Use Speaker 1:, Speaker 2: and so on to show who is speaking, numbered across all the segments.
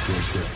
Speaker 1: Your ship.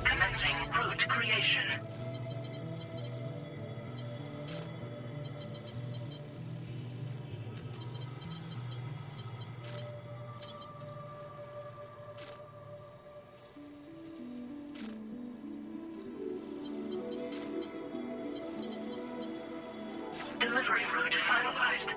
Speaker 2: Commencing route creation. Delivery route finalized.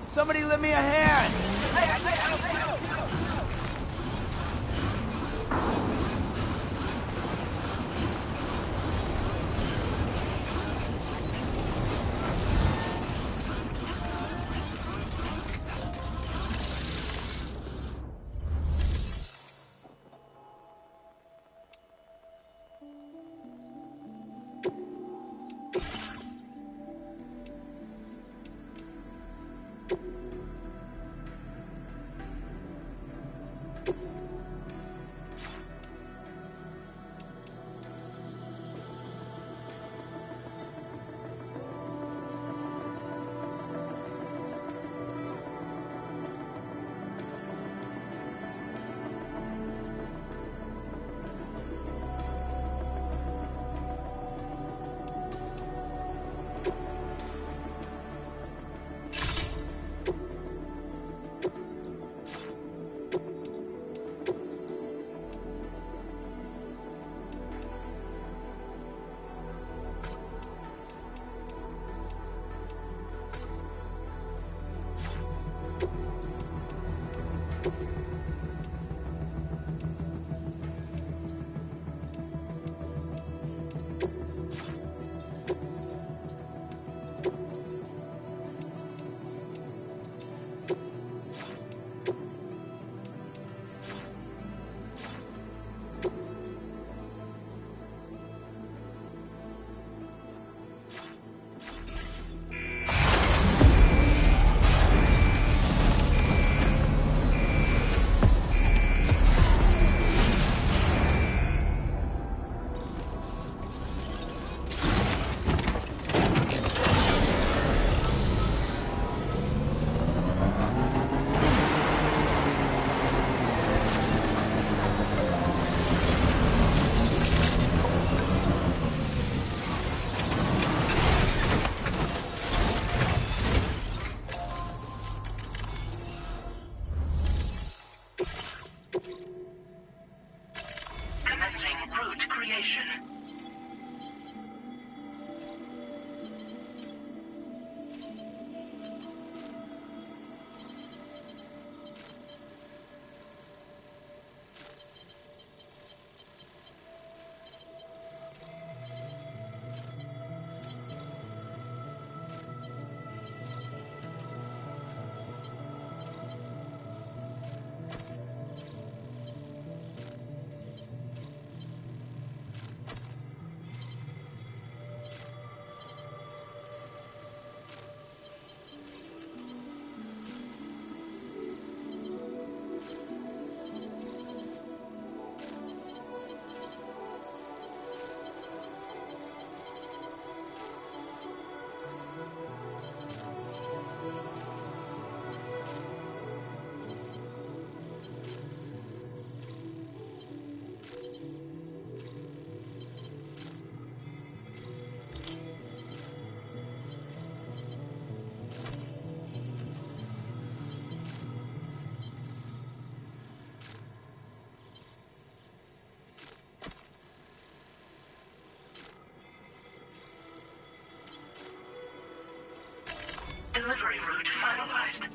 Speaker 3: Somebody lend me a hand!
Speaker 2: location. Delivery route finalized.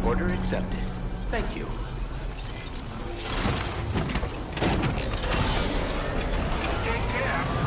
Speaker 3: Order accepted. Thank you.
Speaker 2: Take care.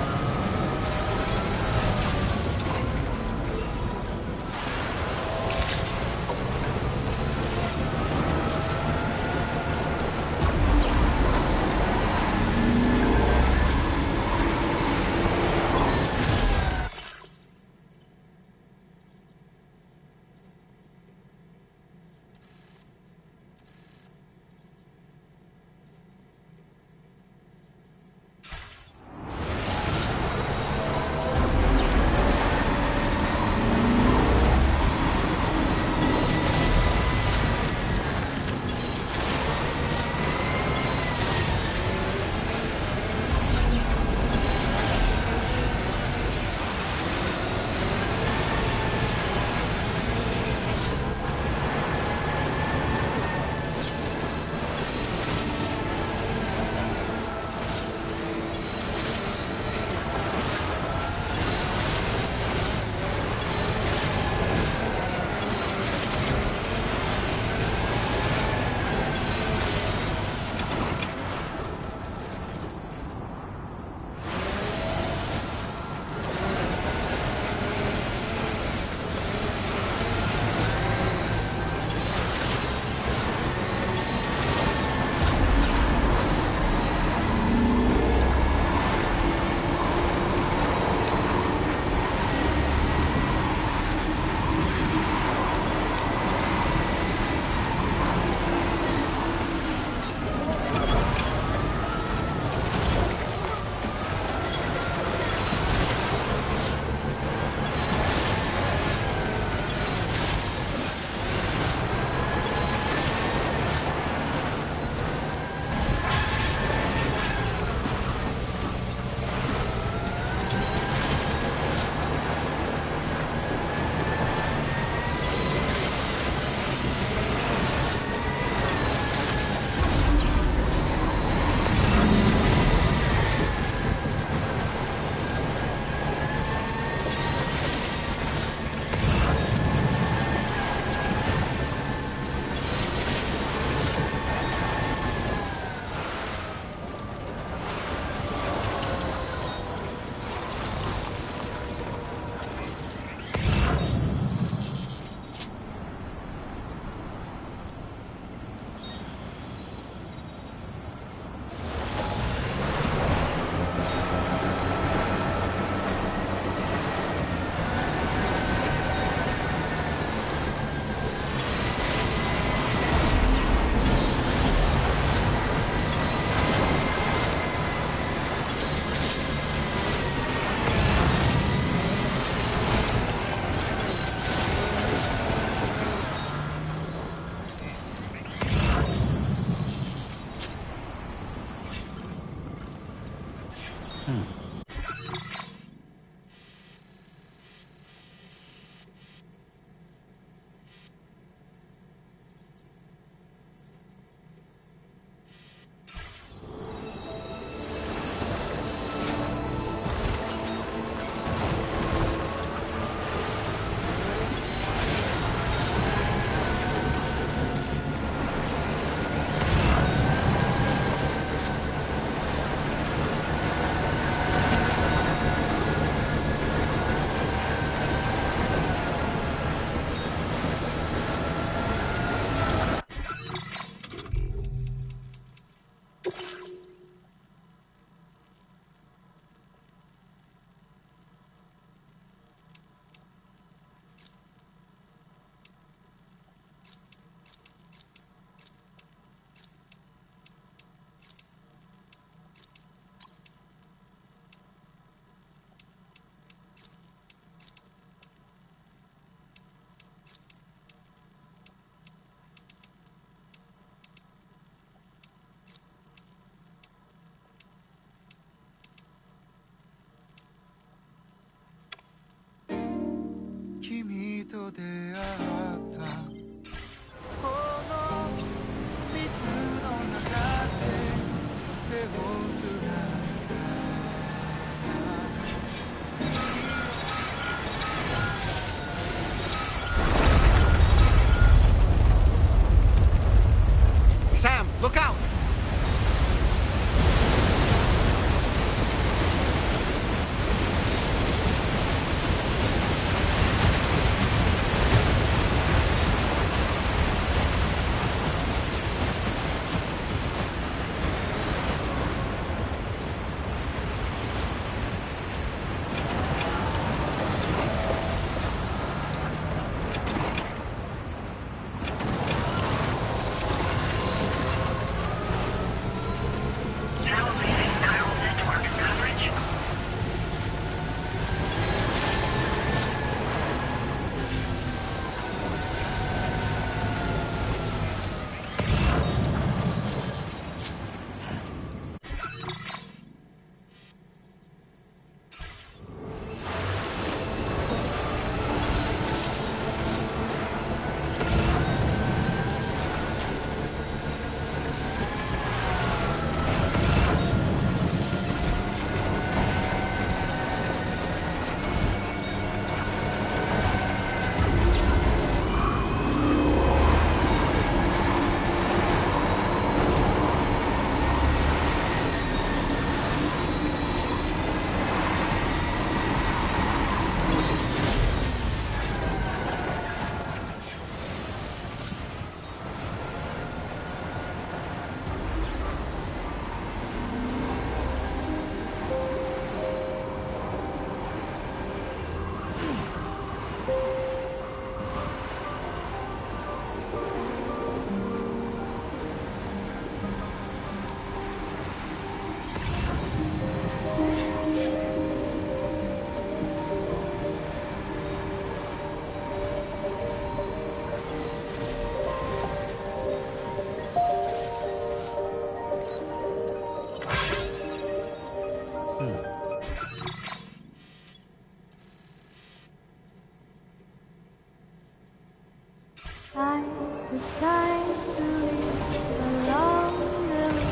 Speaker 1: I decide to live along the list,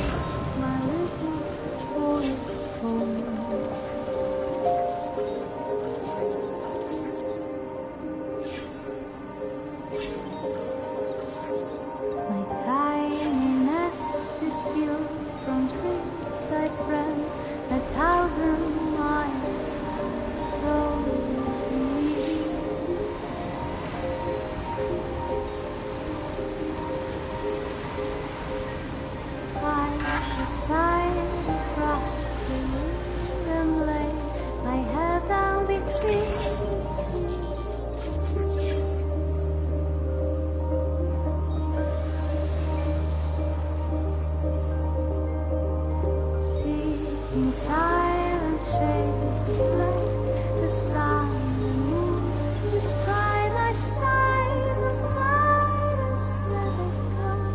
Speaker 1: my little forest home. My tiny nest is built from twigs I ran 1,000 miles from here. I decide to trust the wind and lay my head down between. In silent shades like the sun and moon, the sky by side, the night has never come,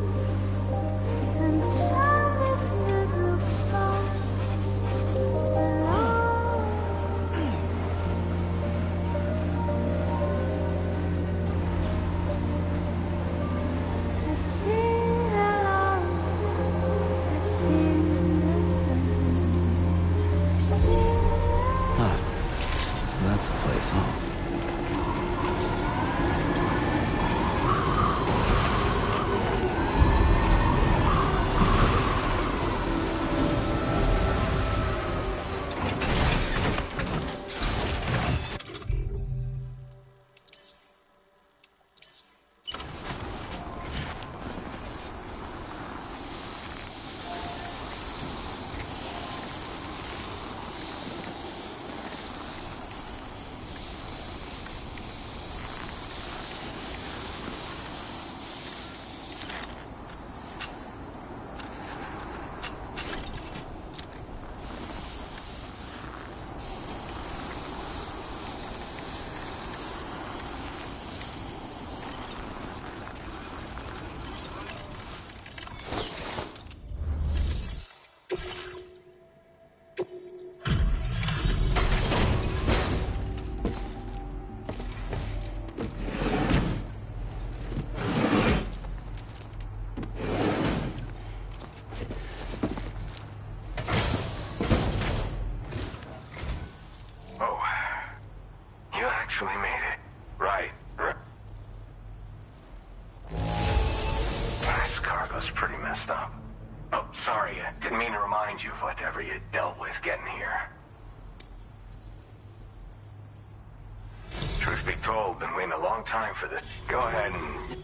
Speaker 1: and chanted little song alone. I sing along, I sing along.
Speaker 3: That's the place, huh?
Speaker 2: Actually made it. Right. This cargo's pretty messed up. Oh, sorry. I didn't mean to remind you of whatever you dealt with getting here. Truth be told, been waiting a long time for this. Go ahead and...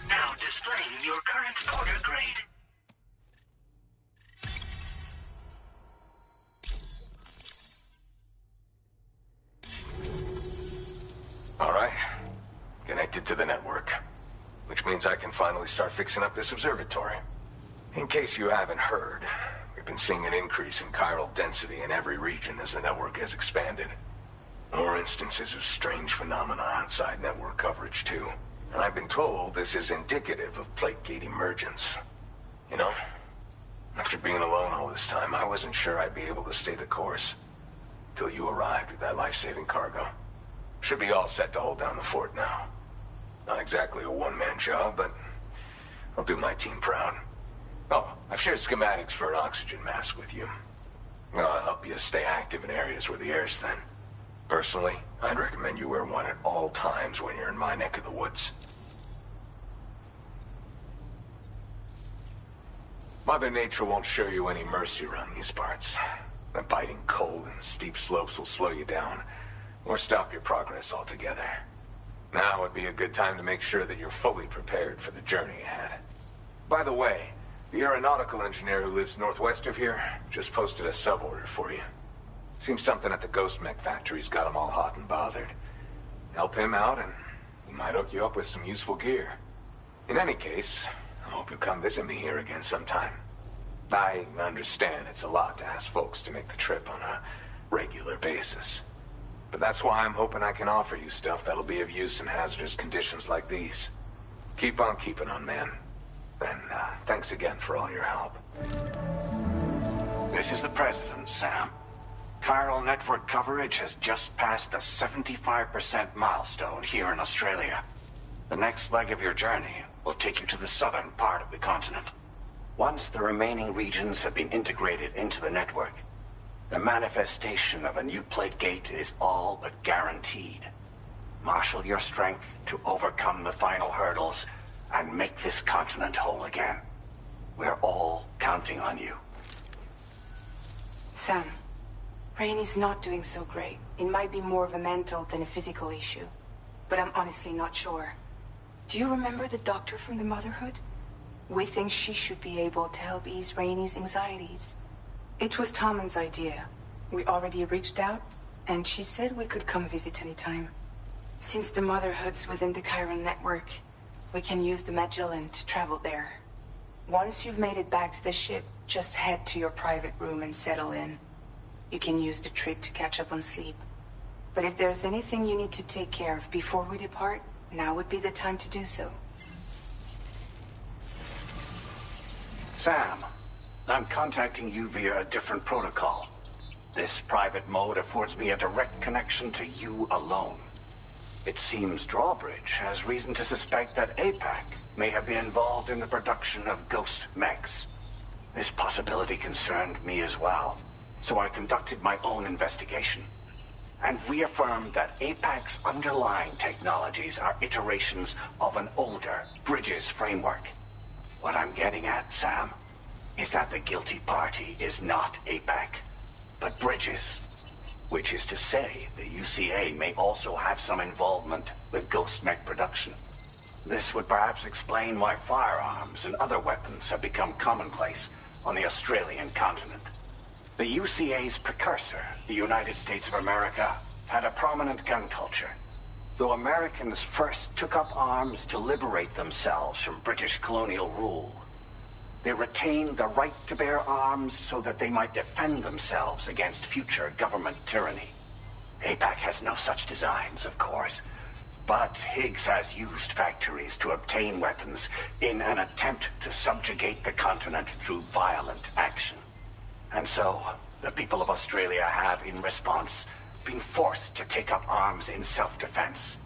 Speaker 2: Now displaying your current order grade.
Speaker 4: All right. Connected to the network. Which means I can finally start fixing up this observatory. In case you haven't heard, we've been seeing an increase in chiral density in every region as the network has expanded. More instances of strange phenomena outside network coverage, too. And I've been told this is indicative of plate gate emergence. You know, after being alone all this time, I wasn't sure I'd be able to stay the course. Till you arrived with that life-saving cargo. Should be all set to hold down the fort now. Not exactly a one-man job, but I'll do my team proud. Oh, I've shared schematics for an oxygen mask with you. I'll help you stay active in areas where the air's thin. Personally, I'd recommend you wear one at all times when you're in my neck of the woods. Mother Nature won't show you any mercy around these parts. The biting cold and steep slopes will slow you down, or stop your progress altogether. Now would be a good time to make sure that you're fully prepared for the journey ahead. By the way, the aeronautical engineer who lives northwest of here just posted a sub-order for you. Seems something at the Ghost Mech factory's got him all hot and bothered. Help him out and he might hook you up with some useful gear. In any case, I hope you'll come visit me here again sometime. I understand it's a lot to ask folks to make the trip on a regular basis. But that's why I'm hoping I can offer you stuff that'll be of use in hazardous conditions like these. Keep on keeping on, man. And thanks again for all your help.
Speaker 5: This is the President, Sam. Chiral network coverage has just passed the 75% milestone here in Australia. The next leg of your journey will take you to the southern part of the continent. Once the remaining regions have been integrated into the network, the manifestation of a new plate gate is all but guaranteed. Marshal your strength to overcome the final hurdles and make this continent whole again. We're all counting on you.
Speaker 6: Sam, Rainey's not doing so great. It might be more of a mental than a physical issue, but I'm honestly not sure. Do you remember the doctor from the Motherhood? We think she should be able to help ease Rainey's anxieties. It was Tommen's idea. We already reached out, and she said we could come visit anytime. Since the Motherhood's within the Chiron network, we can use the Magellan to travel there. Once you've made it back to the ship, just head to your private room and settle in. You can use the trip to catch up on sleep. But if there's anything you need to take care of before we depart, now would be the time to do so.
Speaker 5: Sam, I'm contacting you via a different protocol. This private mode affords me a direct connection to you alone. It seems Drawbridge has reason to suspect that APAC may have been involved in the production of ghost mechs. This possibility concerned me as well, so I conducted my own investigation and reaffirmed that APAC's underlying technologies are iterations of an older Bridges framework. What I'm getting at, Sam, is that the guilty party is not APAC, but Bridges. Which is to say, the UCA may also have some involvement with ghost mech production. This would perhaps explain why firearms and other weapons have become commonplace on the Australian continent. The UCA's precursor, the United States of America, had a prominent gun culture. Though Americans first took up arms to liberate themselves from British colonial rule, they retained the right to bear arms so that they might defend themselves against future government tyranny. APAC has no such designs, of course, but Higgs has used factories to obtain weapons in an attempt to subjugate the continent through violent action. And so, the people of Australia have, in response, been forced to take up arms in self-defense.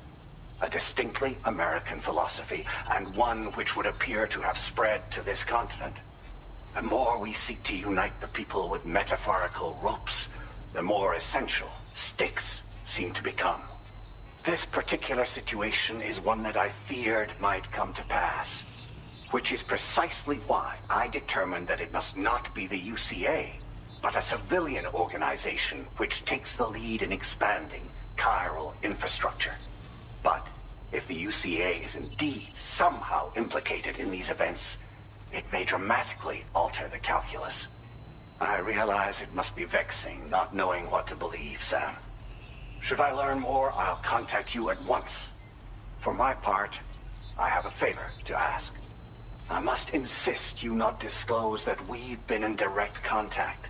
Speaker 5: A distinctly American philosophy, and one which would appear to have spread to this continent. The more we seek to unite the people with metaphorical ropes, the more essential sticks seem to become. This particular situation is one that I feared might come to pass, which is precisely why I determined that it must not be the UCA, but a civilian organization which takes the lead in expanding chiral infrastructure. But if the UCA is indeed somehow implicated in these events, it may dramatically alter the calculus. I realize it must be vexing not knowing what to believe, Sam. Should I learn more, I'll contact you at once. For my part, I have a favor to ask. I must insist you not disclose that we've been in direct contact.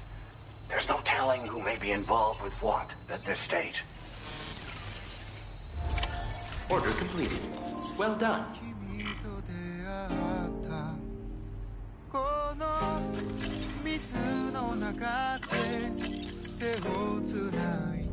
Speaker 5: There's no telling who may be involved with what at this stage.
Speaker 3: Order completed. Well done.
Speaker 7: 君と出会ったこの密の中で手をつないだ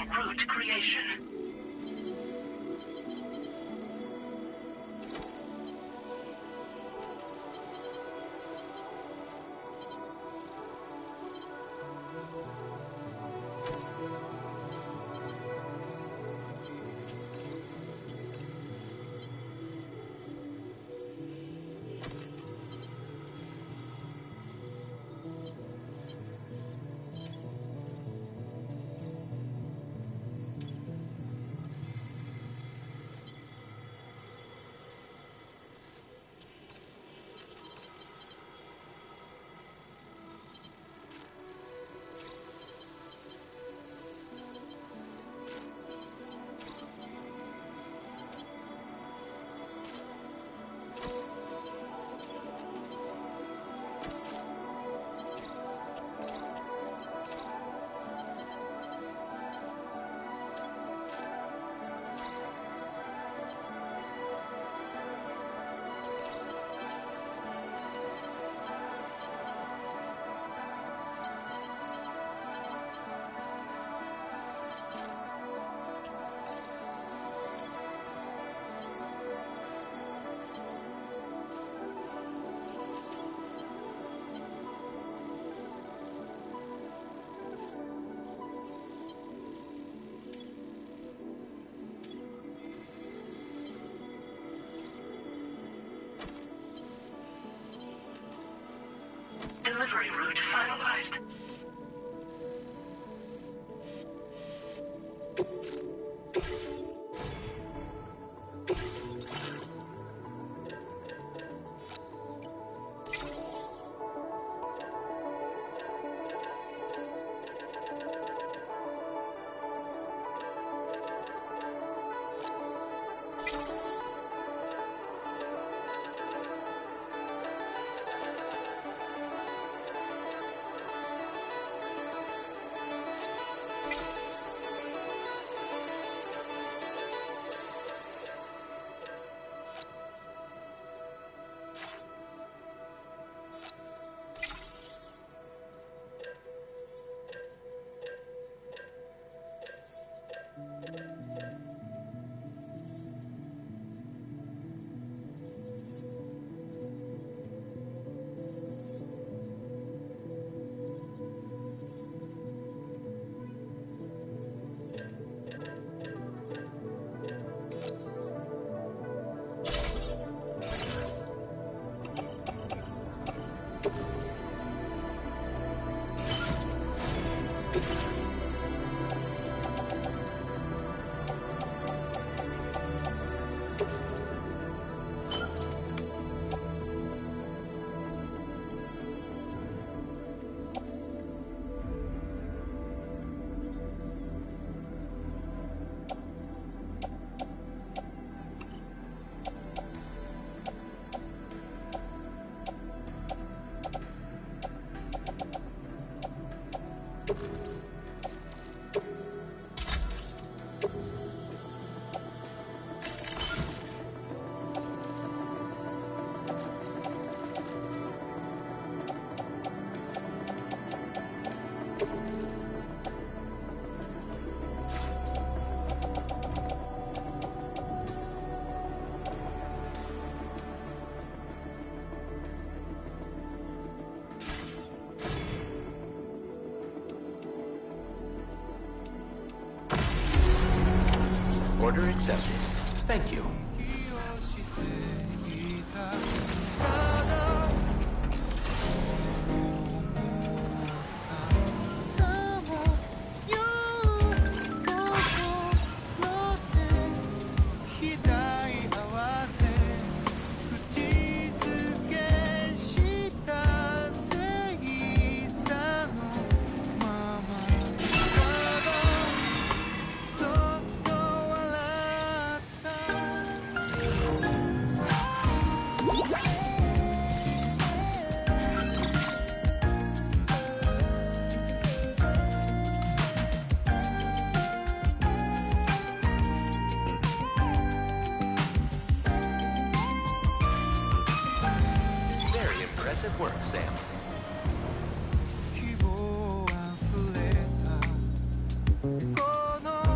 Speaker 8: route creation. Delivery route finalized.
Speaker 3: Order accepted. Thank you. 希望あふれたこの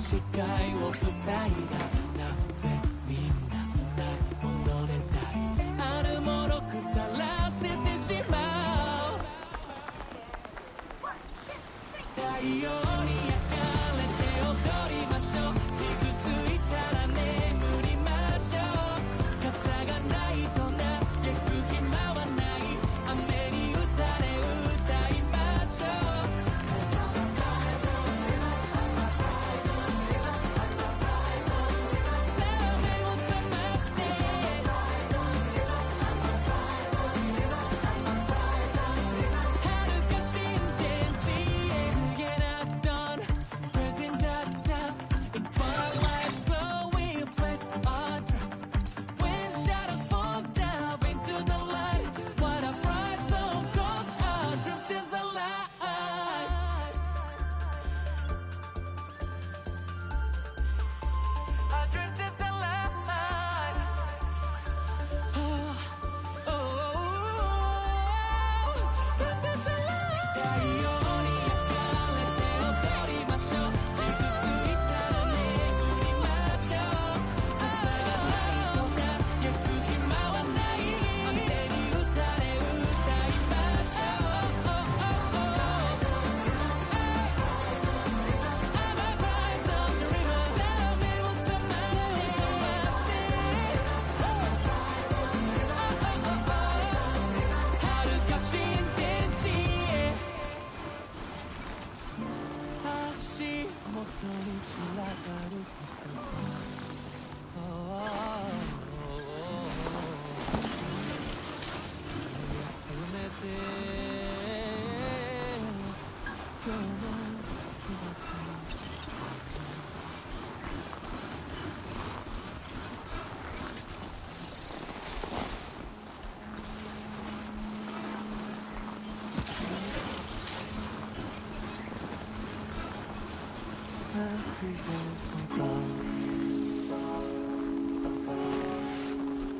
Speaker 9: 視界を塞いだ。なぜみんなない踊れたりあるもの腐らせてしまう。太陽に焼かれて踊りましょう。傷ついたら眠りましょう。傘がないと嘆く暇はない。雨に打たれ歌いましょう。さあ目を覚まして遥か新天地へ。Get up, dawn, present that task. In twilight, slow we place our trust. When shadows fall down into the light, what a bright so close, our dreams is alive. Our dreams is alive. Oh, oh, dreams is alive. 太陽に焼かれて踊りましょう。傷ついたら眠りましょう。朝がないと嘆く暇はない。雨に打たれ歌いましょう。I'm a rise of the river. さあ目を覚まして遥か新天地へ。足元に散らばる人、集めて今日も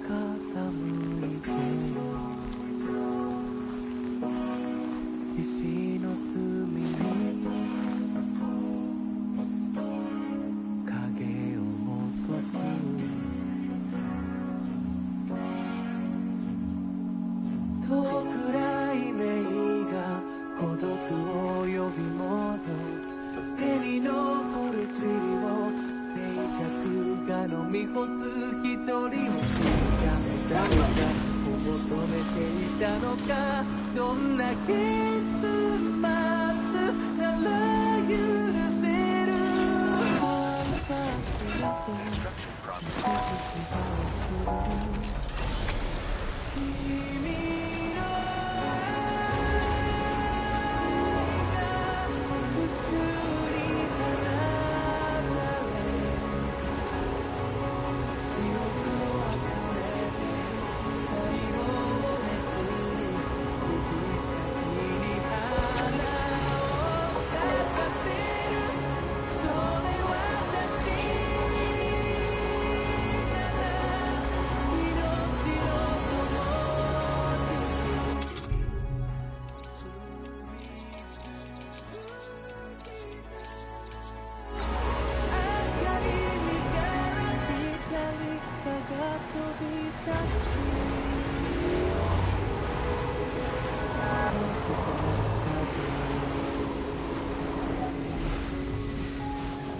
Speaker 9: 傾いて石の隅に影を落とす。遠く雷鳴が孤独を呼び戻す。手に残る塵を静寂が飲み干す。一人を知らめたのか求めていたのか。どんな結末なら許せる。君の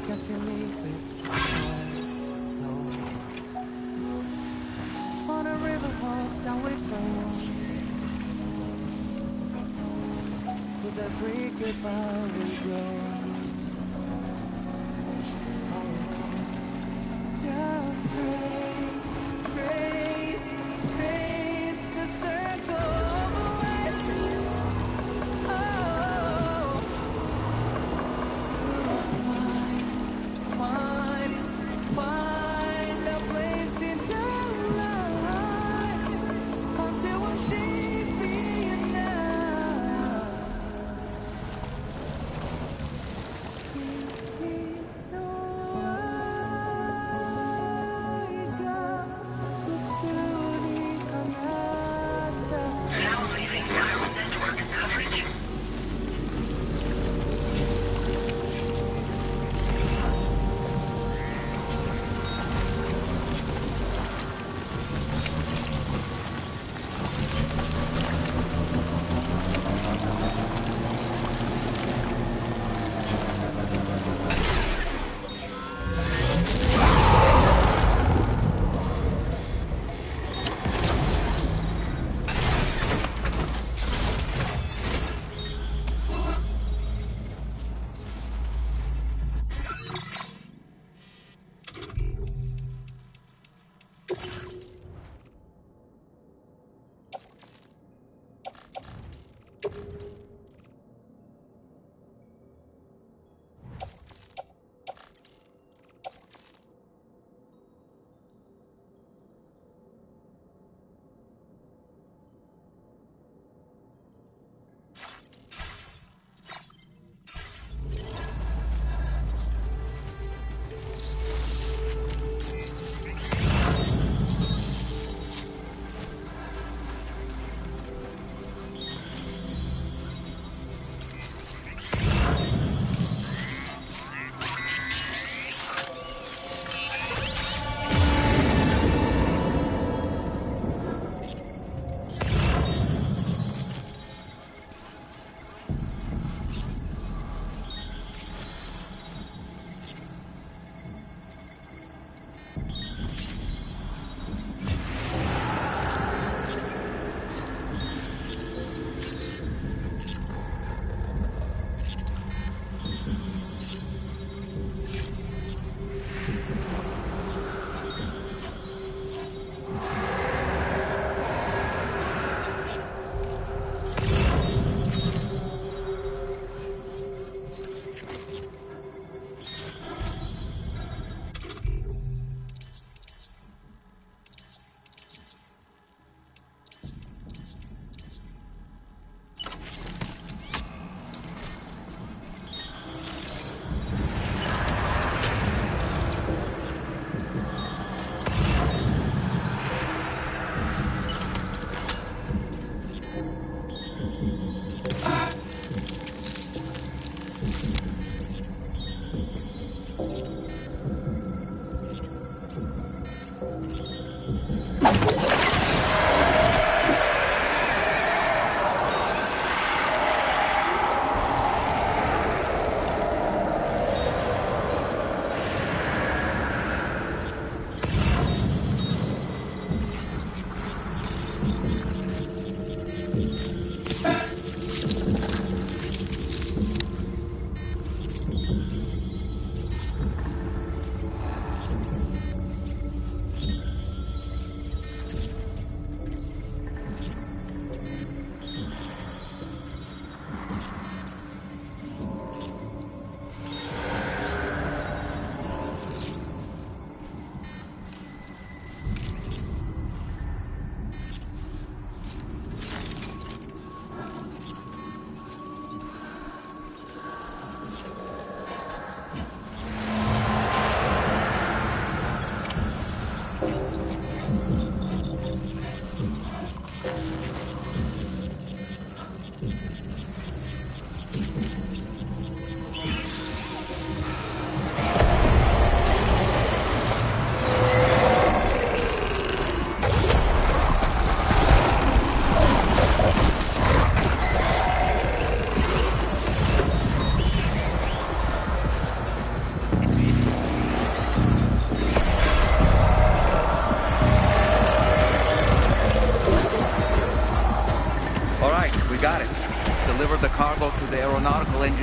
Speaker 9: Catching me with stars low on a river walk down we flow. With every goodbye we grow. Just trace, trace, trace the circle of life. Oh, find a place in your life until one day be enough.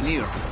Speaker 10: near.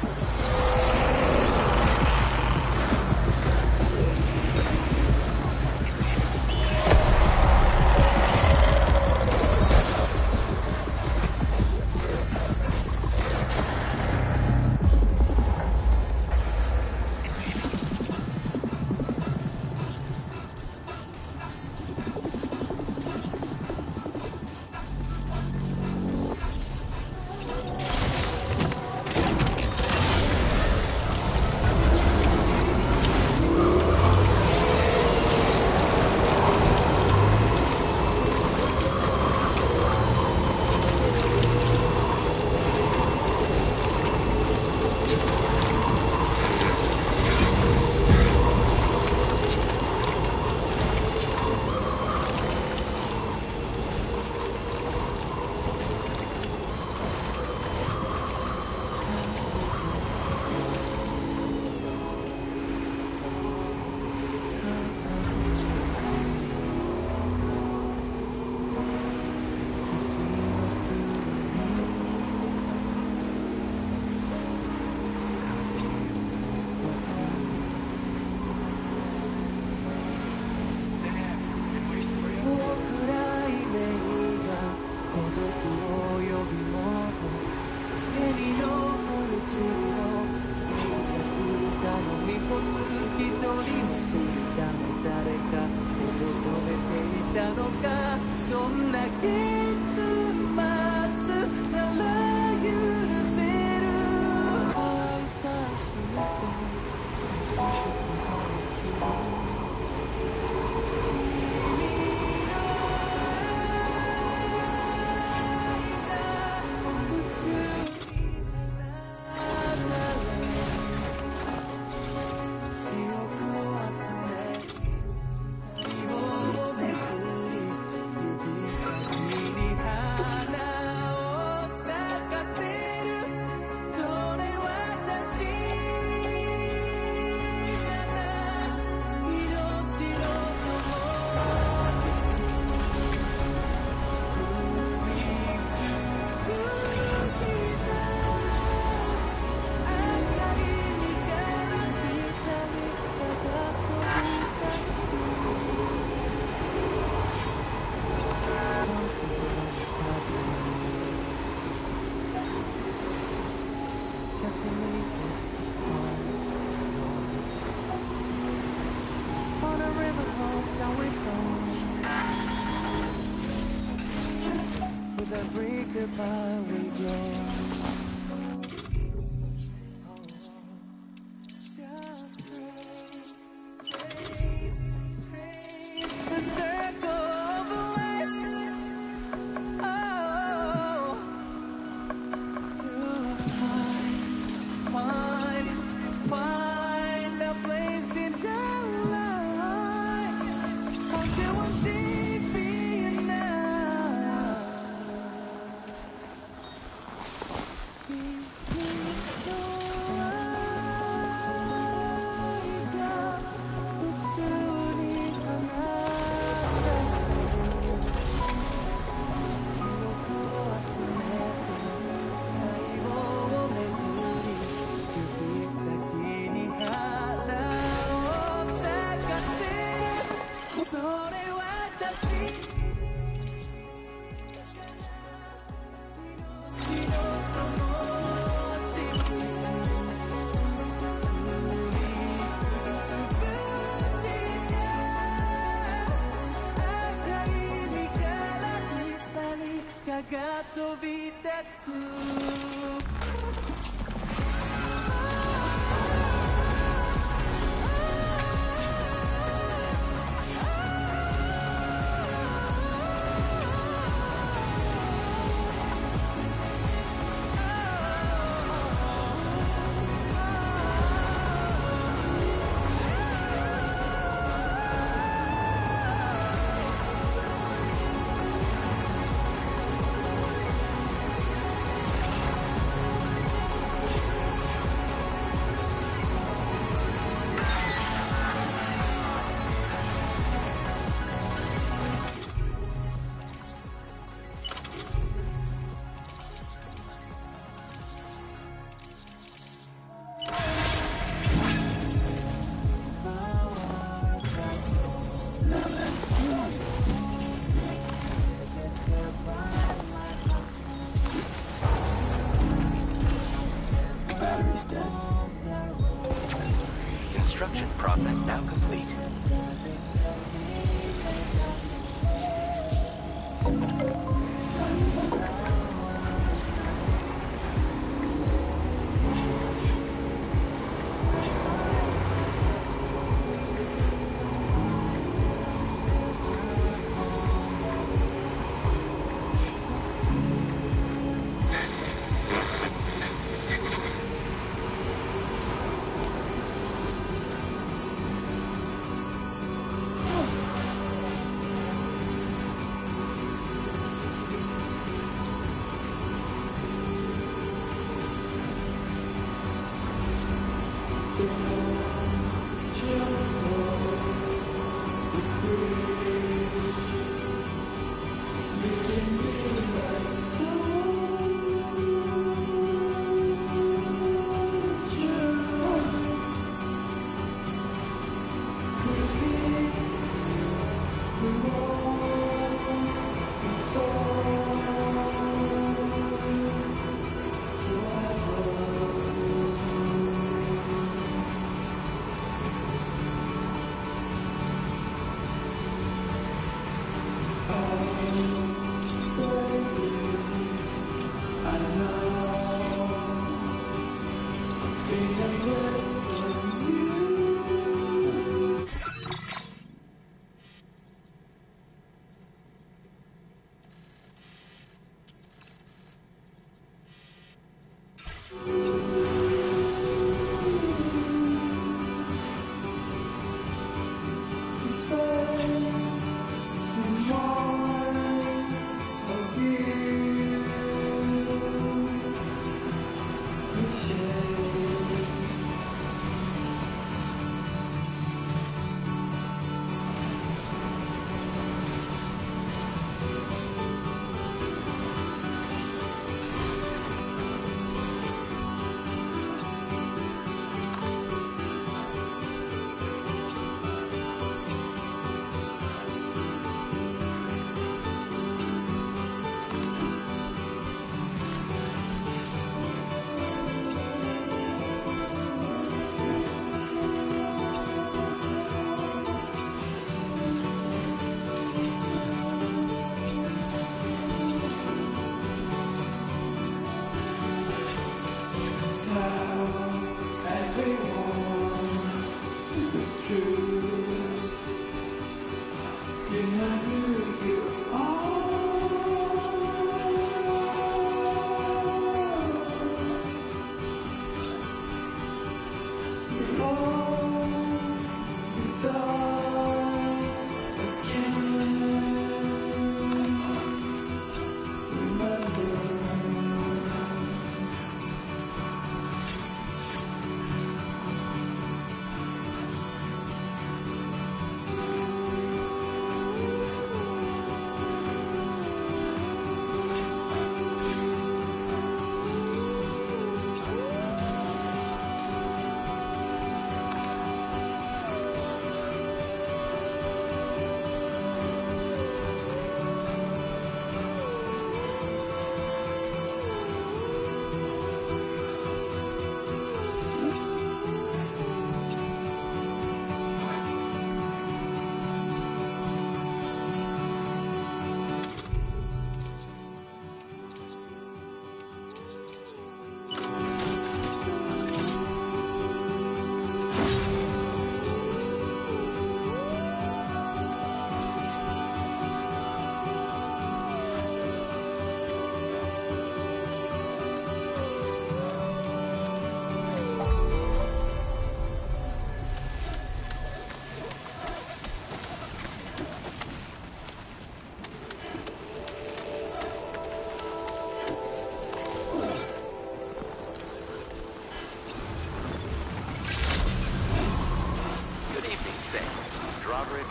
Speaker 3: Construction process now complete.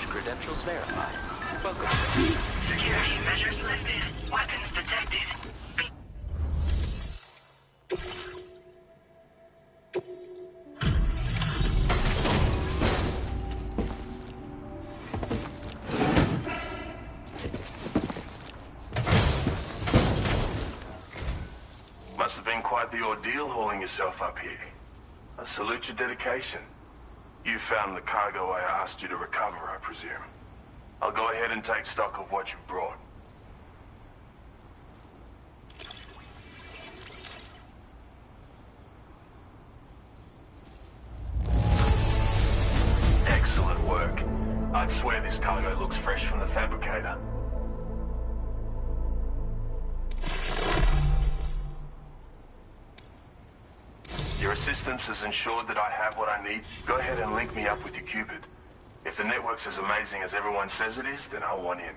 Speaker 3: Credentials verified. Welcome.
Speaker 8: Security measures lifted. Weapons detected.
Speaker 2: Must have been quite the ordeal hauling yourself up here. I salute your dedication. You found the cargo I asked you to recover, I presume. I'll go ahead and take stock of what you've brought. Excellent work. I'd swear this cargo looks fresh from the fabricator. Your assistance has ensured that I have what I need. Go ahead and link me up with your Cupid. If the network's as amazing as everyone says it is, then I want in.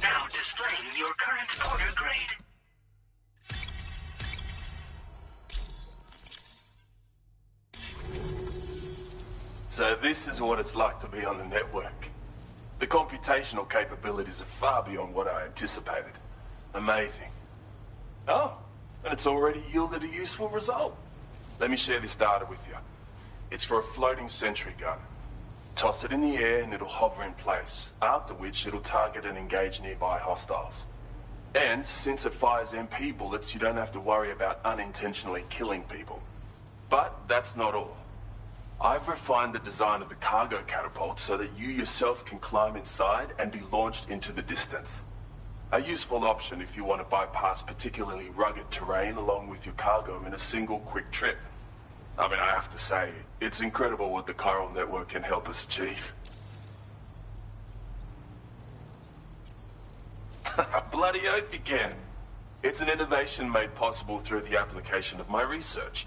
Speaker 8: Now displaying your current order grade.
Speaker 2: So this is what it's like to be on the network. The computational capabilities are far beyond what I anticipated. Amazing. Oh, and it's already yielded a useful result. Let me share this data with you. It's for a floating sentry gun. Toss it in the air and it'll hover in place, after which it'll target and engage nearby hostiles. And since it fires MP bullets, you don't have to worry about unintentionally killing people. But that's not all. I've refined the design of the cargo catapult so that you yourself can climb inside and be launched into the distance. A useful option if you want to bypass particularly rugged terrain along with your cargo in a single quick trip. I mean, I have to say, it's incredible what the chiral network can help us achieve. Bloody oath you can. It's an innovation made possible through the application of my research.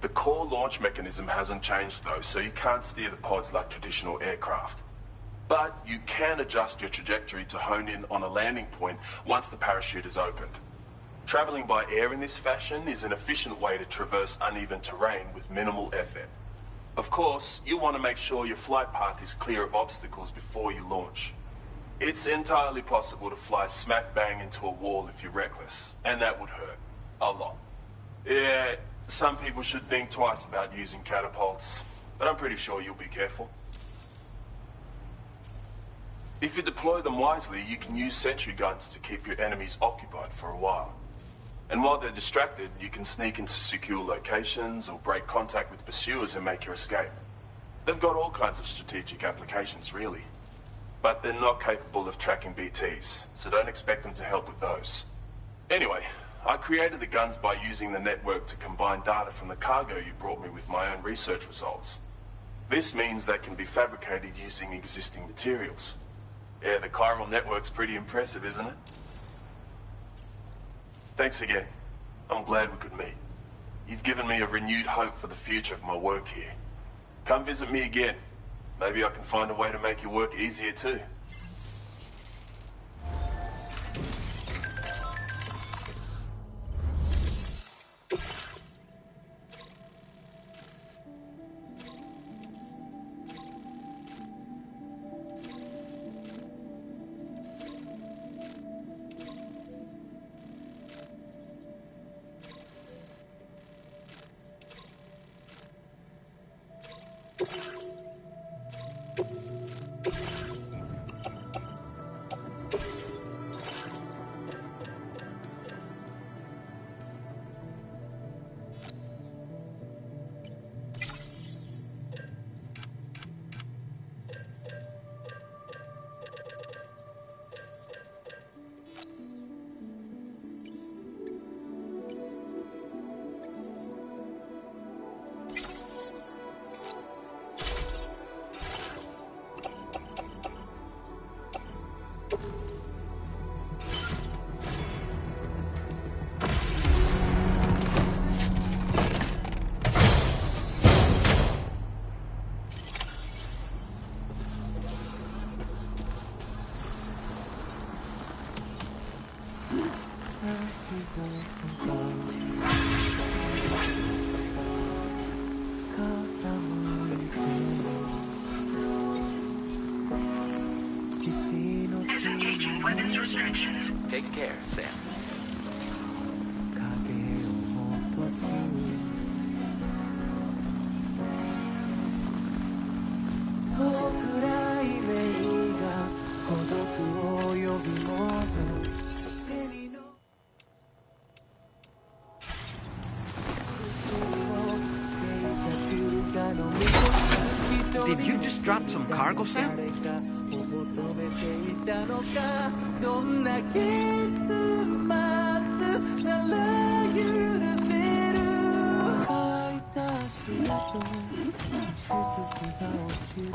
Speaker 2: The core launch mechanism hasn't changed though, so you can't steer the pods like traditional aircraft. But you can adjust your trajectory to hone in on a landing point once the parachute is opened. Traveling by air in this fashion is an efficient way to traverse uneven terrain with minimal effort. Of course, you want to make sure your flight path is clear of obstacles before you launch. It's entirely possible to fly smack bang into a wall if you're reckless, and that would hurt. A lot. Yeah, some people should think twice about using catapults, but I'm pretty sure you'll be careful. If you deploy them wisely, you can use sentry guns to keep your enemies occupied for a while. And while they're distracted, you can sneak into secure locations or break contact with pursuers and make your escape. They've got all kinds of strategic applications, really. But they're not capable of tracking BTs, so don't expect them to help with those. Anyway, I created the guns by using the network to combine data from the cargo you brought me with my own research results. This means they can be fabricated using existing materials. Yeah, the chiral network's pretty impressive, isn't it? Thanks again. I'm glad we could meet. You've given me a renewed hope for the future of my work here. Come visit me again. Maybe I can find a way to make your work easier too.
Speaker 8: Disengaging weapons restrictions.
Speaker 3: Take care, Sam.
Speaker 9: 遠くないメイが孤独を呼び戻す手にの
Speaker 10: Did you just drop some cargo, Sam?
Speaker 9: どんな結末なら許せる乾いた足跡しずきが落ちる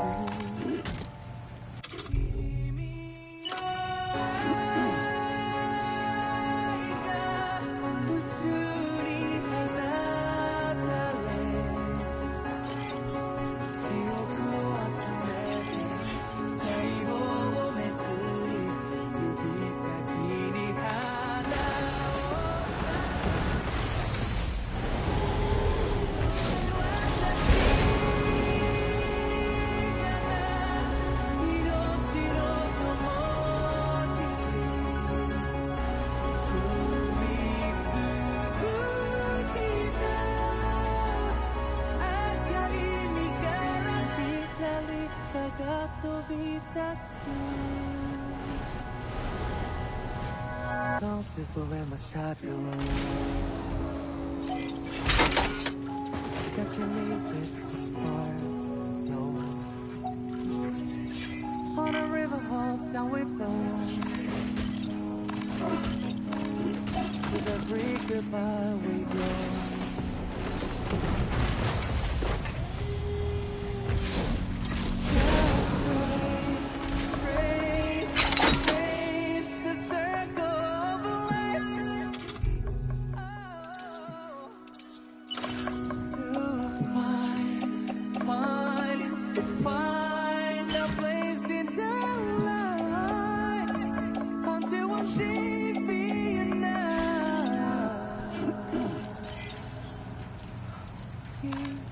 Speaker 9: 君の愛が宇宙に放たれ記憶を集めて細胞をめくり指先に花を咲Sunset over my shadow catching me with the sparks no on a river hop down we flow with every goodbye we go keep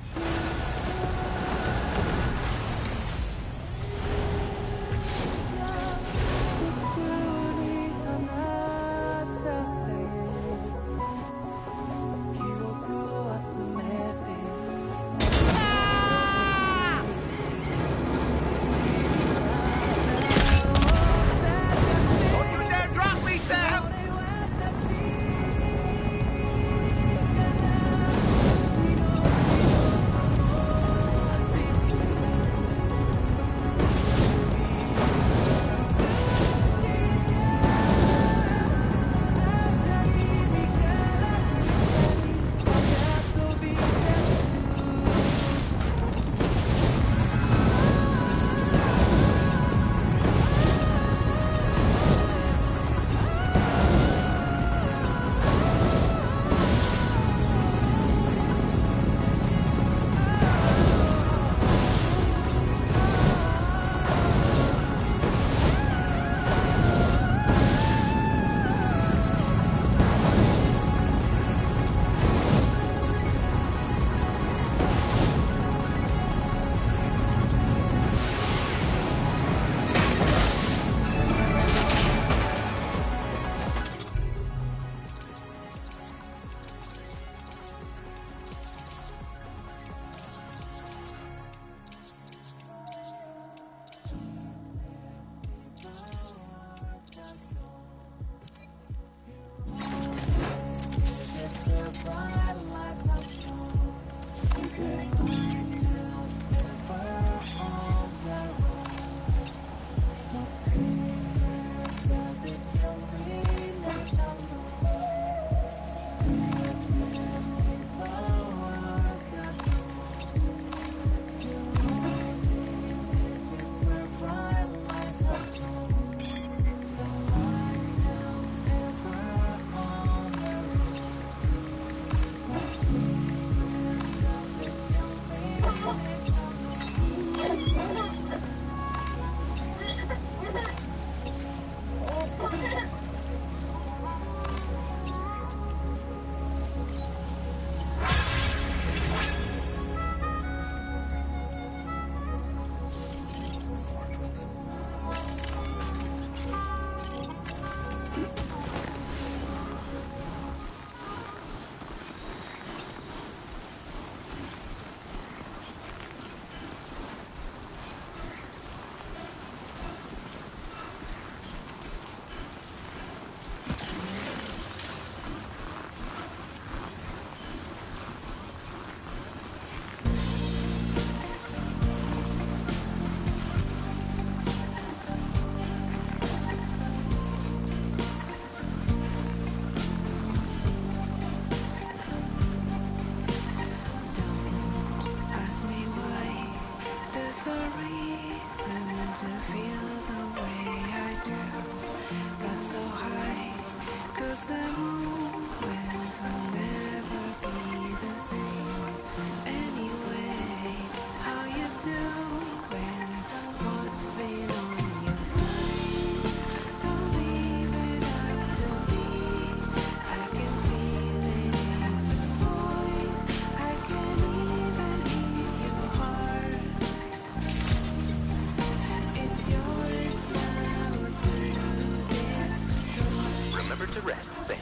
Speaker 3: to rest, Sam.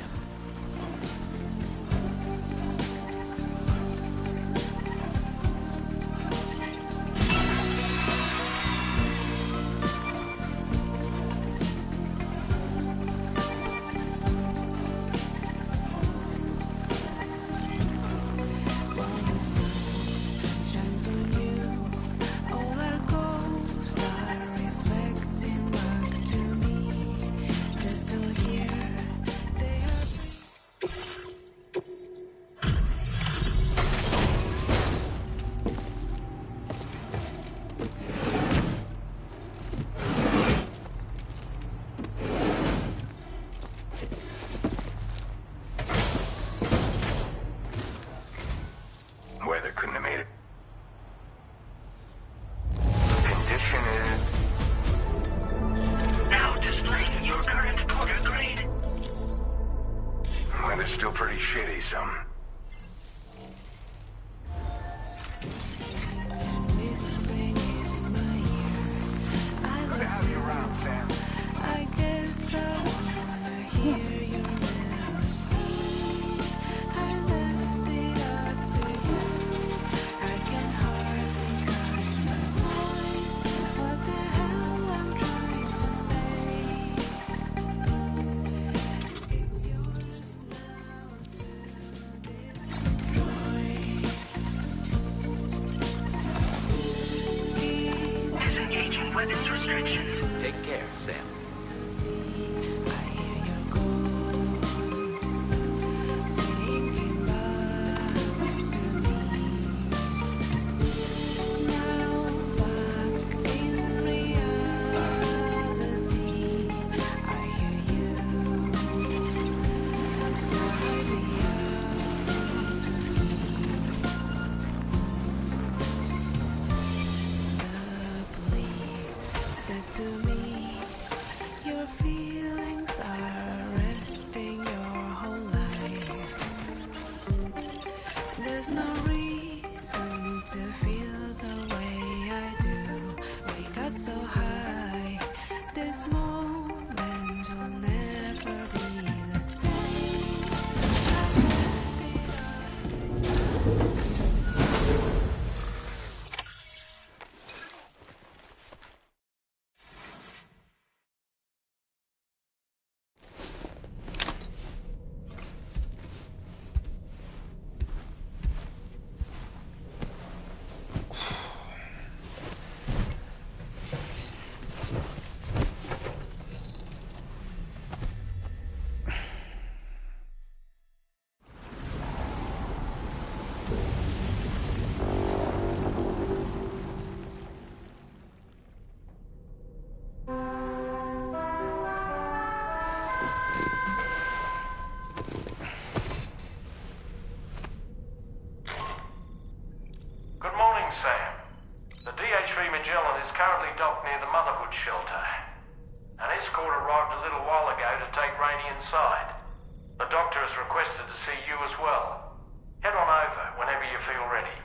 Speaker 4: Weather couldn't have made it. Condition is...
Speaker 8: Now displaying your current quarter grade.
Speaker 4: Weather's still pretty shitty, some. Good to have you around, Sam.
Speaker 9: I guess I wanna hear your melody. I left it up to you. I can hardly catch my voice. What the hell I'm trying to say? It's yours now to destroy.
Speaker 8: Disengaging weapons restrictions.
Speaker 3: Take care, Sam.
Speaker 9: I hear your call, sinking back to me. Now back in reality, I hear you slightly out of key. The police said to me, your feelings are resting your whole life. There's no reason to feel the way I do. We got so high. This moment will never be the same. I left it up.
Speaker 11: Good morning, Sam. The DH-3 Magellan is currently docked near the Motherhood shelter. An escort arrived a little while ago to take Rainey inside. The doctor has requested to see you as well. Head on over whenever you feel ready.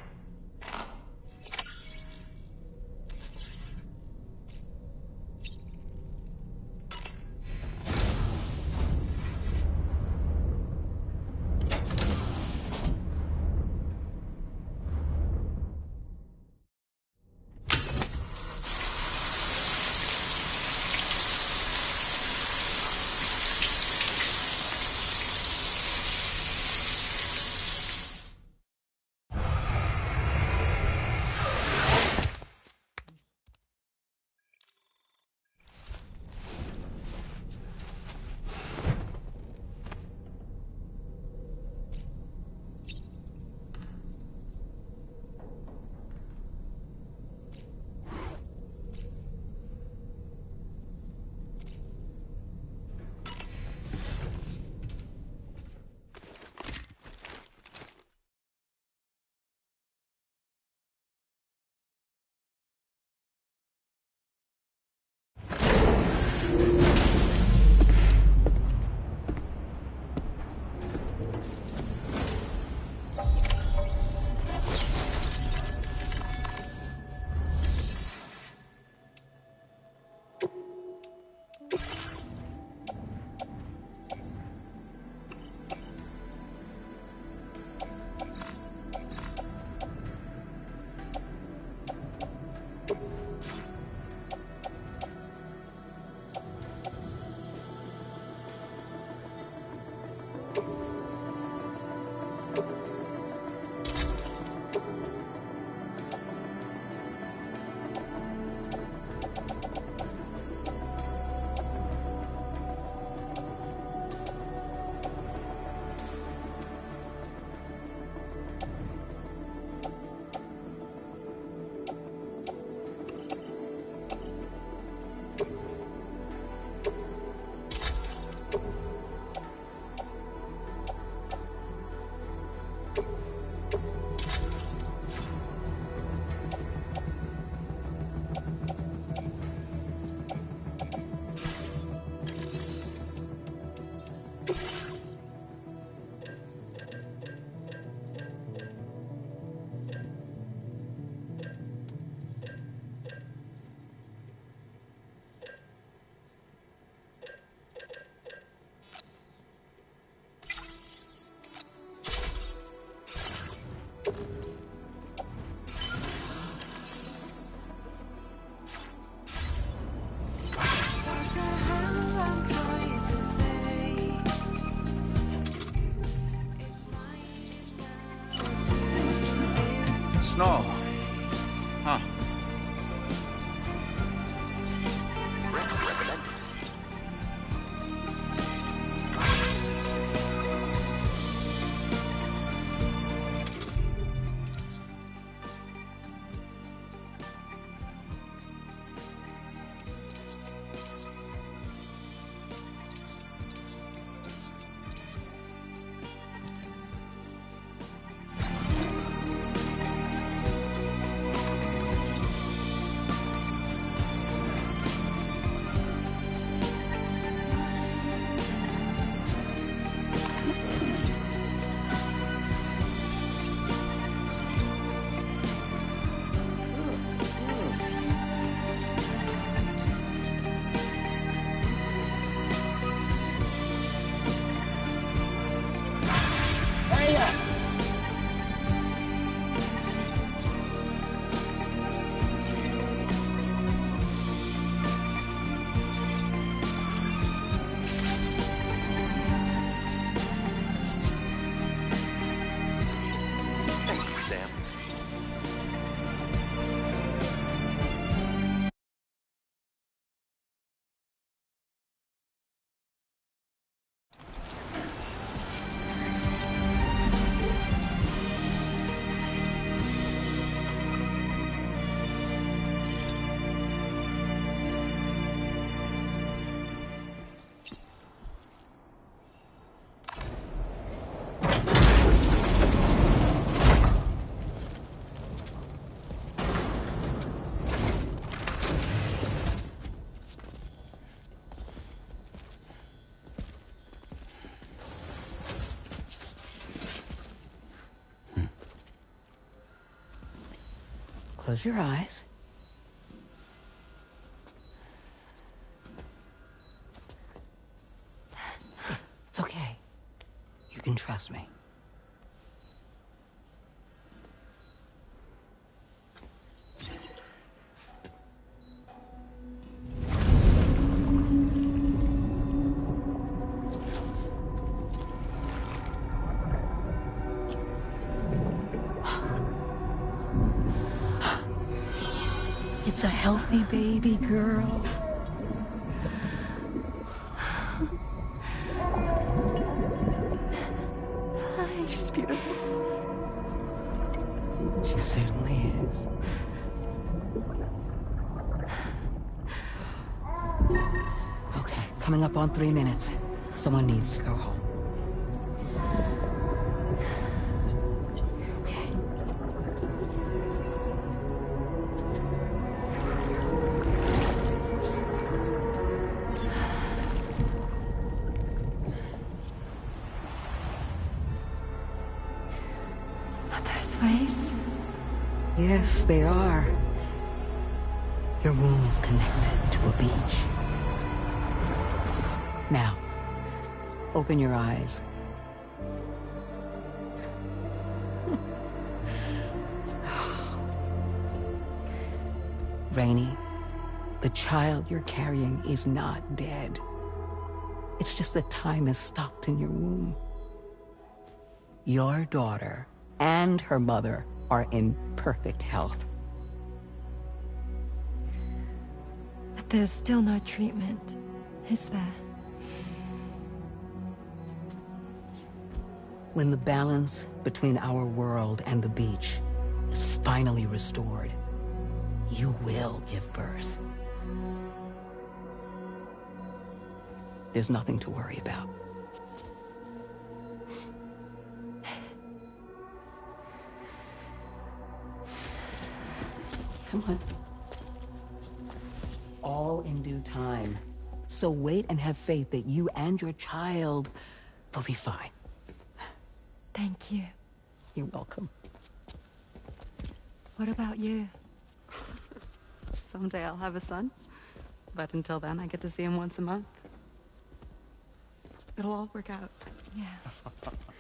Speaker 10: Snow. Huh.
Speaker 3: Recommended. Thank you, Sam.
Speaker 12: Close your eyes. It's okay. You can trust me. It's a healthy baby girl. She's beautiful. She certainly is. Okay, coming up on 3 minutes. Someone needs to go home.
Speaker 1: Waves?
Speaker 12: Yes, they are. Your womb is connected to a beach. Now, open your eyes. Rainey, the child you're carrying is not dead. It's just that time has stopped in your womb. Your daughter and her mother are in perfect health.
Speaker 1: But there's still no treatment, is there?
Speaker 12: When the balance between our world and the beach is finally restored, you will give birth. There's nothing to worry about. Come on. All in due time. So wait and have faith that you and your child will be fine.
Speaker 1: Thank you.
Speaker 12: You're welcome.
Speaker 1: What about you?
Speaker 13: Someday I'll have a son, but until then I get to see him once a month. It'll all work out.
Speaker 1: Yeah.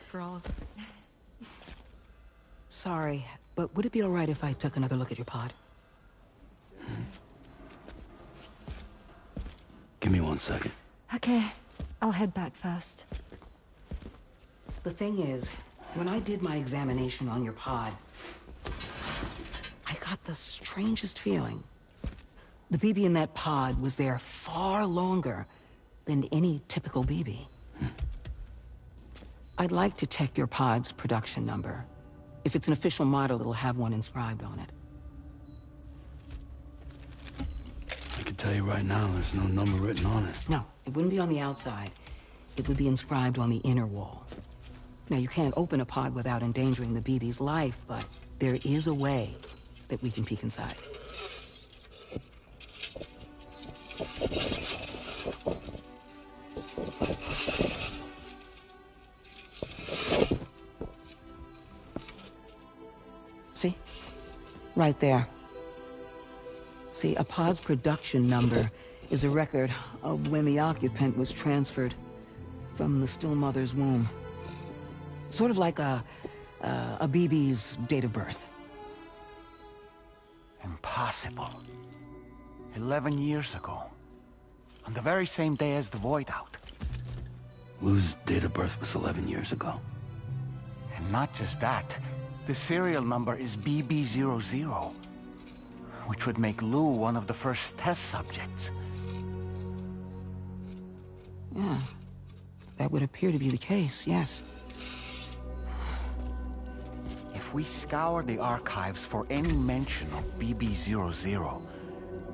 Speaker 13: For all of us.
Speaker 12: Sorry, but would it be all right if I took another look at your pod?
Speaker 10: Give me 1 second.
Speaker 1: Okay, I'll head back first.
Speaker 12: The thing is, when I did my examination on your pod, I got the strangest feeling. The BB in that pod was there far longer than any typical BB. I'd like to check your pod's production number. If it's an official model, it'll have one inscribed on it.
Speaker 10: I can tell you right now, there's no number written on it.
Speaker 12: No, it wouldn't be on the outside. It would be inscribed on the inner wall. Now, you can't open a pod without endangering the BB's life, but there is a way that we can peek inside. See? Right there. See, a pod's production number is a record of when the occupant was transferred from the still mother's womb. Sort of like a BB's date of birth.
Speaker 14: Impossible. 11 years ago. On the very same day as the Void Out.
Speaker 10: Lou's date of birth was 11 years ago.
Speaker 14: And not just that, the serial number is BB00, which would make Lou one of the first test subjects.
Speaker 12: Yeah, that would appear to be the case, yes.
Speaker 14: If we scour the archives for any mention of BB00,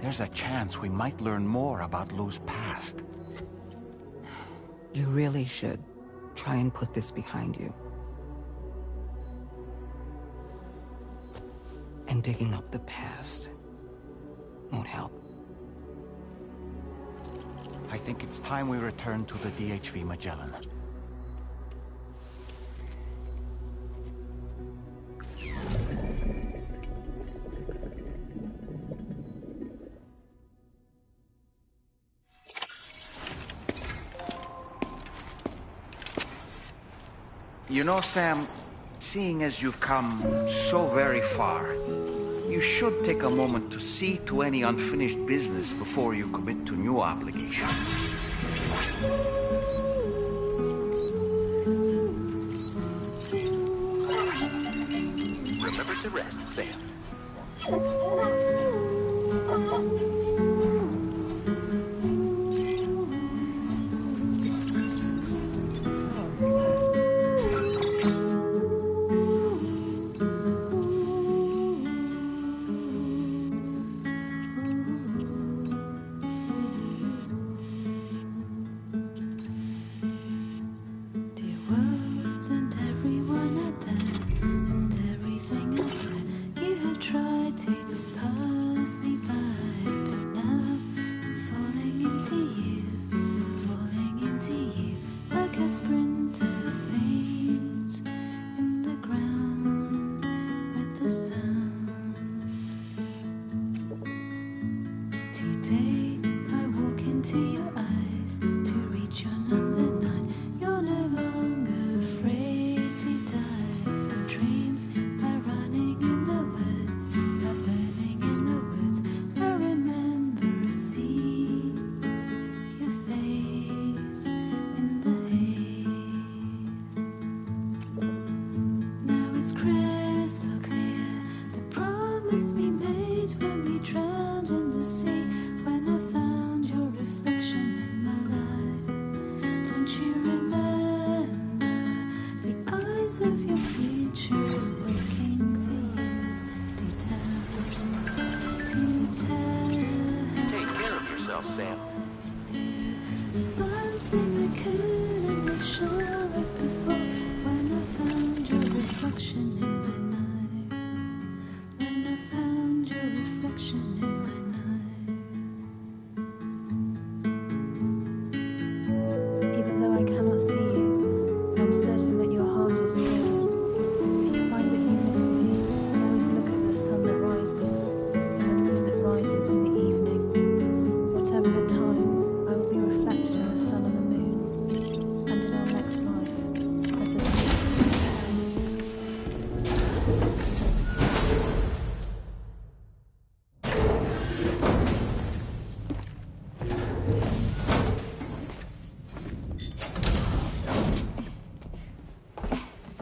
Speaker 14: there's a chance we might learn more about Lou's past.
Speaker 12: You really should try and put this behind you. And digging up the past won't help.
Speaker 14: I think it's time we return to the DHV Magellan. You know, Sam, seeing as you've come so very far, you should take a moment to see to any unfinished business before you commit to new obligations.
Speaker 3: Remember to rest, Sam.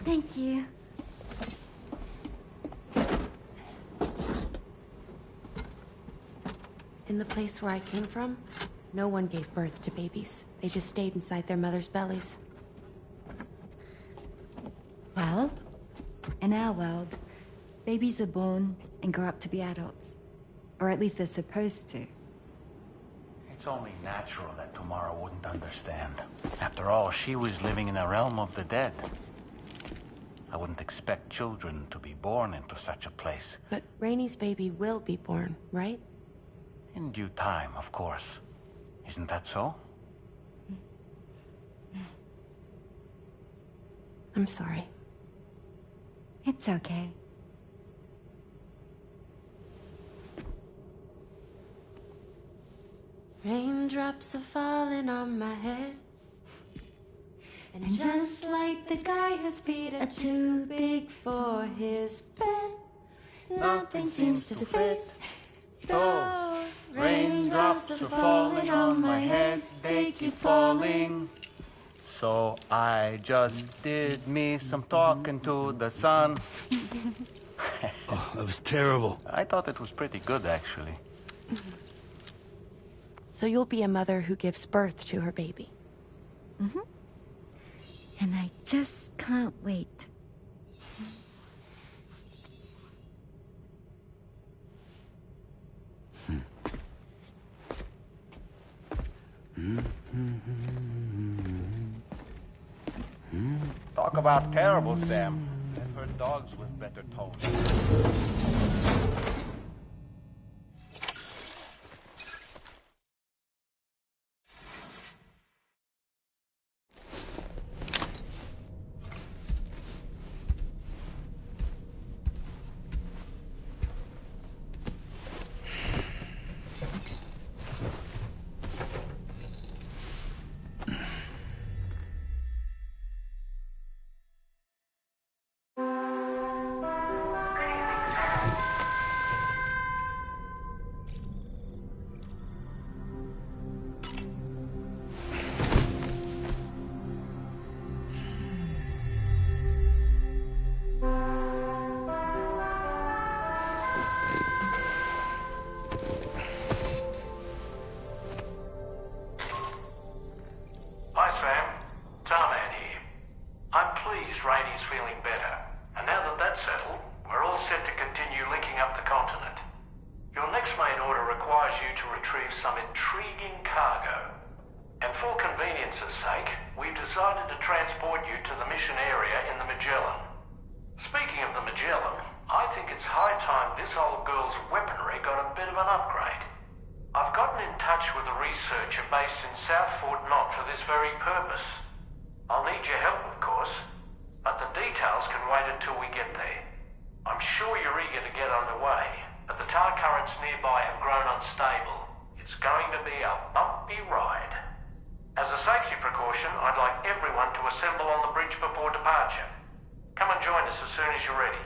Speaker 1: Thank you.
Speaker 15: In the place where I came from, no one gave birth to babies. They just stayed inside their mother's bellies.
Speaker 1: Well, in our world, babies are born and grow up to be adults. Or at least they're supposed to.
Speaker 10: It's only natural that Tomorrow wouldn't understand. After all, she was living in a realm of the dead. I wouldn't expect children to be born into such a place.
Speaker 15: But Rainey's baby will be born, right?
Speaker 10: In due time, of course. Isn't that so?
Speaker 15: I'm sorry.
Speaker 1: It's okay.
Speaker 15: Raindrops are falling on my head. And just like the guy whose feet are too big for his bed, nothing seems to fit. Those raindrops are falling on my head, they keep falling.
Speaker 10: So I just did me some talking to the sun.
Speaker 16: Oh, that was terrible.
Speaker 10: I thought it was pretty good, actually.
Speaker 15: So you'll be a mother who gives birth to her baby.
Speaker 1: Mm-hmm. And I just can't wait.
Speaker 10: Talk about terrible, Sam. I've heard dogs with better tones.
Speaker 11: Hi, Sam. Tarman here. I'm pleased Rainey's feeling better. And now that that's settled, we're all set to continue linking up the continent. Your next main order requires you to retrieve some intriguing cargo. And for convenience's sake, we've decided to transport you to the mission area in the Magellan. Speaking of the Magellan, I think it's high time this old girl's weaponry got a bit of an upgrade. I've gotten in touch with a researcher based in South Fort Knott for this very purpose. I'll need your help, of course, but the details can wait until we get there. I'm sure you're eager to get underway, but the tar currents nearby have grown unstable. It's going to be a bumpy ride. As a safety precaution, I'd like everyone to assemble on the bridge before departure. Come and join us as soon as you're ready.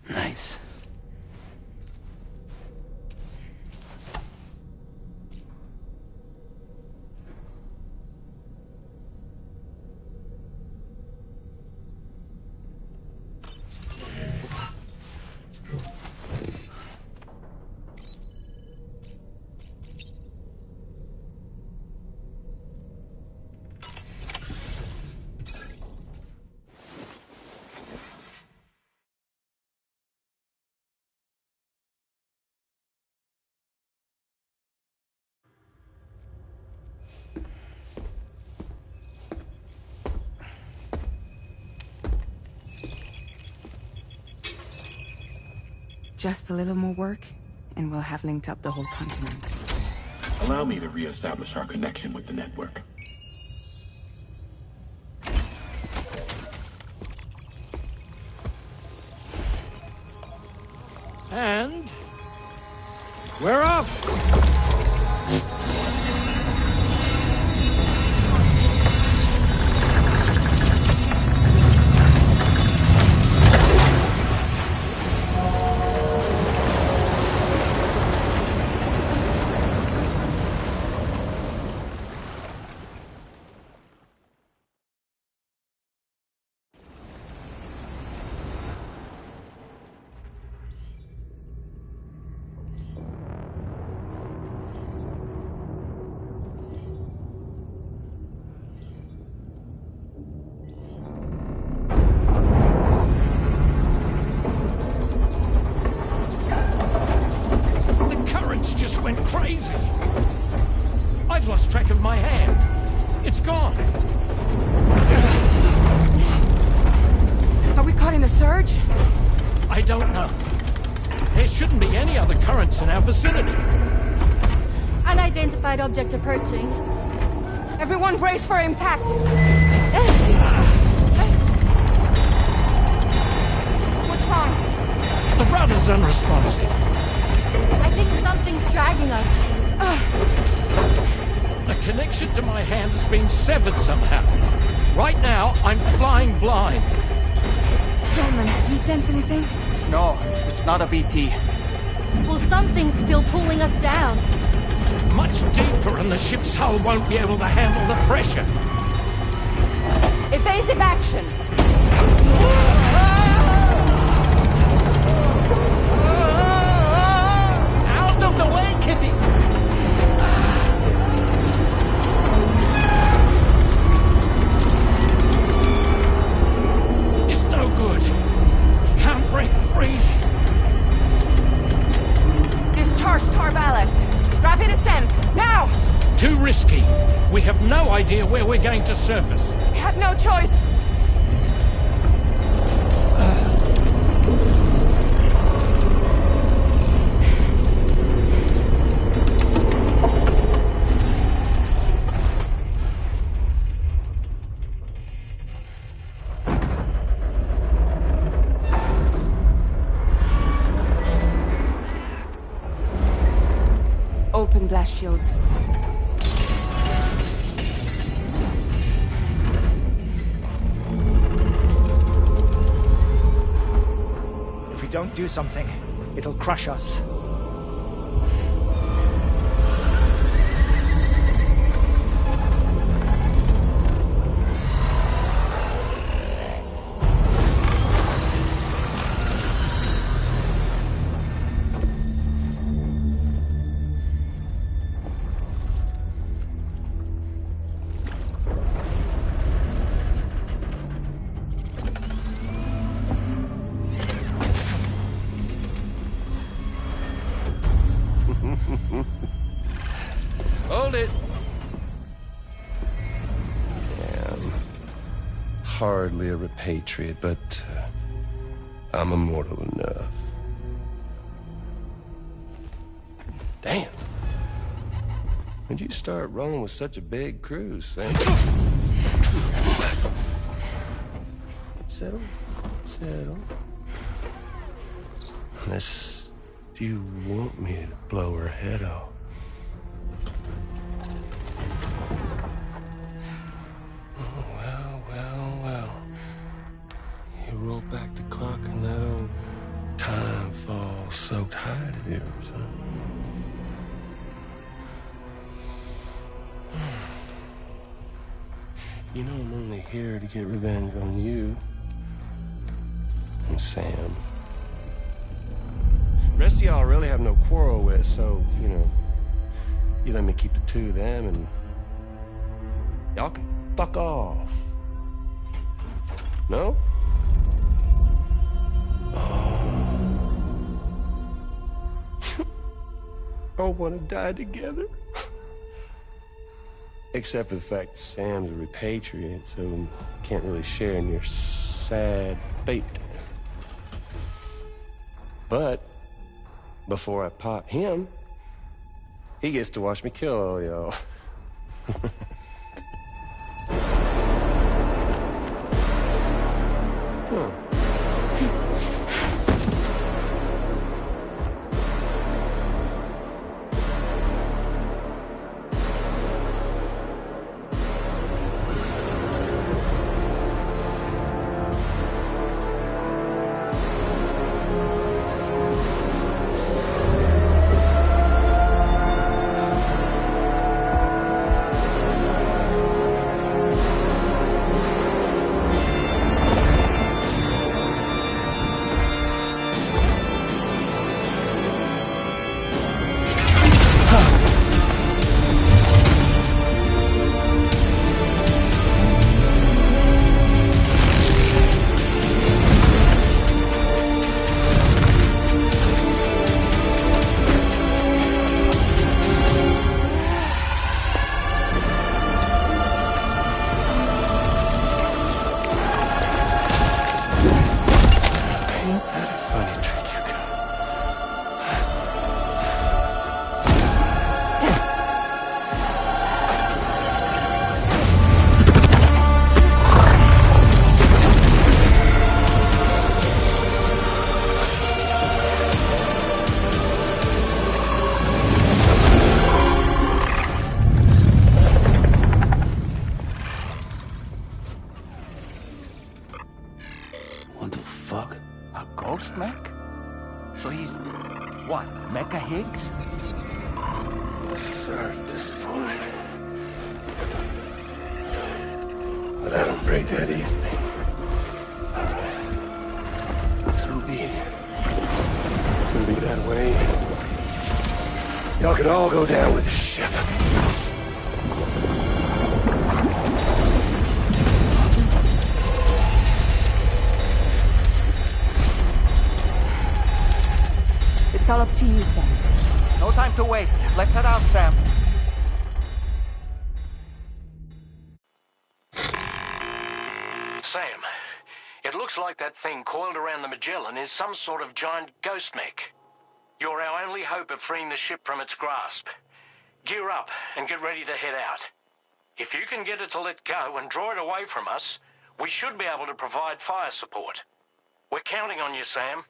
Speaker 16: Nice.
Speaker 6: Just a little more work, and we'll have linked up the whole continent.
Speaker 17: Allow me to reestablish our connection with the network.
Speaker 11: And we're off! Went crazy. I've lost track of my hand. It's gone.
Speaker 6: Are we caught in a surge?
Speaker 11: I don't know. There shouldn't be any other currents in our vicinity.
Speaker 1: Unidentified object approaching.
Speaker 6: Everyone brace for impact. What's wrong?
Speaker 11: The rudder's unresponsive.
Speaker 1: I think something's dragging us.
Speaker 11: The connection to my hand has been severed somehow. Right now, I'm flying blind.
Speaker 6: Dolman, do you sense anything?
Speaker 10: No, it's not a BT.
Speaker 1: Well, something's still pulling us down.
Speaker 11: Much deeper and the ship's hull won't be able to handle the pressure.
Speaker 6: Evasive action!
Speaker 10: Out of the way, Kitty!
Speaker 11: It's no good. Can't break free.
Speaker 6: Discharge tar ballast. Rapid ascent, now!
Speaker 11: Too risky. We have no idea where we're going to surface.
Speaker 6: We have no choice. Open blast shields.
Speaker 18: If we don't do something, it'll crush us.
Speaker 19: Hold it. Yeah, I'm hardly a repatriate, but I'm immortal enough. Damn. When'd you start rolling with such a big crew, Sam? Settle. Settle. Unless you want me to blow her head off. Oh, well. You roll back the clock and that old time fall soaked hide of yours, huh? You know I'm only here to get revenge on you. And Sam. The rest of y'all I really have no quarrel with, so, you know, you let me keep the two of them and y'all can fuck off. No? Oh. All want to die together? Except for the fact that Sam's a repatriate, so can't really share in your sad fate. But before I pop him, he gets to watch me kill all y'all.
Speaker 10: What the fuck? A ghost mech? So he's... what, Mecha Higgs?
Speaker 19: Sorry, disappointed. But I don't break that easily. So be it. It's gonna be that way. Y'all could all go down with the ship.
Speaker 12: It's all up to you, Sam.
Speaker 10: No time to waste. Let's head out, Sam.
Speaker 11: Sam, it looks like that thing coiled around the Magellan is some sort of giant ghost mech. You're our only hope of freeing the ship from its grasp. Gear up and get ready to head out. If you can get it to let go and draw it away from us, we should be able to provide fire support. We're counting on you, Sam.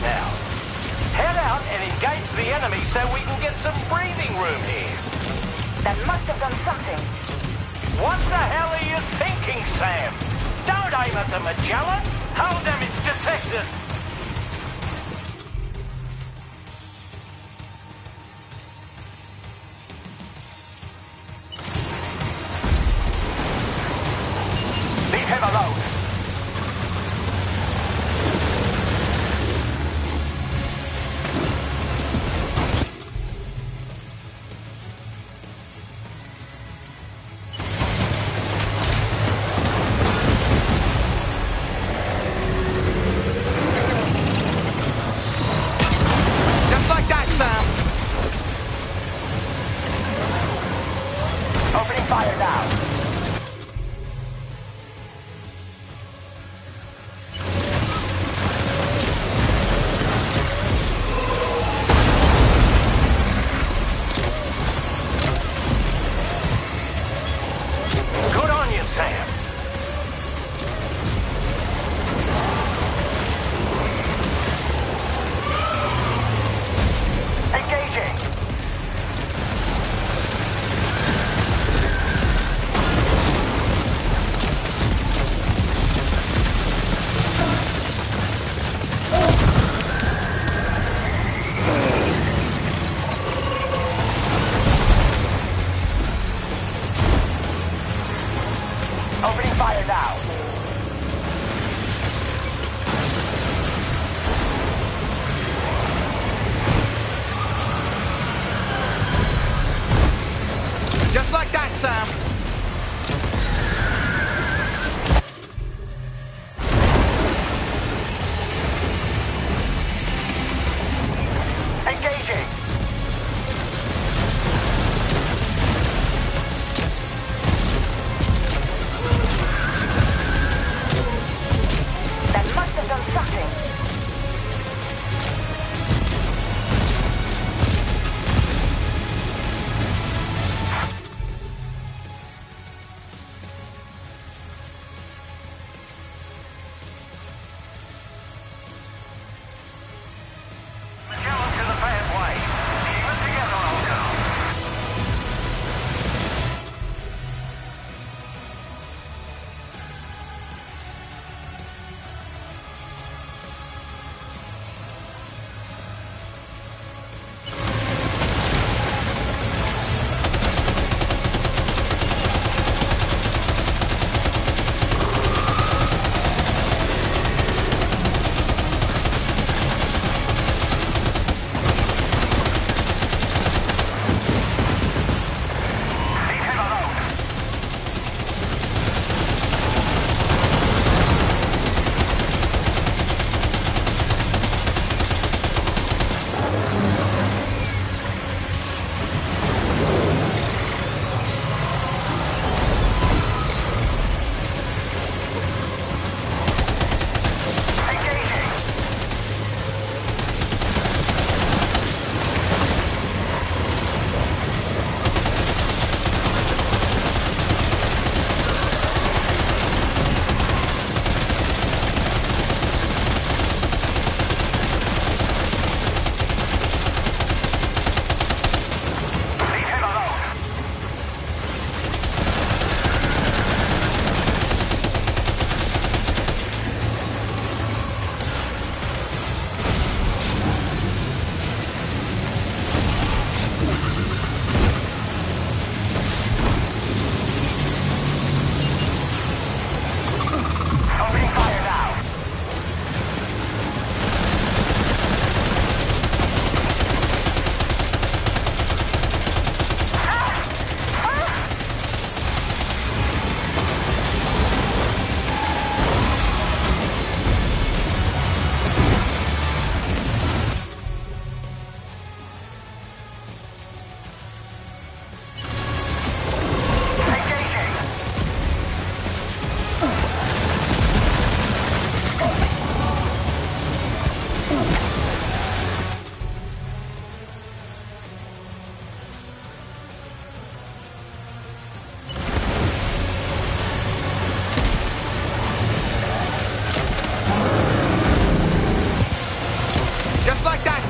Speaker 11: now. Head out and engage the enemy so we can get some breathing room here.
Speaker 8: That must have done something.
Speaker 11: What the hell are you thinking, Sam? Don't aim at the Magellan. Hull damage detected. Leave him alone.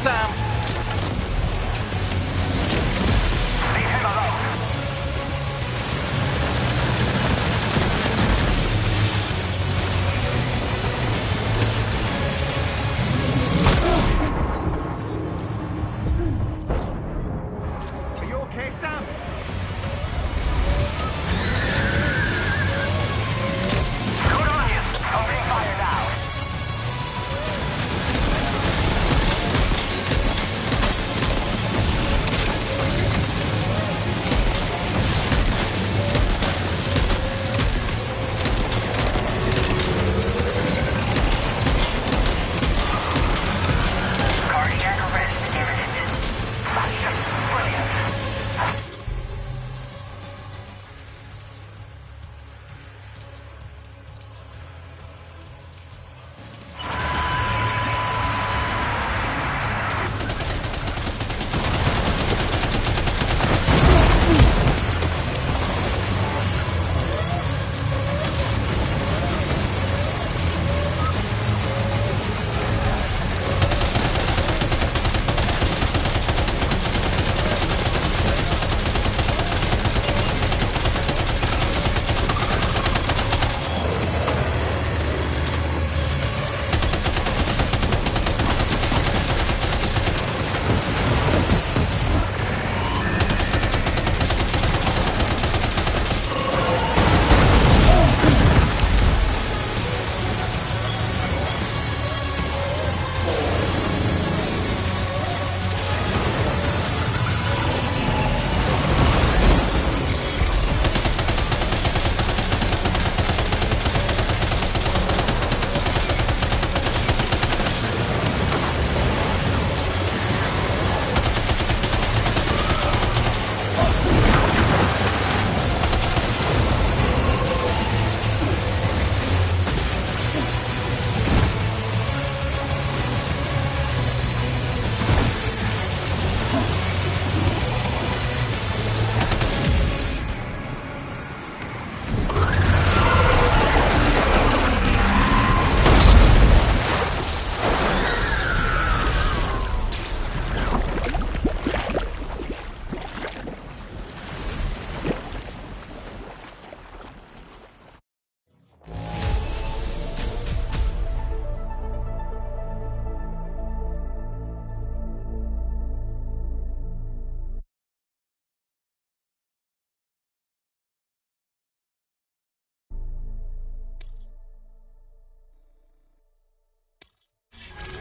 Speaker 10: Sam!
Speaker 11: Leave him alone.
Speaker 18: Are you okay, Sam?
Speaker 11: Good on you. Opening fire now. Cardiac arrest imminent. That's just brilliant.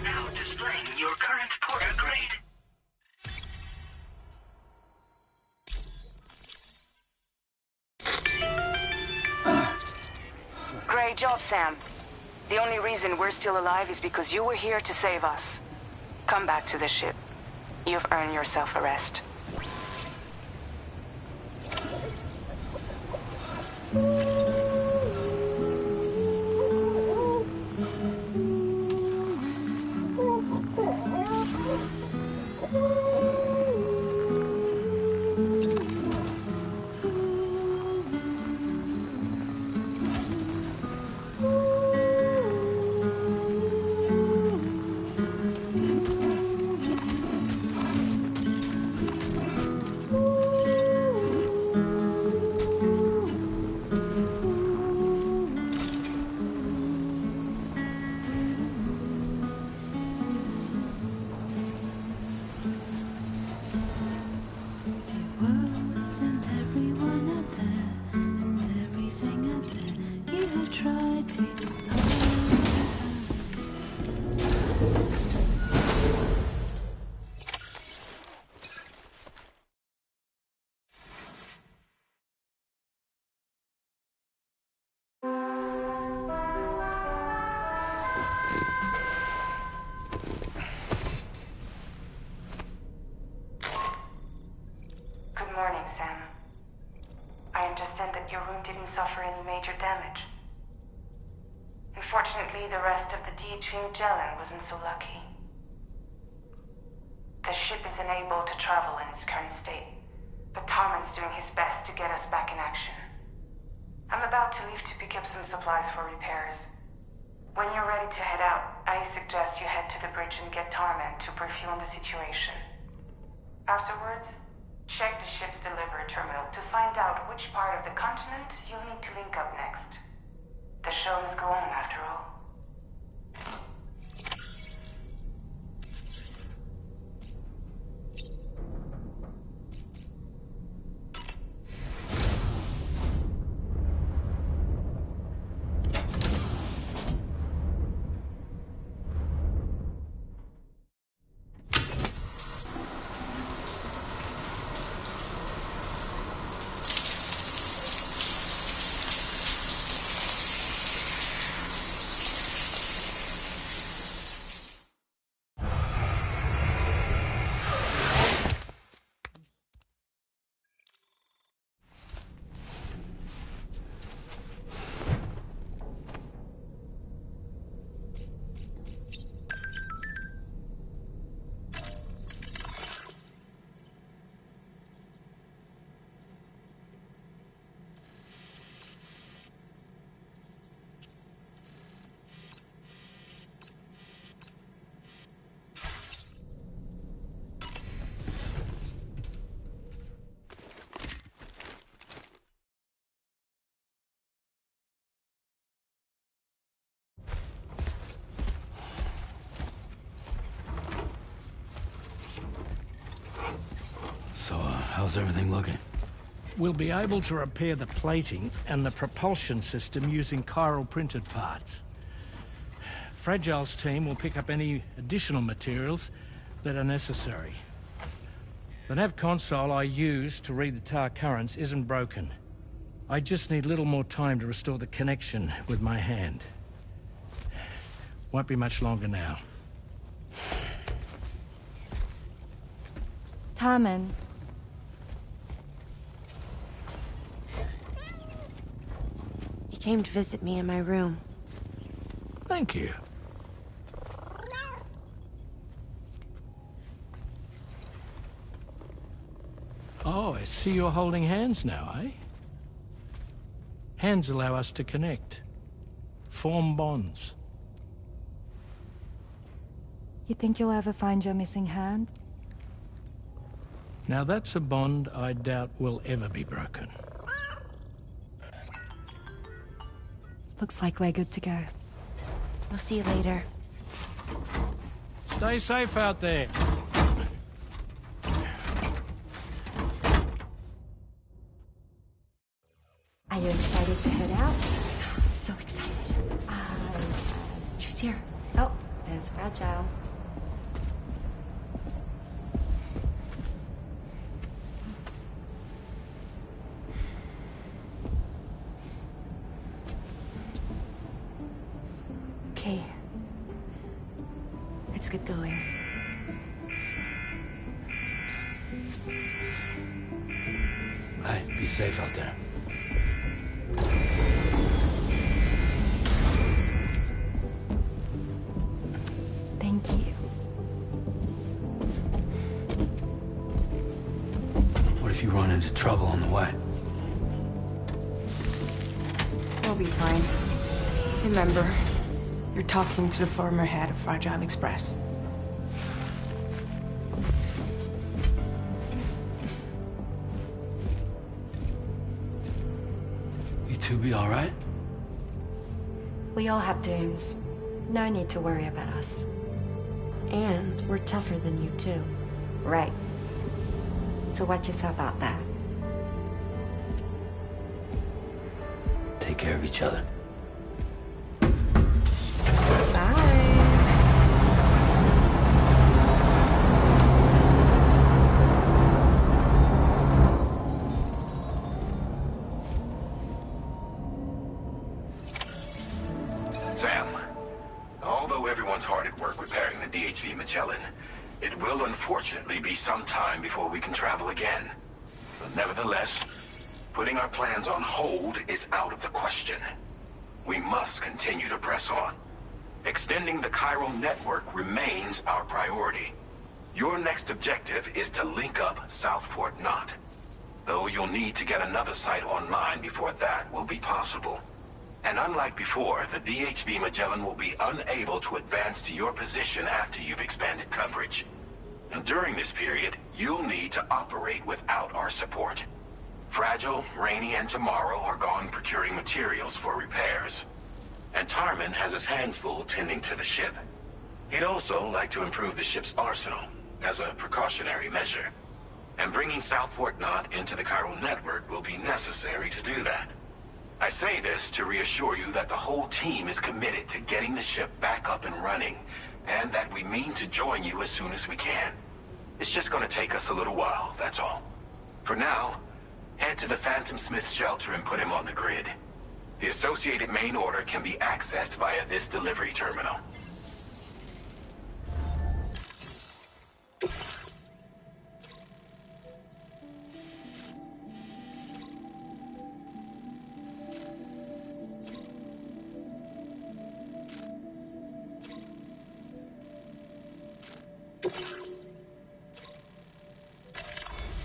Speaker 11: Now displaying your current Porter grade.
Speaker 6: Great job, Sam. The only reason we're still alive is because you were here to save us. Come back to the ship. You've earned yourself a rest. Good morning, Sam. I understand that your room didn't suffer any major damage. Unfortunately, the rest of the DHV Magellan wasn't so lucky. The ship is unable to travel in its current state, but Tarman's doing his best to get us back in action. I'm about to leave to pick up some supplies for repairs. When you're ready to head out, I suggest you head to the bridge and get Tarman to brief you on the situation. Afterwards, check the ship's delivery terminal to find out which part of the continent you'll need to link up next. The show must go on, after all.
Speaker 16: So, how's everything looking?
Speaker 11: We'll be able to repair the plating and the propulsion system using chiral printed parts. Fragile's team will pick up any additional materials that are necessary. The nav console I use to read the tower currents isn't broken. I just need a little more time to restore the connection with my hand. Won't be much longer now.
Speaker 1: Tarman.
Speaker 15: He came to visit me in my room.
Speaker 11: Thank you. Oh, I see you're holding hands now, eh? Hands allow us to connect. Form bonds.
Speaker 1: You think you'll ever find your missing hand?
Speaker 11: Now that's a bond I doubt will ever be broken.
Speaker 1: Looks like we're good to go.
Speaker 15: We'll see you later.
Speaker 11: Stay safe out there.
Speaker 15: Are you excited to head out? So excited. She's here.
Speaker 1: Oh, there's Fragile.
Speaker 15: Okay. Let's get going.
Speaker 16: Hey, be safe out there.
Speaker 1: Thank you.
Speaker 16: What if you run into trouble on the way?
Speaker 6: We'll be fine. Remember, you're talking to the former head of Fragile Express.
Speaker 16: You two be all right?
Speaker 1: We all have dooms. No need to worry about us.
Speaker 15: And we're tougher than you, too.
Speaker 1: Right. So watch yourself out there.
Speaker 16: Take care of each other.
Speaker 4: Sam, although everyone's hard at work repairing the DHV Magellan, it will unfortunately be some time before we can travel again. But nevertheless, putting our plans on hold is out of the question. We must continue to press on. Extending the chiral network remains our priority. Your next objective is to link up South Fort Knot. Though you'll need to get another site online before that will be possible. And unlike before, the DHV Magellan will be unable to advance to your position after you've expanded coverage. And during this period, you'll need to operate without our support. Fragile, Rainey, and Tomorrow are gone procuring materials for repairs. And Tarman has his hands full tending to the ship. He'd also like to improve the ship's arsenal, as a precautionary measure. And bringing South Fort Knot into the chiral network will be necessary to do that. I say this to reassure you that the whole team is committed to getting the ship back up and running, and that we mean to join you as soon as we can. It's just gonna take us a little while, that's all. For now, head to the Phantom Smith shelter and put him on the grid. The associated main order can be accessed via this delivery terminal.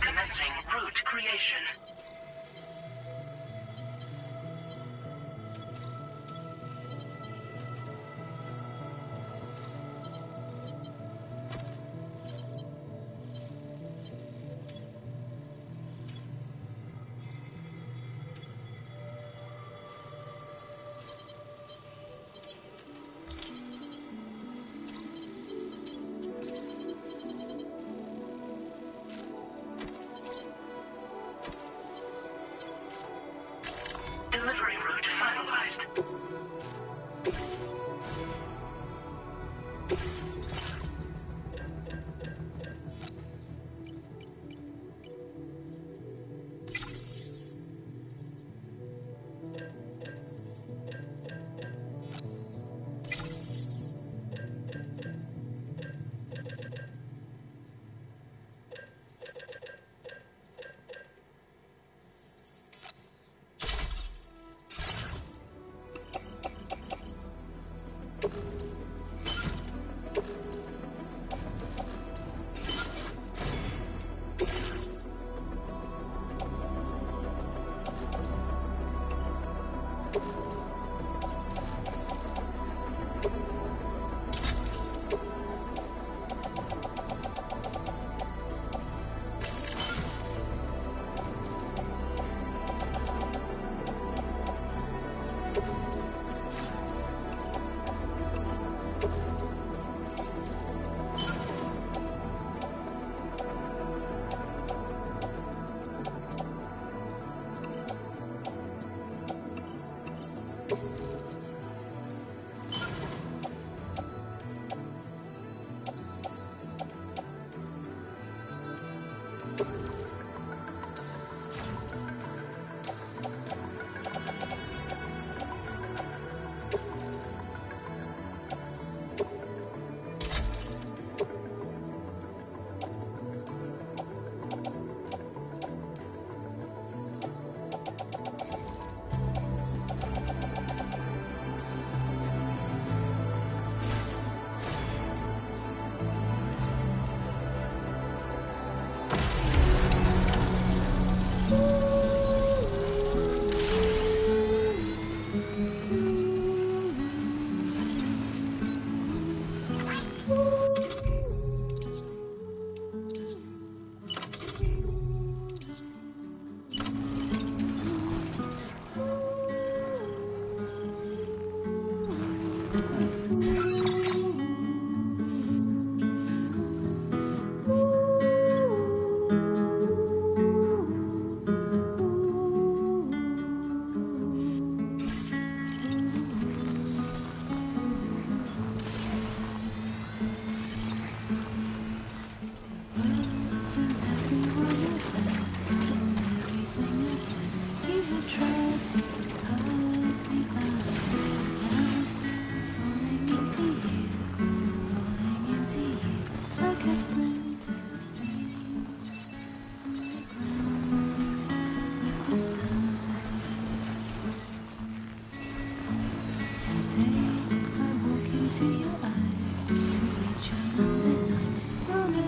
Speaker 8: Commencing route creation. Delivery route finalized.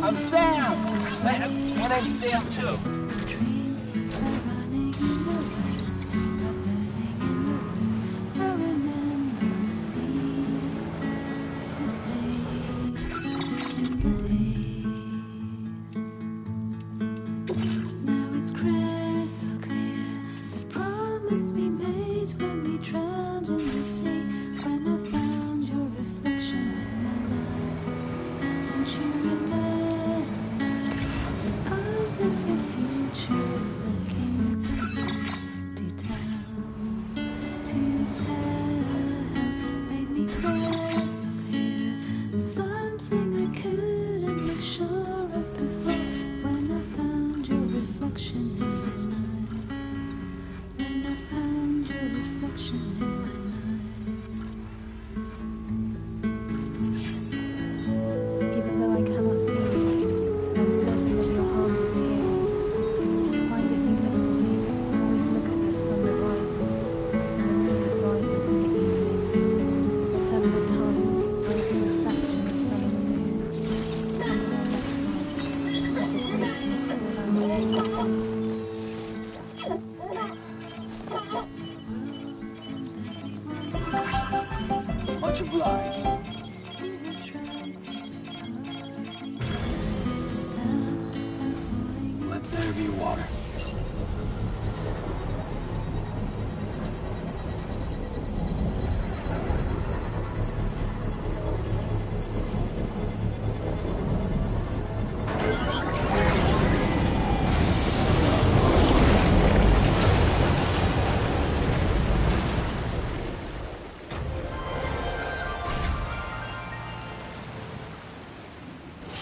Speaker 20: I'm Sam! My name's Sam, too.
Speaker 16: give you water.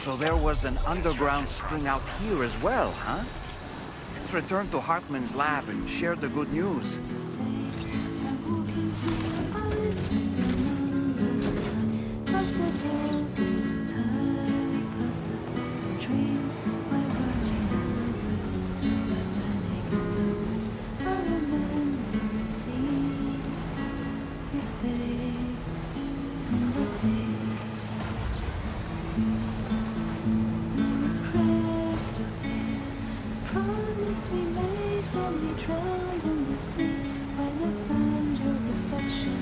Speaker 14: So there was an underground spring out here as well, huh? Let's return to Hartman's lab and share the good news.
Speaker 15: Promise we made when we drowned in the sea. When I found your reflection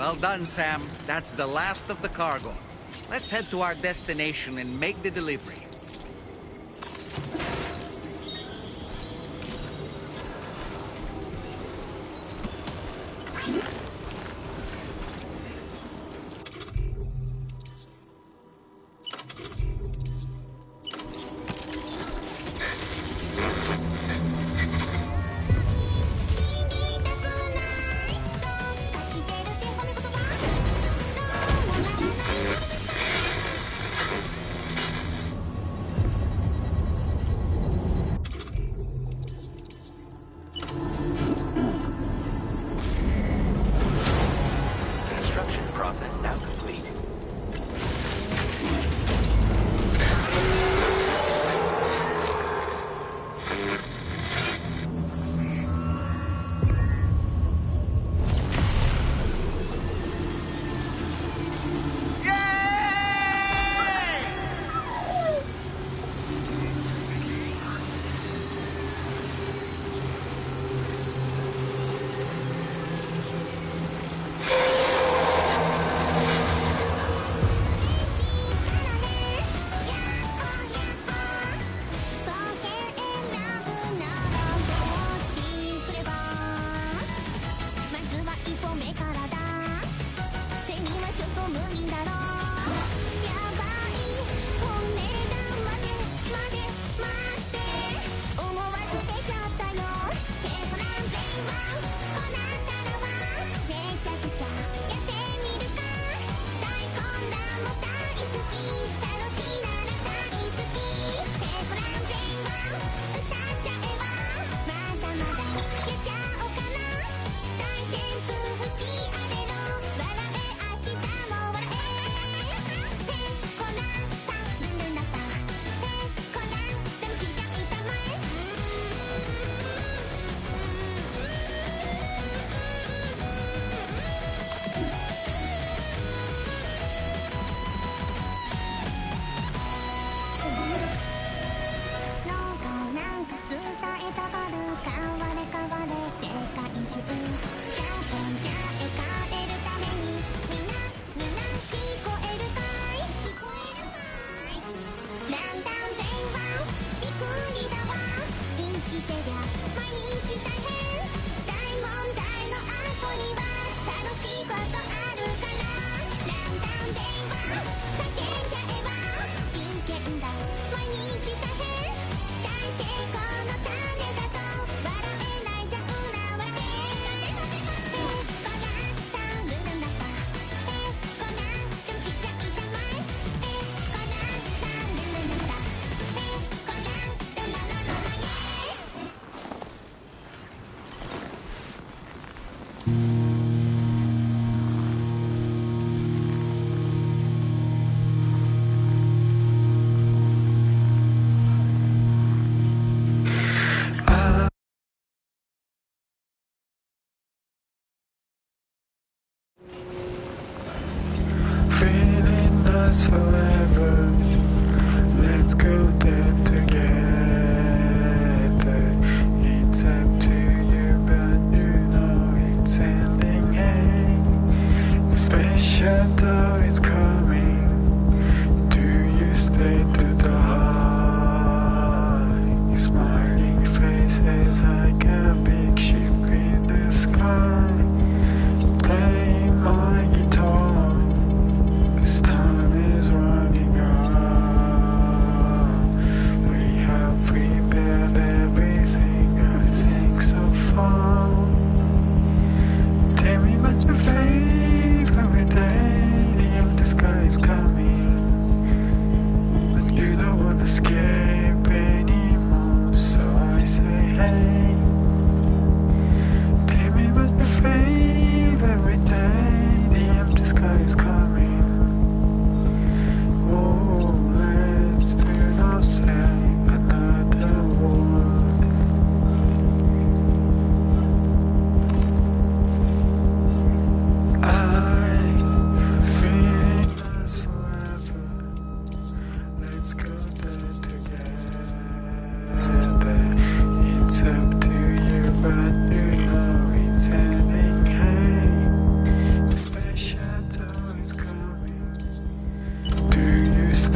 Speaker 14: Well done, Sam. That's the last of the cargo. Let's head to our destination and make the delivery.
Speaker 3: Construction process now complete.
Speaker 7: Feeling us forever. Let's go there together. It's up to you, but you know it's ending. Hey, space shuttle is coming. Do you stay to the high? Your smiling face is like a big ship in the sky. Play my guitar. This time is running out. We have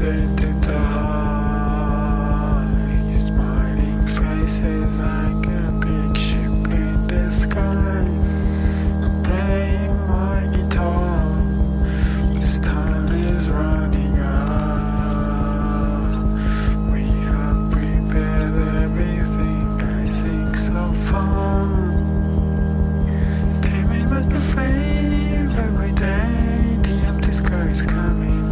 Speaker 7: set in the heart. Your smiling face is like a big ship in the sky. I'm playing my guitar. This time is running out. We have prepared everything, I think so far. Tell me what you feel every day. The empty sky is coming.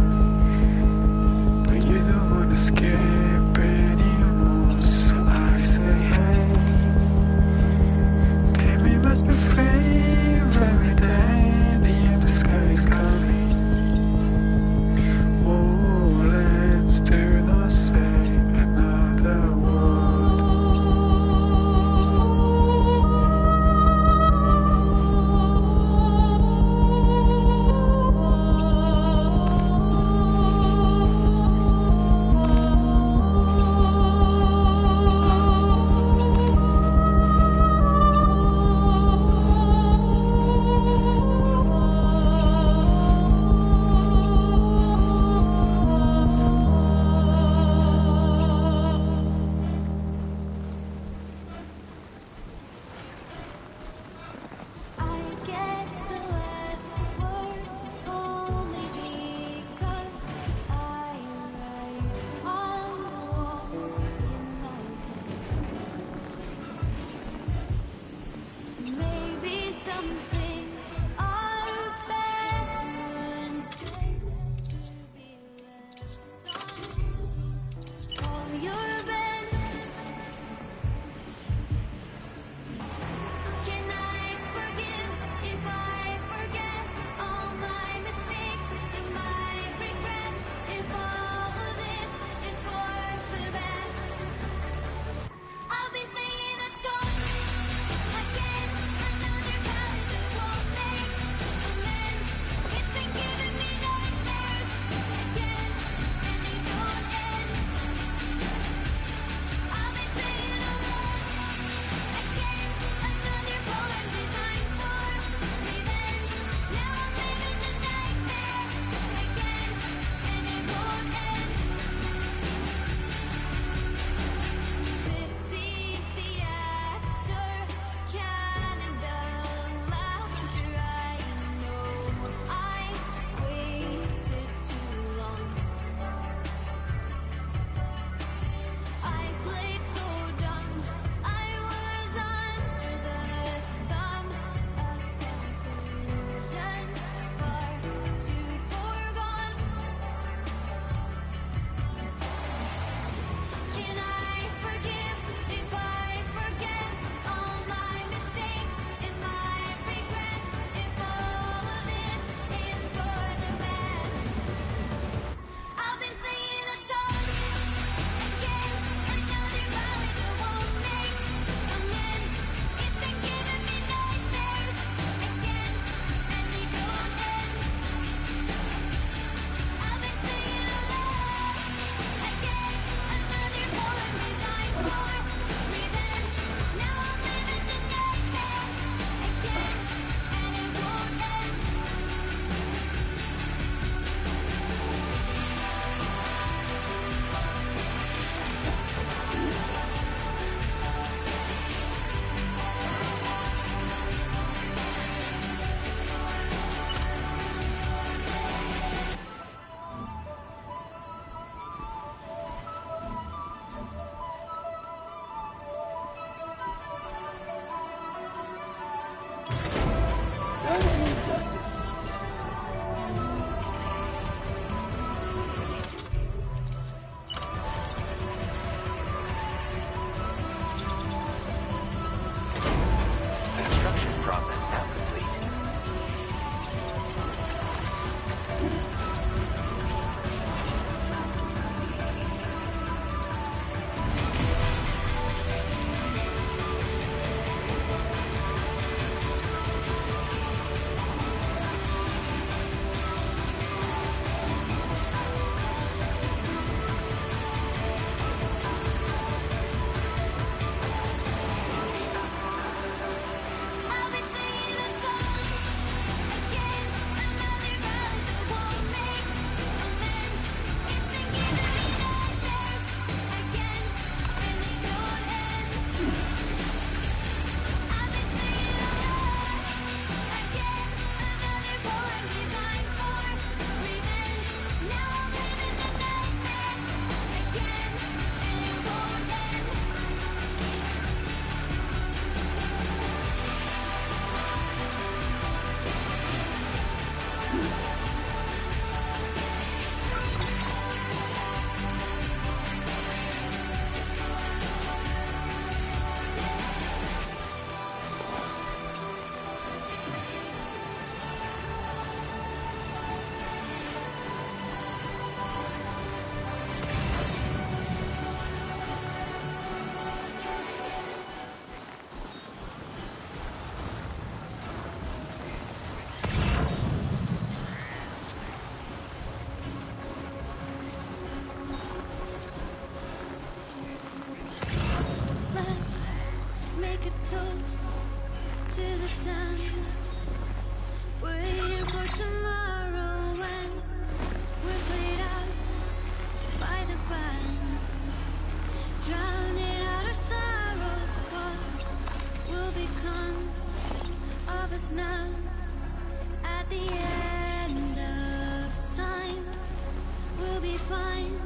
Speaker 15: find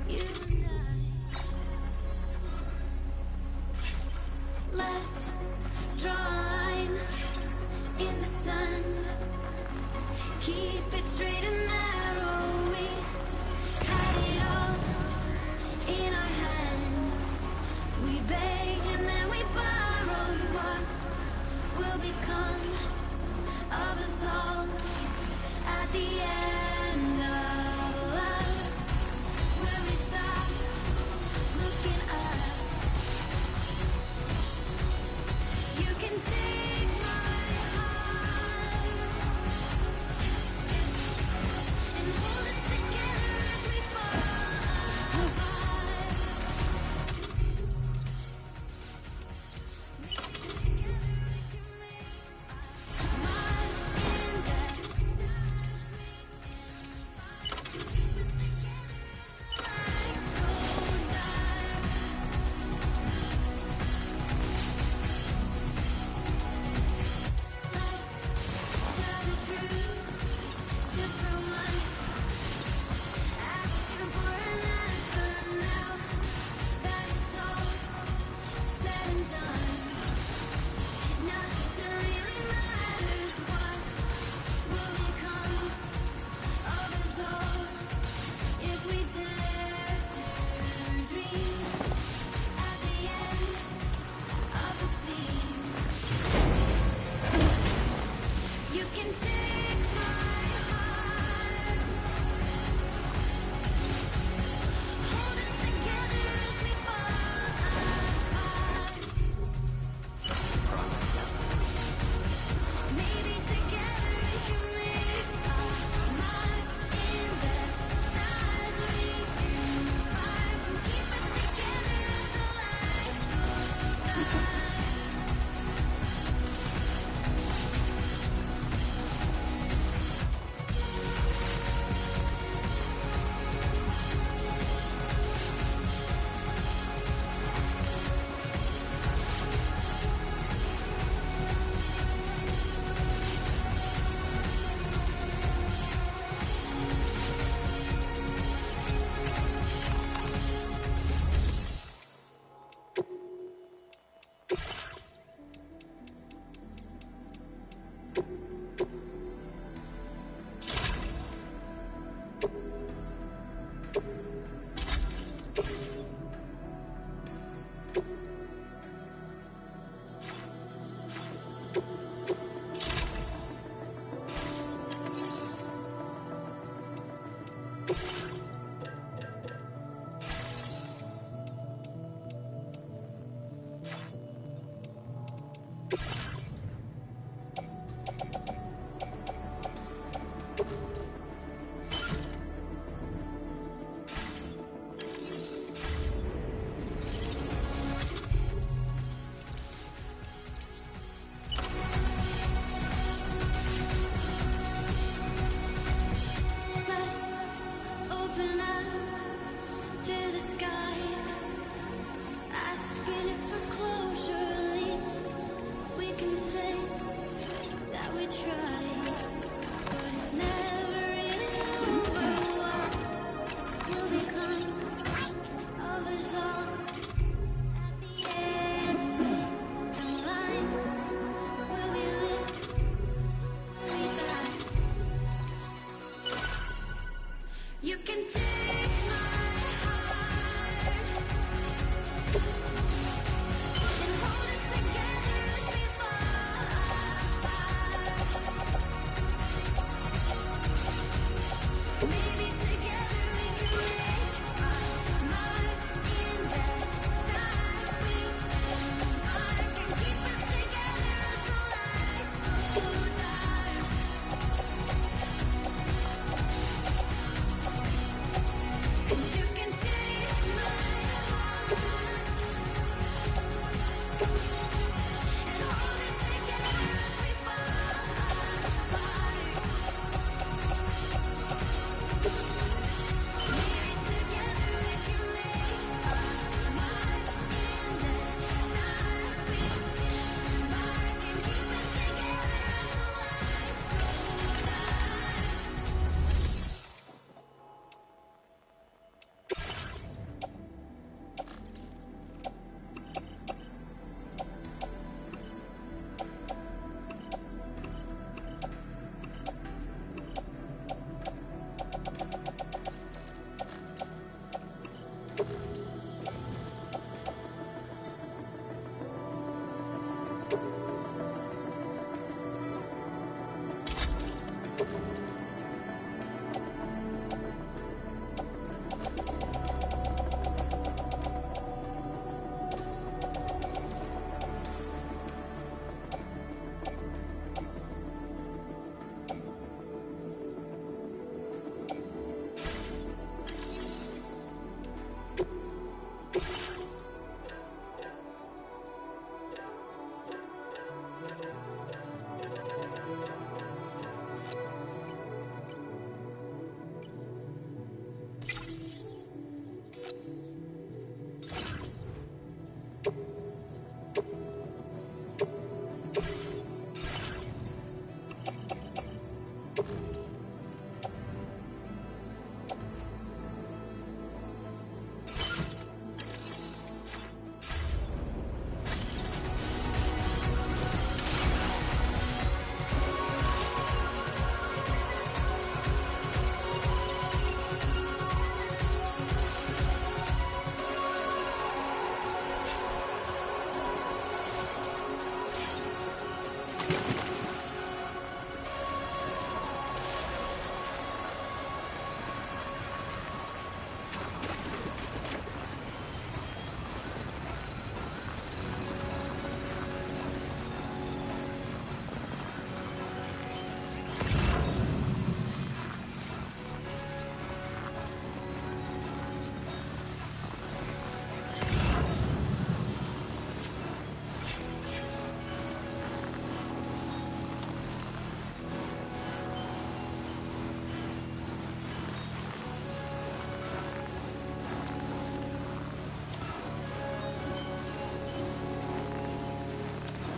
Speaker 15: you tonight. Let's draw a line in the sun. Keep it straight and narrow. We had it all in our hands. We begged and then we borrowed. What will become of us all at the end of love? Will we stop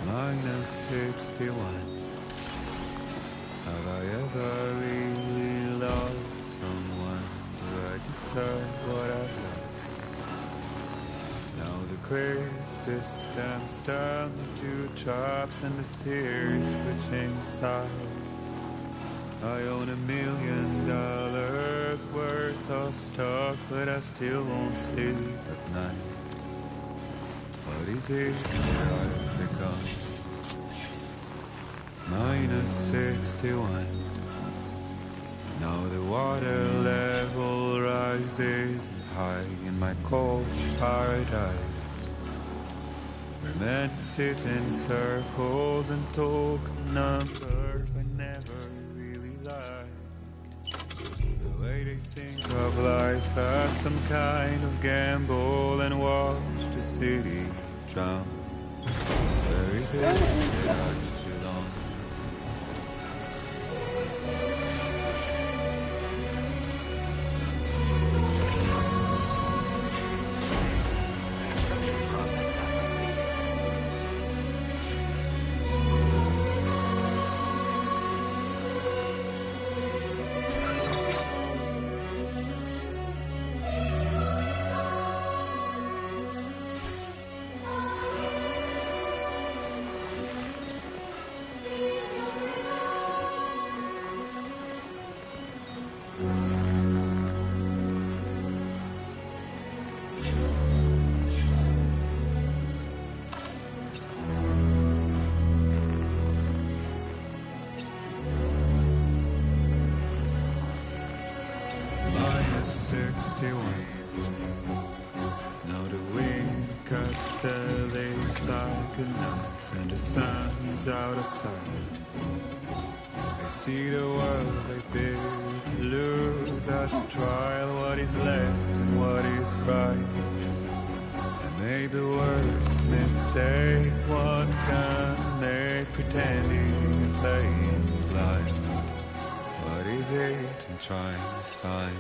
Speaker 7: Minus 61. Have I ever really loved someone? Do I deserve what I've lost? Now the crazy system's turned into traps and the fear is switching sides. I own $1 million worth of stock, but I still won't sleep at night. What is it that I've become? Minus 61. Now the water level rises high in my cold paradise. We're meant to sit in circles and talk numbers I never really liked. The way they think of life as some kind of gamble and watch the city drown. Where is it that I belong? Now the wind cuts the leaves like a knife and the sun's out of sight. I see the world I built to lose at the trial, what is left and what is right. I made the worst mistake one can make, pretending and playing blind. What is it I'm trying to find?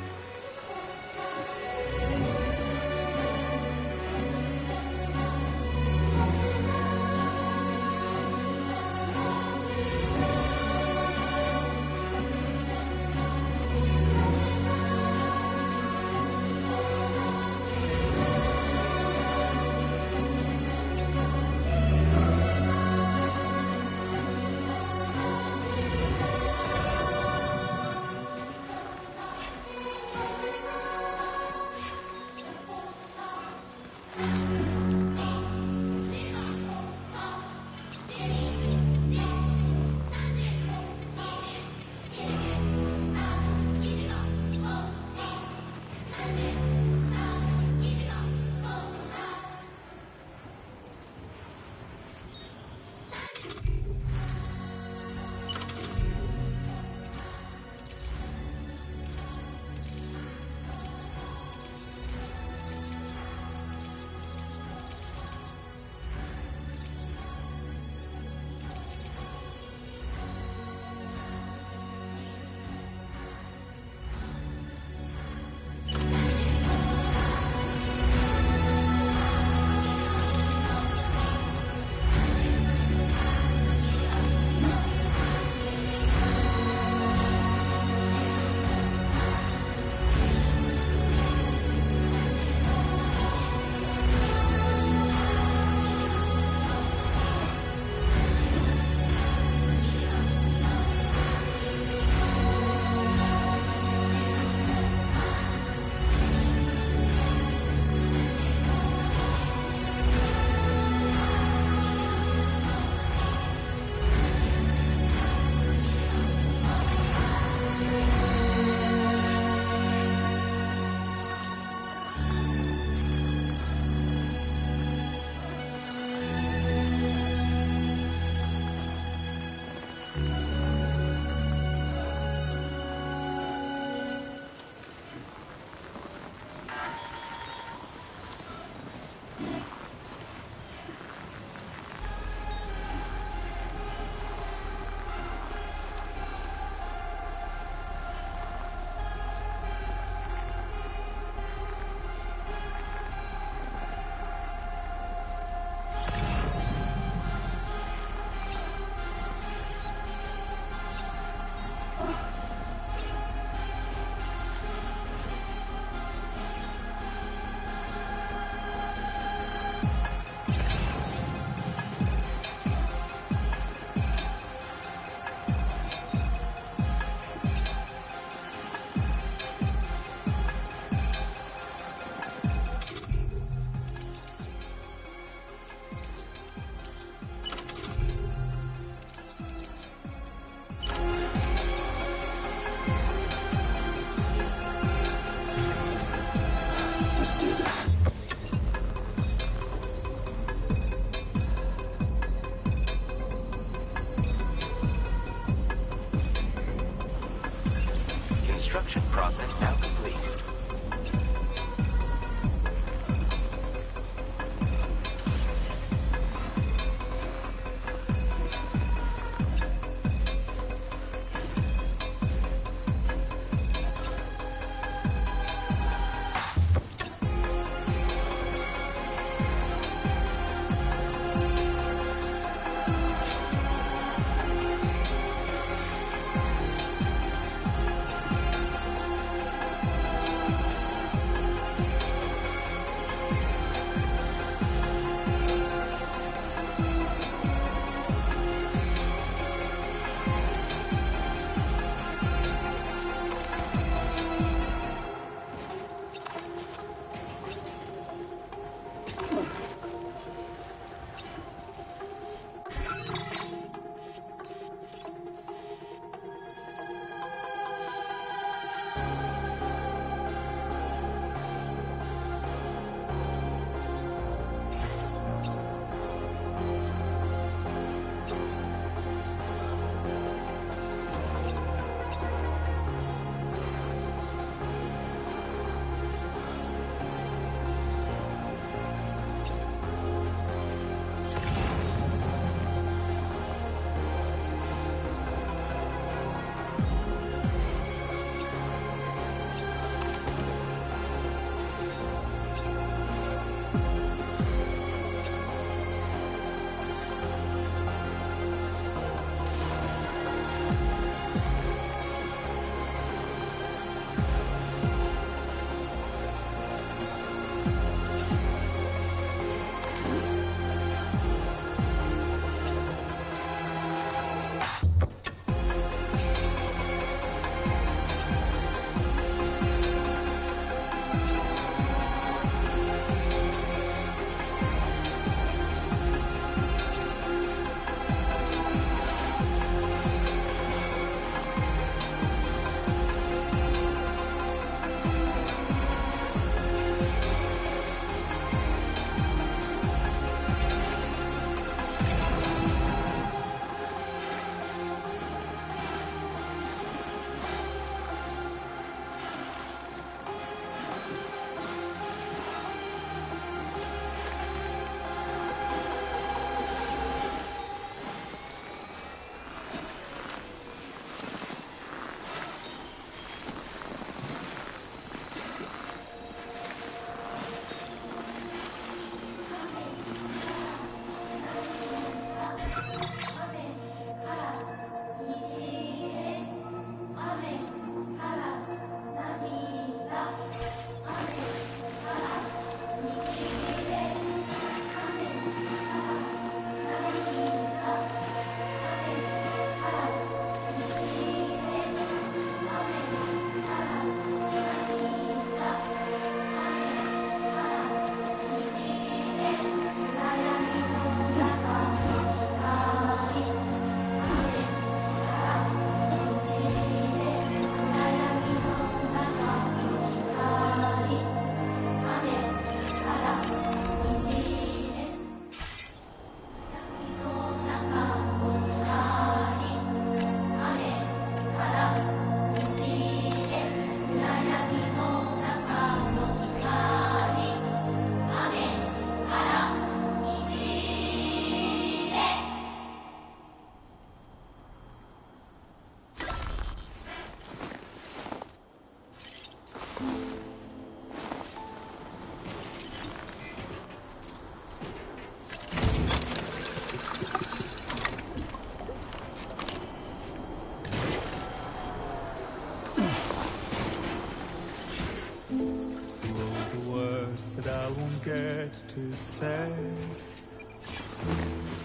Speaker 7: I won't get to say.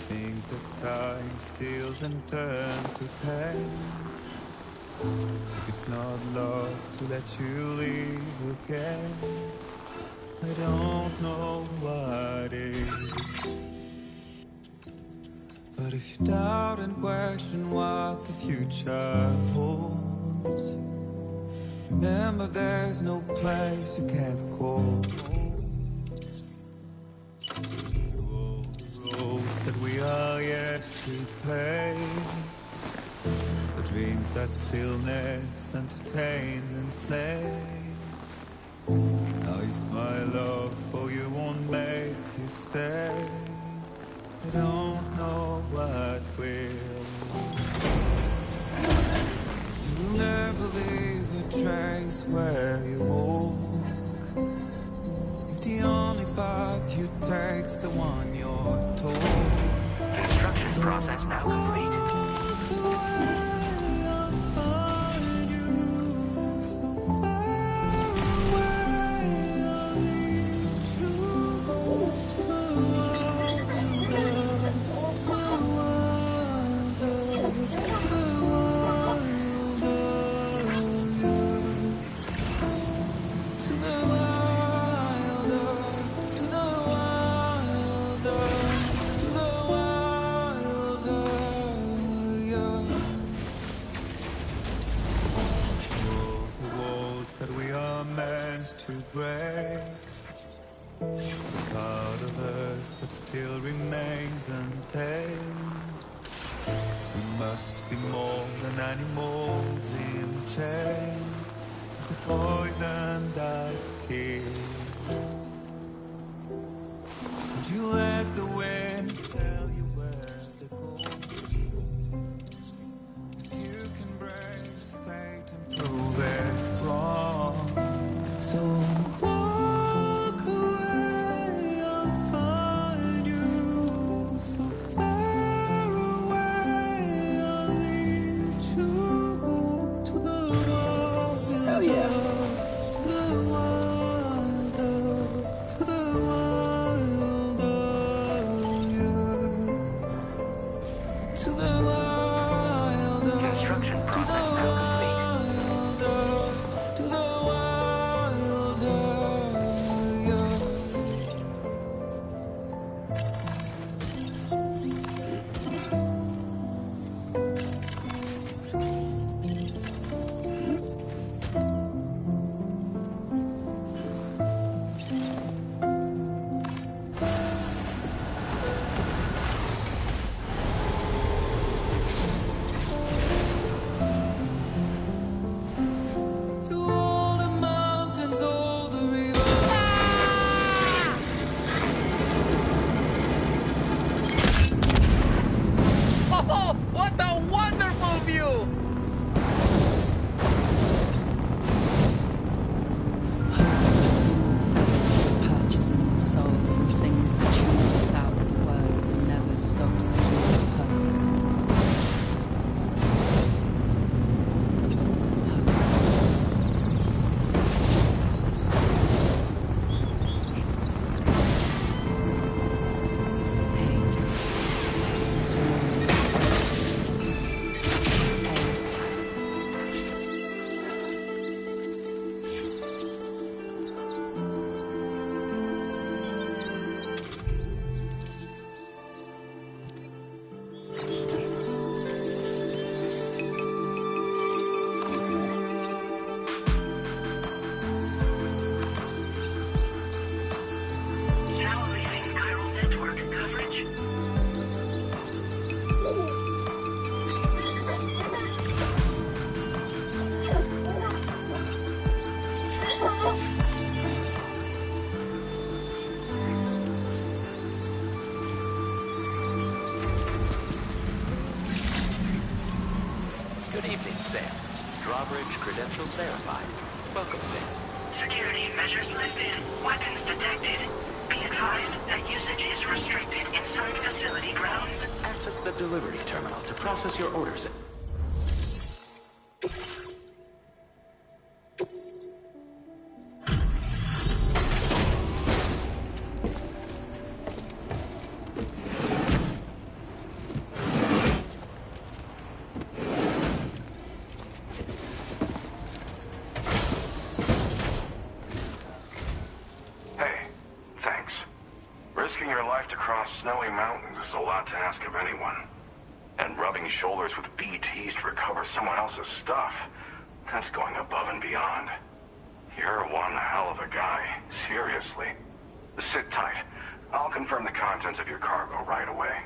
Speaker 7: Things that time steals and turns to pain. If it's not love to let you leave again, I don't know what is. But if you doubt and question what the future holds, remember there's no place you can't go. Roads that we are yet to pay, the dreams that stillness entertains and slays. Now if my love for you won't make you stay, I don't know what will. You'll never leave a trace where you walk, if the only path you take's the one you're told.
Speaker 3: Construction process now complete.
Speaker 7: To break the part of us that still remains untamed. We must be more than animals in chains. It's a poison that kills. Would you let the wind tell you where to go? If you can break fate and prove it wrong, so walk away, I'll find you. So far away, I'll lead you to the wild.
Speaker 20: Hell yeah.
Speaker 7: To the wild, to the wild, yeah. To the wild.
Speaker 3: Construction process now complete.
Speaker 7: To the wild, yeah. To all the mountains, all the rivers.
Speaker 14: Oh, what a wonderful view!
Speaker 13: Purchasing the soul and sings the tune without words and never stops to talk of hope.
Speaker 8: Now leaving chiral network coverage.
Speaker 3: Good evening, Sam. Drawbridge credentials verified. Welcome, Sam.
Speaker 8: Security measures lifted. Weapons detected. Be advised that usage is restricted inside facility grounds.
Speaker 3: Access the delivery terminal to process your orders.
Speaker 21: snowy mountains is a lot to ask of anyone. And rubbing shoulders with BTs to recover someone else's stuff, that's going above and beyond. You're one hell of a guy, seriously. Sit tight. I'll confirm the contents of your cargo right away.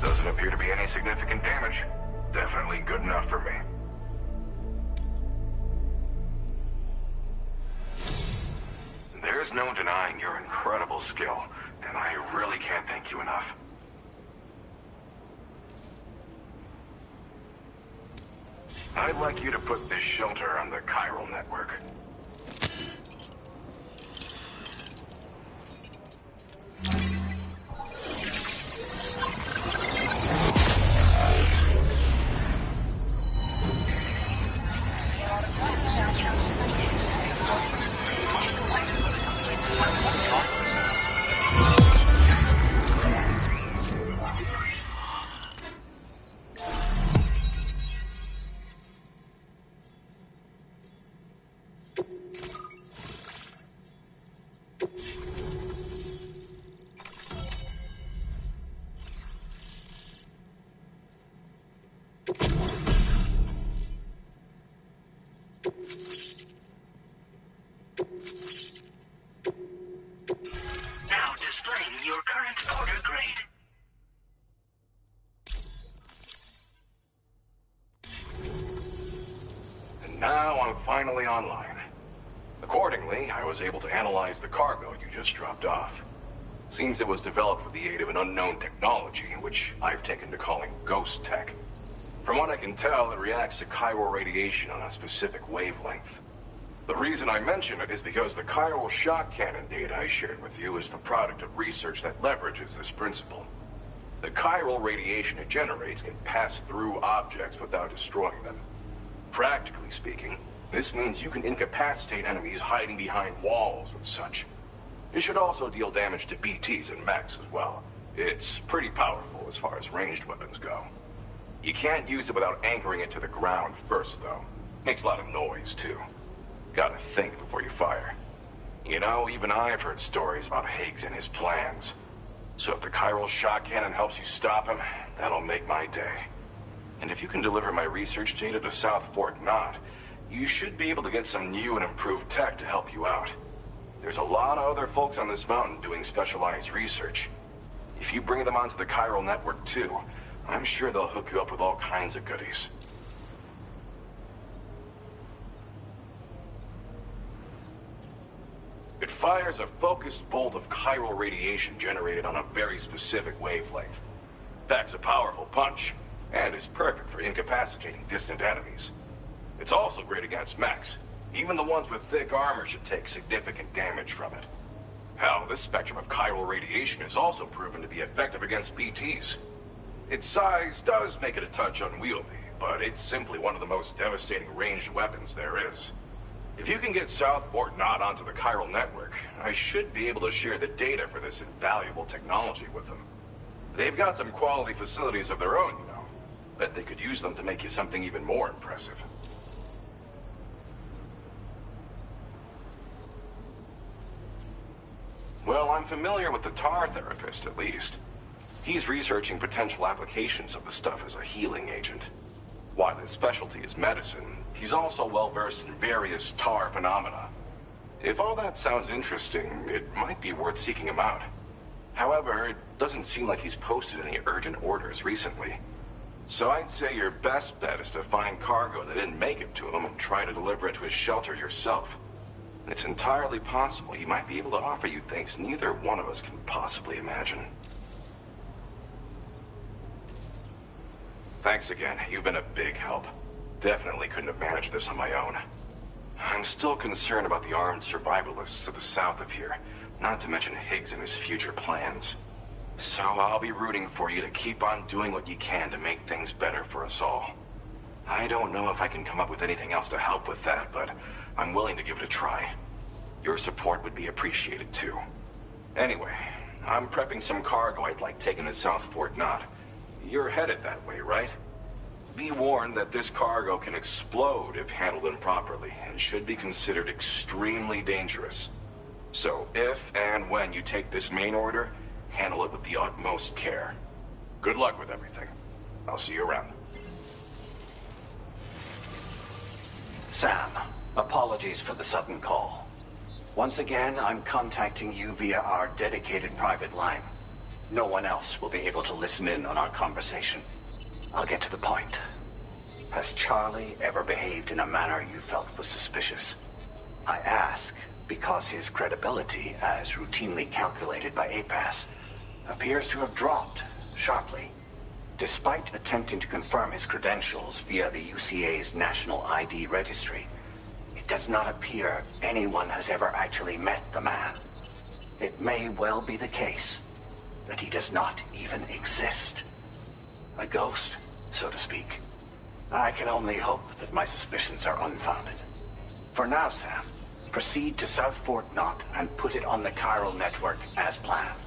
Speaker 21: Doesn't appear to be any significant damage. Definitely good enough for me. There's no denying your incredible skill, and I really can't thank you enough. I'd like you to put this shelter on the chiral network.
Speaker 8: Now displaying your current order grade.
Speaker 21: And now I'm finally online. Accordingly, I was able to analyze the cargo you just dropped off. Seems it was developed with the aid of an unknown technology, which I've taken to calling ghost tech. From what I can tell, it reacts to chiral radiation on a specific wavelength. The reason I mention it is because the chiral shock cannon data I shared with you is the product of research that leverages this principle. The chiral radiation it generates can pass through objects without destroying them. Practically speaking, this means you can incapacitate enemies hiding behind walls and such. It should also deal damage to BTs and mechs as well. It's pretty powerful as far as ranged weapons go. You can't use it without anchoring it to the ground first, though. Makes a lot of noise, too. Gotta think before you fire. You know, even I've heard stories about Higgs and his plans. So if the chiral shock cannon helps you stop him, that'll make my day. And if you can deliver my research data to South Fort Knott, you should be able to get some new and improved tech to help you out. There's a lot of other folks on this mountain doing specialized research. If you bring them onto the chiral network too, I'm sure they'll hook you up with all kinds of goodies. It fires a focused bolt of chiral radiation generated on a very specific wavelength. Packs a powerful punch, and is perfect for incapacitating distant enemies. It's also great against mechs. Even the ones with thick armor should take significant damage from it. Hell, this spectrum of chiral radiation is also proven to be effective against BTs. Its size does make it a touch unwieldy, but it's simply one of the most devastating ranged weapons there is. If you can get South Fort Knott onto the chiral network, I should be able to share the data for this invaluable technology with them. They've got some quality facilities of their own, you know. Bet they could use them to make you something even more impressive. Well, I'm familiar with the tar therapist, at least. He's researching potential applications of the stuff as a healing agent. While his specialty is medicine, he's also well-versed in various tar phenomena. If all that sounds interesting, it might be worth seeking him out. However, it doesn't seem like he's posted any urgent orders recently. So I'd say your best bet is to find cargo that didn't make it to him and try to deliver it to his shelter yourself. It's entirely possible he might be able to offer you things neither one of us can possibly imagine. Thanks again. You've been a big help. Definitely couldn't have managed this on my own. I'm still concerned about the armed survivalists to the south of here, not to mention Higgs and his future plans. So I'll be rooting for you to keep on doing what you can to make things better for us all. I don't know if I can come up with anything else to help with that, but I'm willing to give it a try. Your support would be appreciated too. Anyway, I'm prepping some cargo I'd like taken to South Fort Knott. you're headed that way, right? Be warned that this cargo can explode if handled improperly, and should be considered extremely dangerous. So if and when you take this main order, handle it with the utmost care. Good luck with everything. I'll see you around.
Speaker 5: Sam, apologies for the sudden call. Once again, I'm contacting you via our dedicated private line. No one else will be able to listen in on our conversation. I'll get to the point. Has Charlie ever behaved in a manner you felt was suspicious? I ask because his credibility, as routinely calculated by APAS, appears to have dropped sharply. Despite attempting to confirm his credentials via the UCA's National ID Registry, it does not appear anyone has ever actually met the man. It may well be the case that he does not even exist. A ghost, so to speak. I can only hope that my suspicions are unfounded. For now, Sam, proceed to South Fort Knot and put it on the chiral network as planned.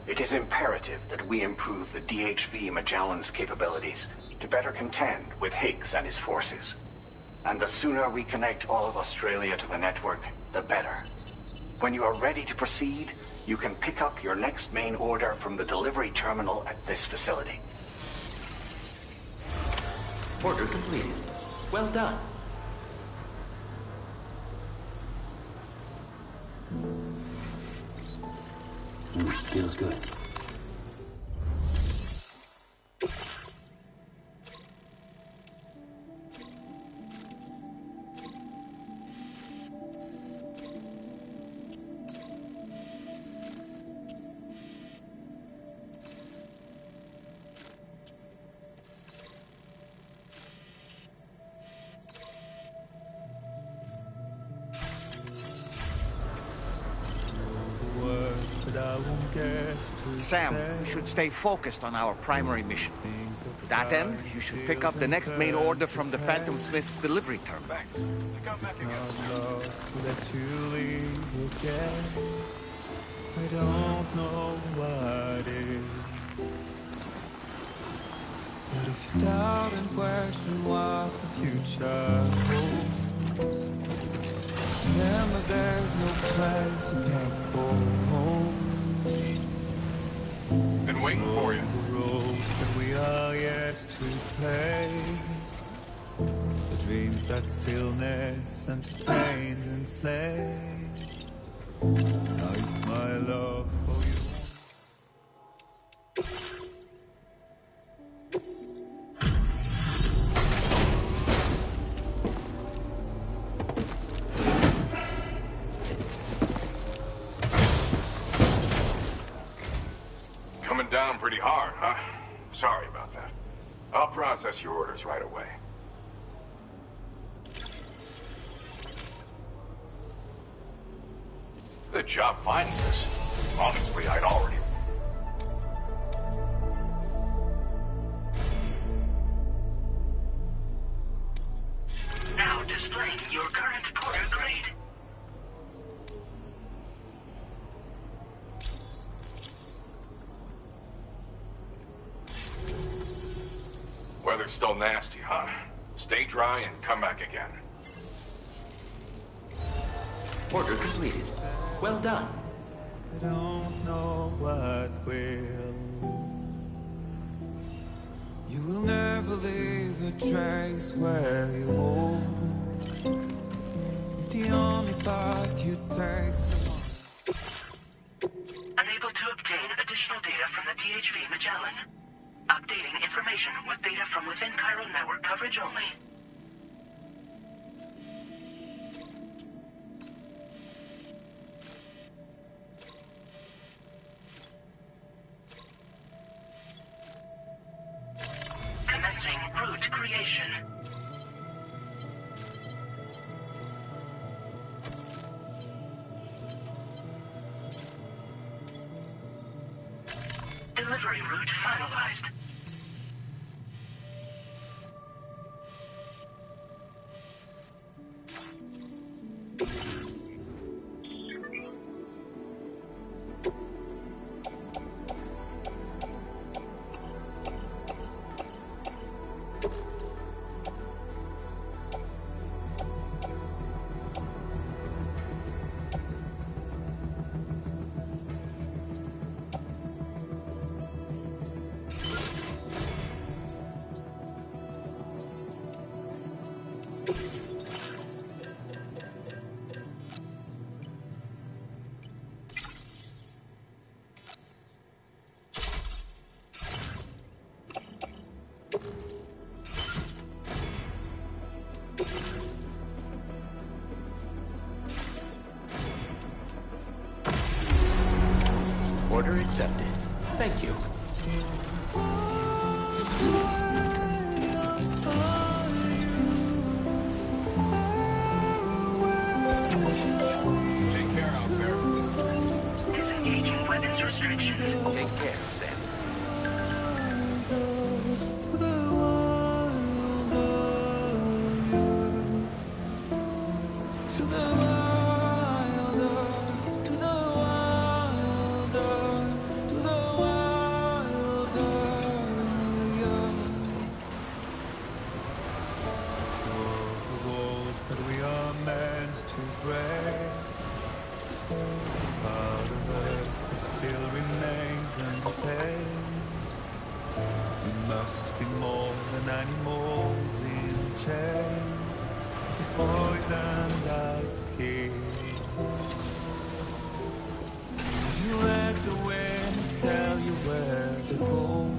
Speaker 5: It is imperative that we improve the DHV Magellan's capabilities to better contend with Higgs and his forces. And the sooner we connect all of Australia to the network, the better. When you are ready to proceed, you can pick up your next main order from the delivery terminal at this facility.
Speaker 3: Order completed. Well done.
Speaker 16: Feels good.
Speaker 14: Sam, we should stay focused on our primary mission. To that end, you should pick up the next main order from the Phantom Smith's delivery terminal.
Speaker 7: I don't know what is. But if you doubt and question what the future holds, remember there's no place you can't go.
Speaker 21: Been waiting for you.
Speaker 7: The roads that we are yet to play, the dreams that stillness entertains and slays. Now if my love for you.
Speaker 21: Coming down pretty hard, huh? Sorry about that. I'll process your orders right away. Good job finding this. Honestly, I'd already...
Speaker 8: Now displaying your current porter grade.
Speaker 21: Weather's still nasty, huh? Stay dry and come back again.
Speaker 3: Order completed. Well done.
Speaker 7: I don't know what will. You will never leave a trace where you walk. If the only path you take's
Speaker 8: Unable to obtain additional data from the DHV Magellan. Updating information with data from within chiral network coverage only. Commencing route creation. Delivery route finalized.
Speaker 3: Order accepted. Thank you.
Speaker 21: Take care out there.
Speaker 8: Disengaging weapons restrictions.
Speaker 3: Take care, Sam.
Speaker 9: That we are meant to break. Part of us that still remains untamed. We must be more than animals in chains. It's a poison like the key. You let the wind tell you where to go.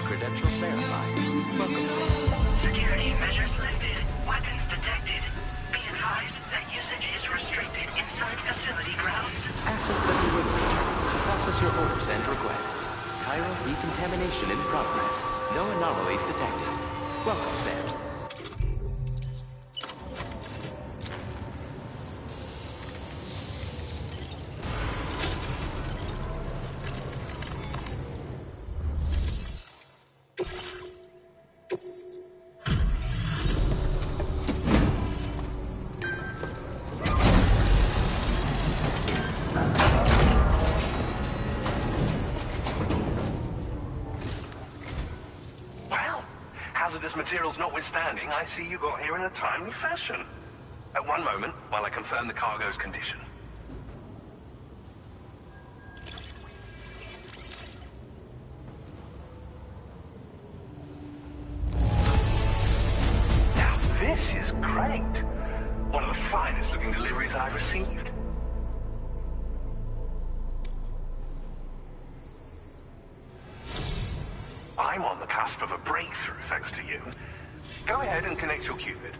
Speaker 3: Credentials verified. Welcome, Sam.
Speaker 8: Security measures lifted. Weapons detected. Be advised that usage is restricted inside facility grounds.
Speaker 3: Access the perimeter to process your orders and requests. Cairo decontamination in progress. No anomalies detected. Welcome, Sam.
Speaker 21: Hazardous materials notwithstanding, I see you got here in a timely fashion. At one moment, while I confirm the cargo's condition. Now this is great. One of the finest looking deliveries I've received. I'm on the cusp of a breakthrough, thanks to you. Go ahead and connect your Cupid.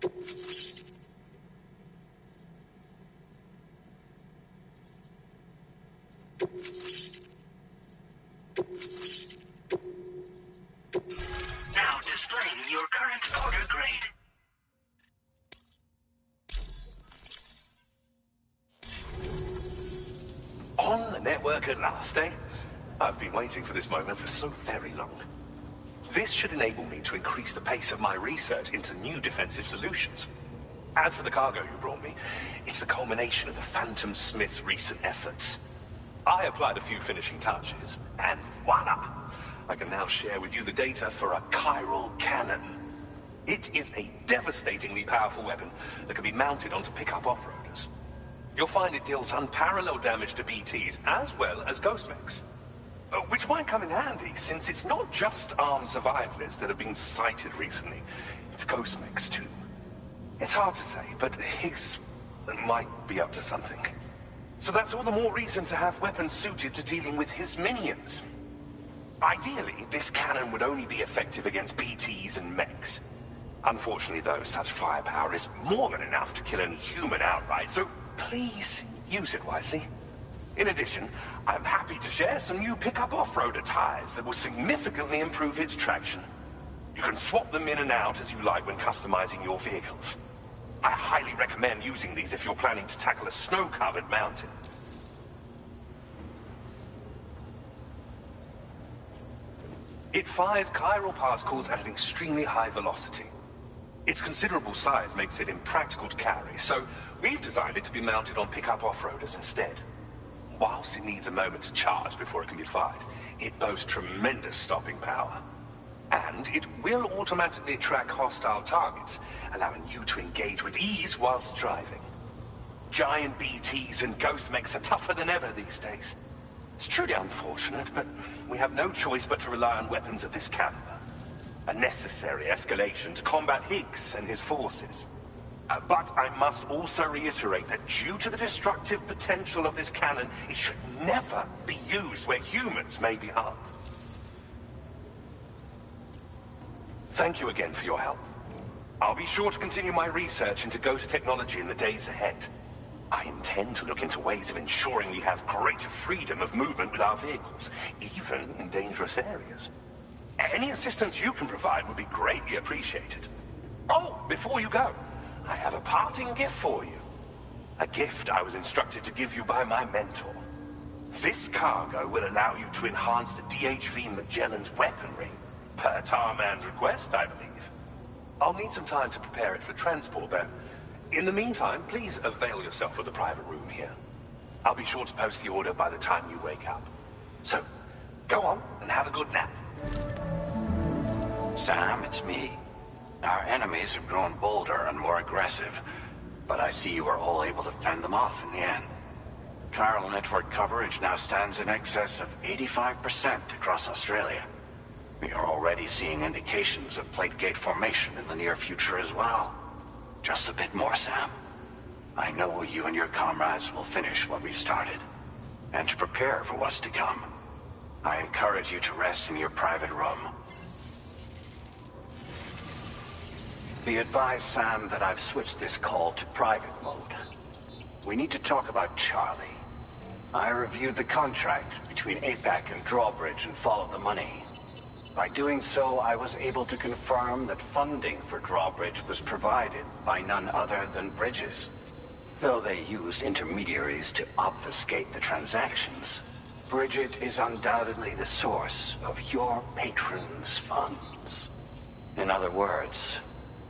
Speaker 8: Now displaying your current order grade.
Speaker 2: On the network at last, eh? I've been waiting for this moment for so very long. This should enable me to increase the pace of my research into new defensive solutions. As for the cargo you brought me, it's the culmination of the Phantom Smith's recent efforts. I applied a few finishing touches, and voila! I can now share with you the data for a chiral cannon. It is a devastatingly powerful weapon that can be mounted onto pickup off-roaders. You'll find it deals unparalleled damage to BTs as well as ghost mechs. Which might come in handy, since it's not just armed survivalists that have been sighted recently. It's ghost mechs too. It's hard to say, but Higgs might be up to something. So that's all the more reason to have weapons suited to dealing with his minions. Ideally, this cannon would only be effective against BTs and mechs. Unfortunately, though, such firepower is more than enough to kill any human outright, so please use it wisely. In addition, I'm happy to share some new pickup off-roader tires that will significantly improve its traction. You can swap them in and out as you like when customizing your vehicles. I highly recommend using these if you're planning to tackle a snow-covered mountain. It fires chiral particles at an extremely high velocity. Its considerable size makes it impractical to carry, so we've designed it to be mounted on pickup off-roaders instead. Whilst it needs a moment to charge before it can be fired, it boasts tremendous stopping power. And it will automatically track hostile targets, allowing you to engage with ease whilst driving. Giant BTs and ghost mechs are tougher than ever these days. It's truly unfortunate, but we have no choice but to rely on weapons of this caliber. A necessary escalation to combat Higgs and his forces. But I must also reiterate that due to the destructive potential of this cannon, it should never be used where humans may be harmed. Thank you again for your help. I'll be sure to continue my research into ghost technology in the days ahead. I intend to look into ways of ensuring we have greater freedom of movement with our vehicles, even in dangerous areas. Any assistance you can provide would be greatly appreciated. Oh, before you go, I have a parting gift for you. A gift I was instructed to give you by my mentor. This cargo will allow you to enhance the DHV Magellan's weaponry, per Tarman's request, I believe. I'll need some time to prepare it for transport, though. In the meantime, please avail yourself of the private room here. I'll be sure to post the order by the time you wake up. So, go on and have a good nap.
Speaker 5: Sam, it's me. Our enemies have grown bolder and more aggressive, but I see you were all able to fend them off in the end. Chiral network coverage now stands in excess of 85% across Australia. We are already seeing indications of plate gate formation in the near future as well. Just a bit more, Sam. I know you and your comrades will finish what we've started. And to prepare for what's to come, I encourage you to rest in your private room. Be advised, Sam, that I've switched this call to private mode. We need to talk about Charlie. I reviewed the contract between APAC and Drawbridge and followed the money. By doing so, I was able to confirm that funding for Drawbridge was provided by none other than Bridges. Though they used intermediaries to obfuscate the transactions, Bridget is undoubtedly the source of your patrons' funds. In other words,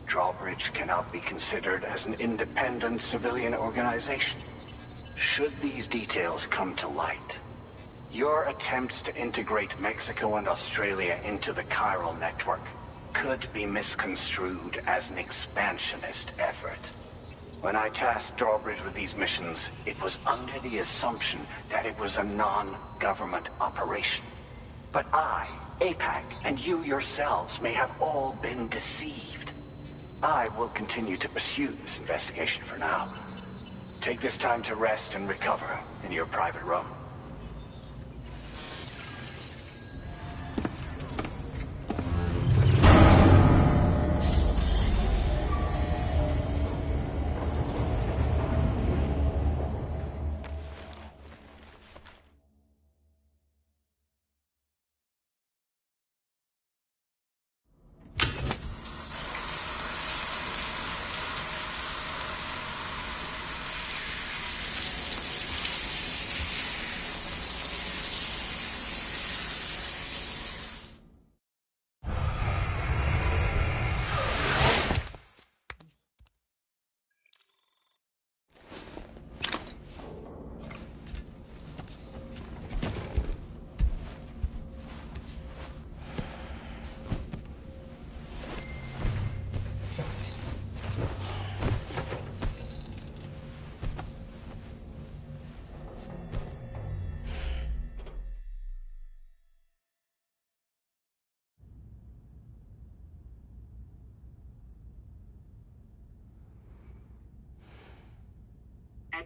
Speaker 5: Drawbridge cannot be considered as an independent civilian organization. Should these details come to light, your attempts to integrate Mexico and Australia into the chiral network could be misconstrued as an expansionist effort. When I tasked Drawbridge with these missions, it was under the assumption that it was a non-government operation. But I, APAC, and you yourselves may have all been deceived. I will continue to pursue this investigation for now. Take this time to rest and recover in your private room.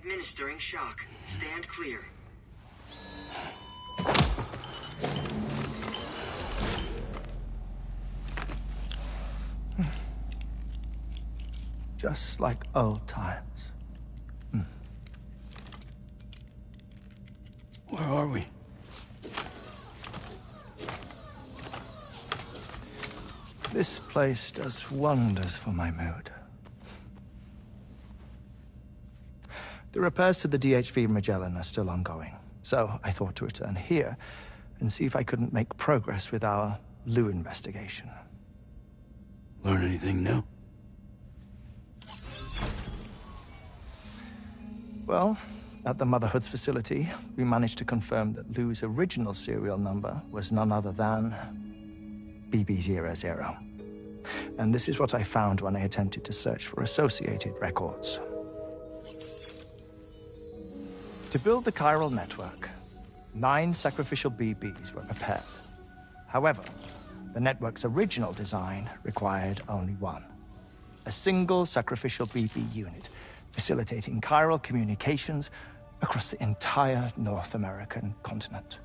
Speaker 17: Administering shock. Stand clear.
Speaker 18: Just like old times.
Speaker 19: Where are we?
Speaker 18: This place does wonders for my mood. The repairs to the DHV Magellan are still ongoing, so I thought to return here and see if I couldn't make progress with our Lou investigation.
Speaker 19: Learn anything new?
Speaker 18: Well, at the Motherhood's facility, we managed to confirm that Lou's original serial number was none other than BB00. And this is what I found when I attempted to search for associated records. To build the chiral network, 9 sacrificial BBs were prepared. However, the network's original design required only 1. A single sacrificial BB unit, facilitating chiral communications across the entire North American continent.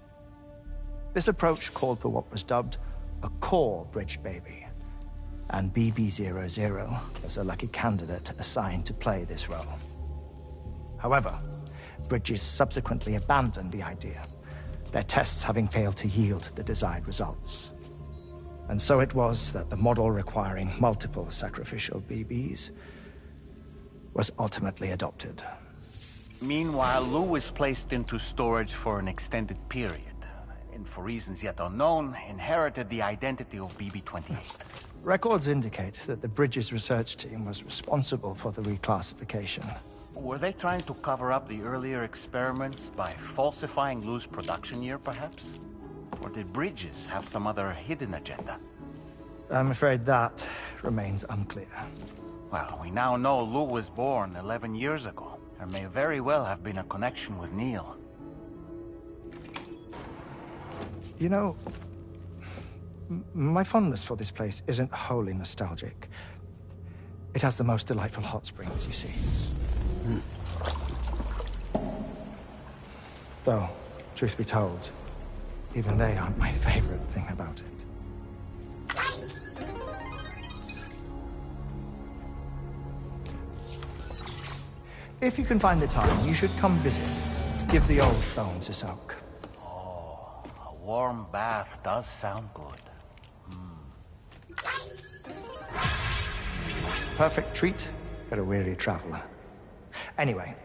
Speaker 18: This approach called for what was dubbed a core bridge baby, and BB00 was a lucky candidate assigned to play this role. However, Bridges subsequently abandoned the idea, their tests having failed to yield the desired results. And so it was that the model requiring multiple sacrificial BBs was ultimately adopted.
Speaker 10: Meanwhile, Lou was placed into storage for an extended period, and for reasons yet unknown, inherited the identity of BB-28.
Speaker 18: Records indicate that the Bridges research team was responsible for the reclassification.
Speaker 10: Were they trying to cover up the earlier experiments by falsifying Lou's production year, perhaps? Or did Bridges have some other hidden agenda?
Speaker 18: I'm afraid that remains unclear.
Speaker 10: Well, we now know Lou was born 11 years ago. There may very well have been a connection with Neil.
Speaker 18: You know, my fondness for this place isn't wholly nostalgic. It has the most delightful hot springs, you see. Though, truth be told, even they aren't my favorite thing about it. If you can find the time, you should come visit. Give the old bones a soak.
Speaker 10: Oh, a warm bath does sound good.
Speaker 18: Perfect treat for a weary traveler. Anyway,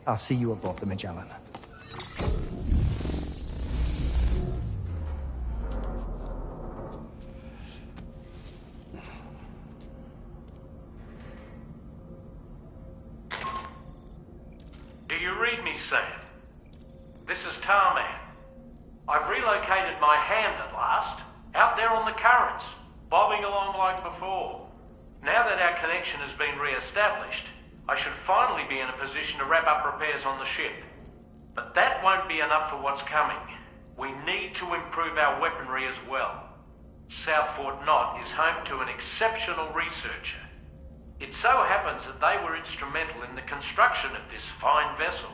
Speaker 18: I'll see you aboard the Magellan.
Speaker 11: Do you read me, Sam? This is Tarman. I've relocated my hand at last, out there on the currents, bobbing along like before. Now that our connection has been re-established, I should finally be in a position to wrap up repairs on the ship. But that won't be enough for what's coming. We need to improve our weaponry as well. South Fort Knott is home to an exceptional researcher. It so happens that they were instrumental in the construction of this fine vessel,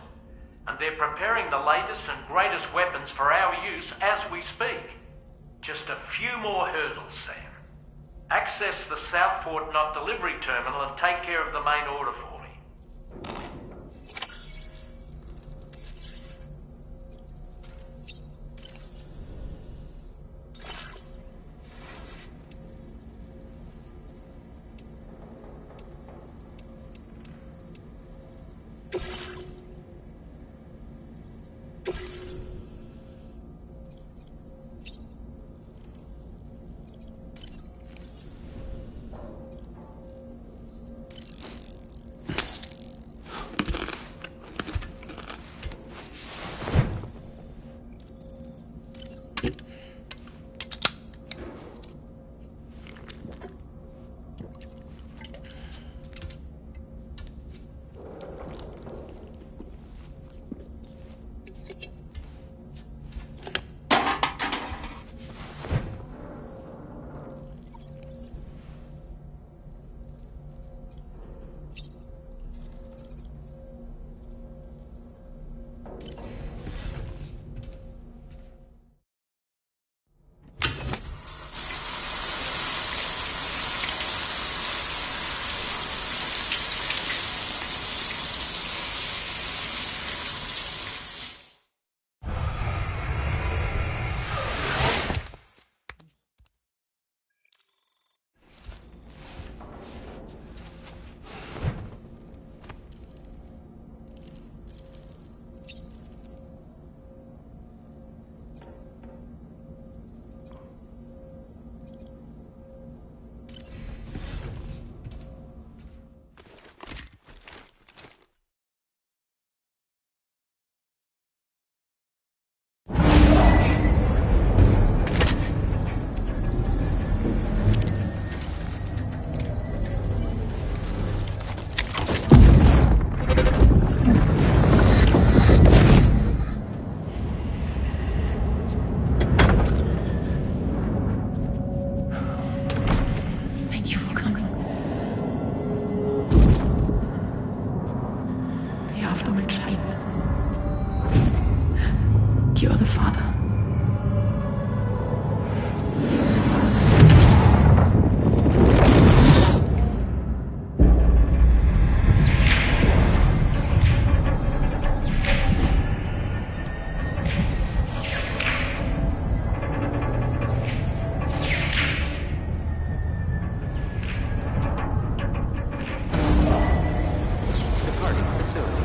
Speaker 11: and they're preparing the latest and greatest weapons for our use as we speak. Just a few more hurdles, Sam. Access the South Fort Knott delivery terminal and take care of the main order for me.
Speaker 12: You're the father.
Speaker 3: Departing facility.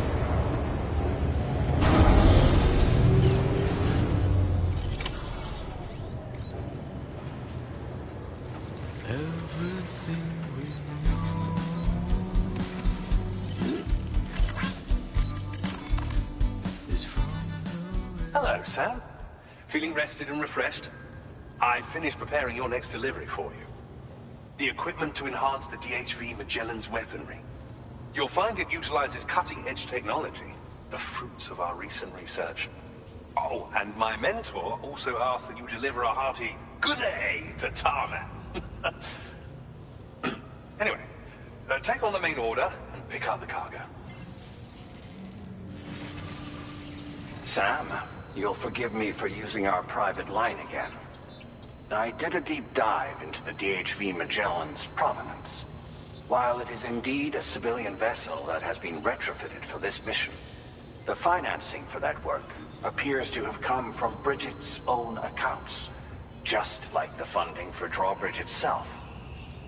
Speaker 7: Everything we know is from
Speaker 2: Hello, Sam. Feeling rested and refreshed? I finished preparing your next delivery for you. The equipment to enhance the DHV Magellan's weaponry. You'll find it utilizes cutting-edge technology, the fruits of our recent research. Oh, and my mentor also asked that you deliver a hearty good day to Tarman. Anyway, take on the main order and pick up the cargo.
Speaker 5: Sam, you'll forgive me for using our private line again. I did a deep dive into the DHV Magellan's provenance. While it is indeed a civilian vessel that has been retrofitted for this mission, the financing for that work appears to have come from Bridget's own accounts, just like the funding for Drawbridge itself.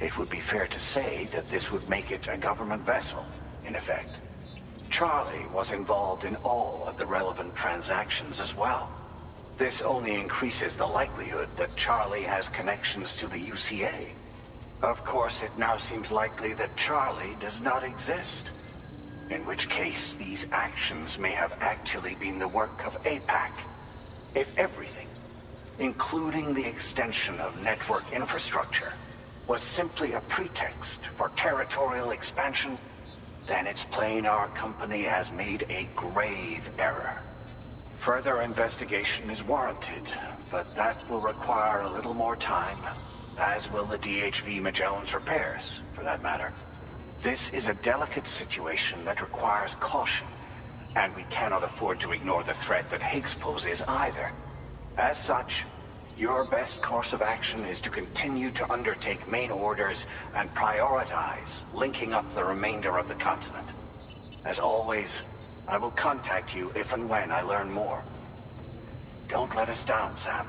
Speaker 5: It would be fair to say that this would make it a government vessel, in effect. Charlie was involved in all of the relevant transactions as well. This only increases the likelihood that Charlie has connections to the UCA. Of course, it now seems likely that Charlie does not exist. In which case, these actions may have actually been the work of APAC. If everything, including the extension of network infrastructure, was simply a pretext for territorial expansion, then it's plain our company has made a grave error. Further investigation is warranted, but that will require a little more time, as will the DHV Magellan's repairs, for that matter. This is a delicate situation that requires caution, and we cannot afford to ignore the threat that Higgs poses either. As such, your best course of action is to continue to undertake main orders and prioritize linking up the remainder of the continent. As always, I will contact you if and when I learn more. Don't let us down, Sam.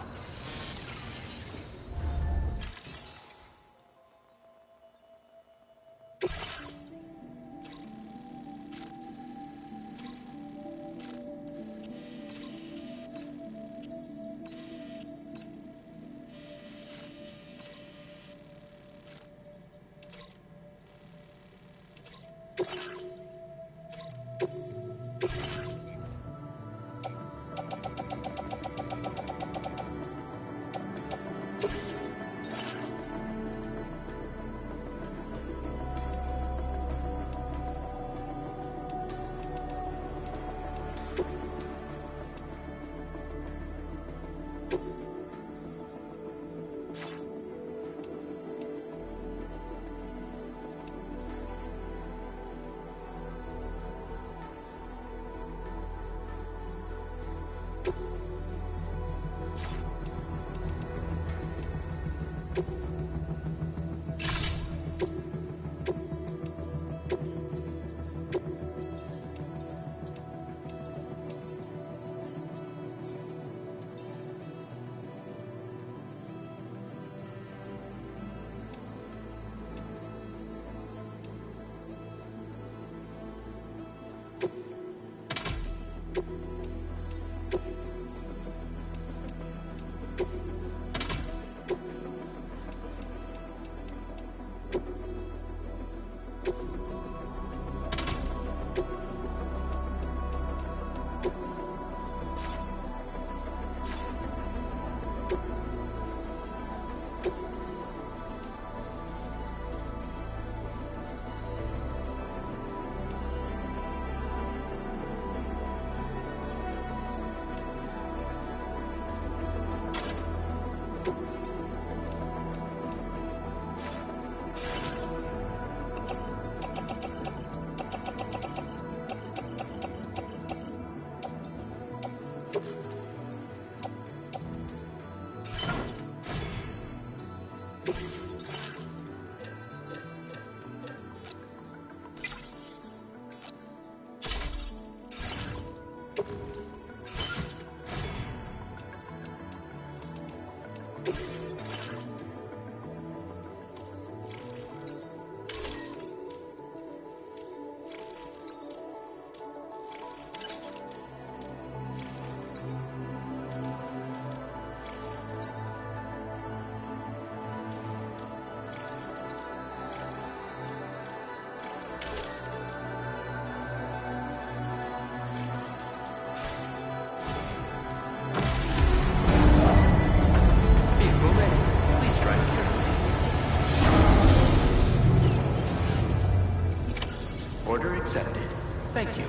Speaker 3: Order accepted. Thank you.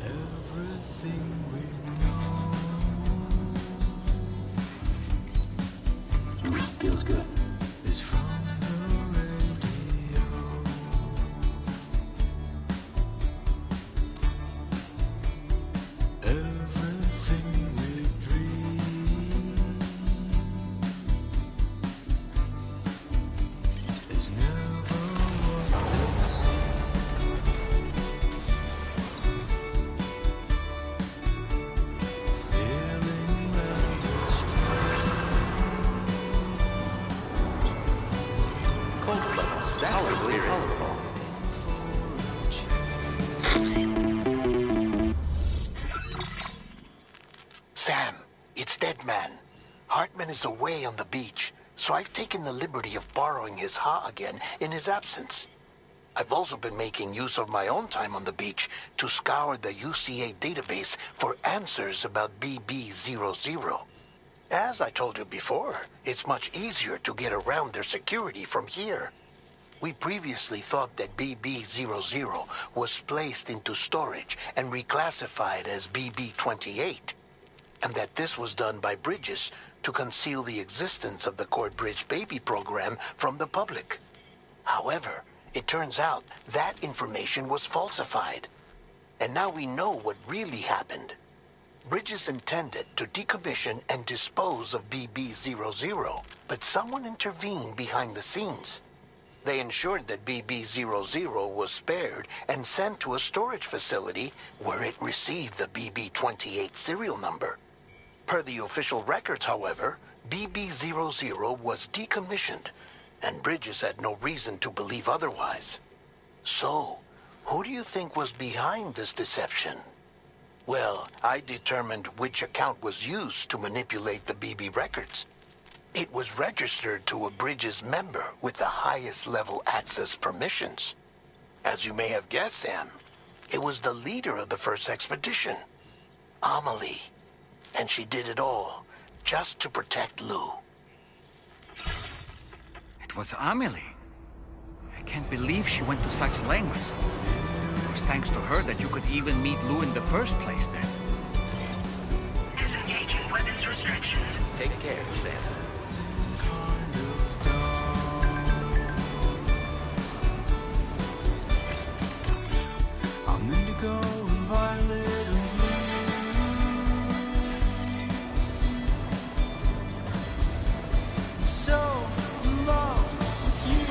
Speaker 7: Everything we know
Speaker 16: Feels good.
Speaker 7: is from the radio. Everything we dream is never what they seem. Feeling rather
Speaker 3: Cold levels. That's really colorful.
Speaker 12: Sam, it's Deadman. Hartman is away on the beach, so I've taken the liberty of borrowing his Ha again in his absence. I've also been making use of my own time on the beach to scour the UCA database for answers about BB00. As I told you before, it's much easier to get around their security from here. We previously thought that BB00 was placed into storage and reclassified as BB28, and that this was done by Bridges to conceal the existence of the Cord Bridge Baby program from the public. However, it turns out that information was falsified. And now we know what really happened. Bridges intended to decommission and dispose of BB00, but someone intervened behind the scenes. They ensured that BB00 was spared and sent to a storage facility where it received the BB28 serial number. Per the official records, however, BB00 was decommissioned, and Bridges had no reason to believe otherwise. So, who do you think was behind this deception? Well, I determined which account was used to manipulate the BB records. It was registered to a Bridges member with the highest level access permissions. As you may have guessed, Sam, it was the leader of the first expedition, Amelie. And she did it all just to protect Lou.
Speaker 14: It was Amelie. I can't believe she went to such lengths. It was thanks to her that you could even meet Lou in the first place then.
Speaker 8: Disengaging weapons restrictions.
Speaker 3: Take care, Sam.
Speaker 7: I'm indigo and violet and blue. I'm so in love with you.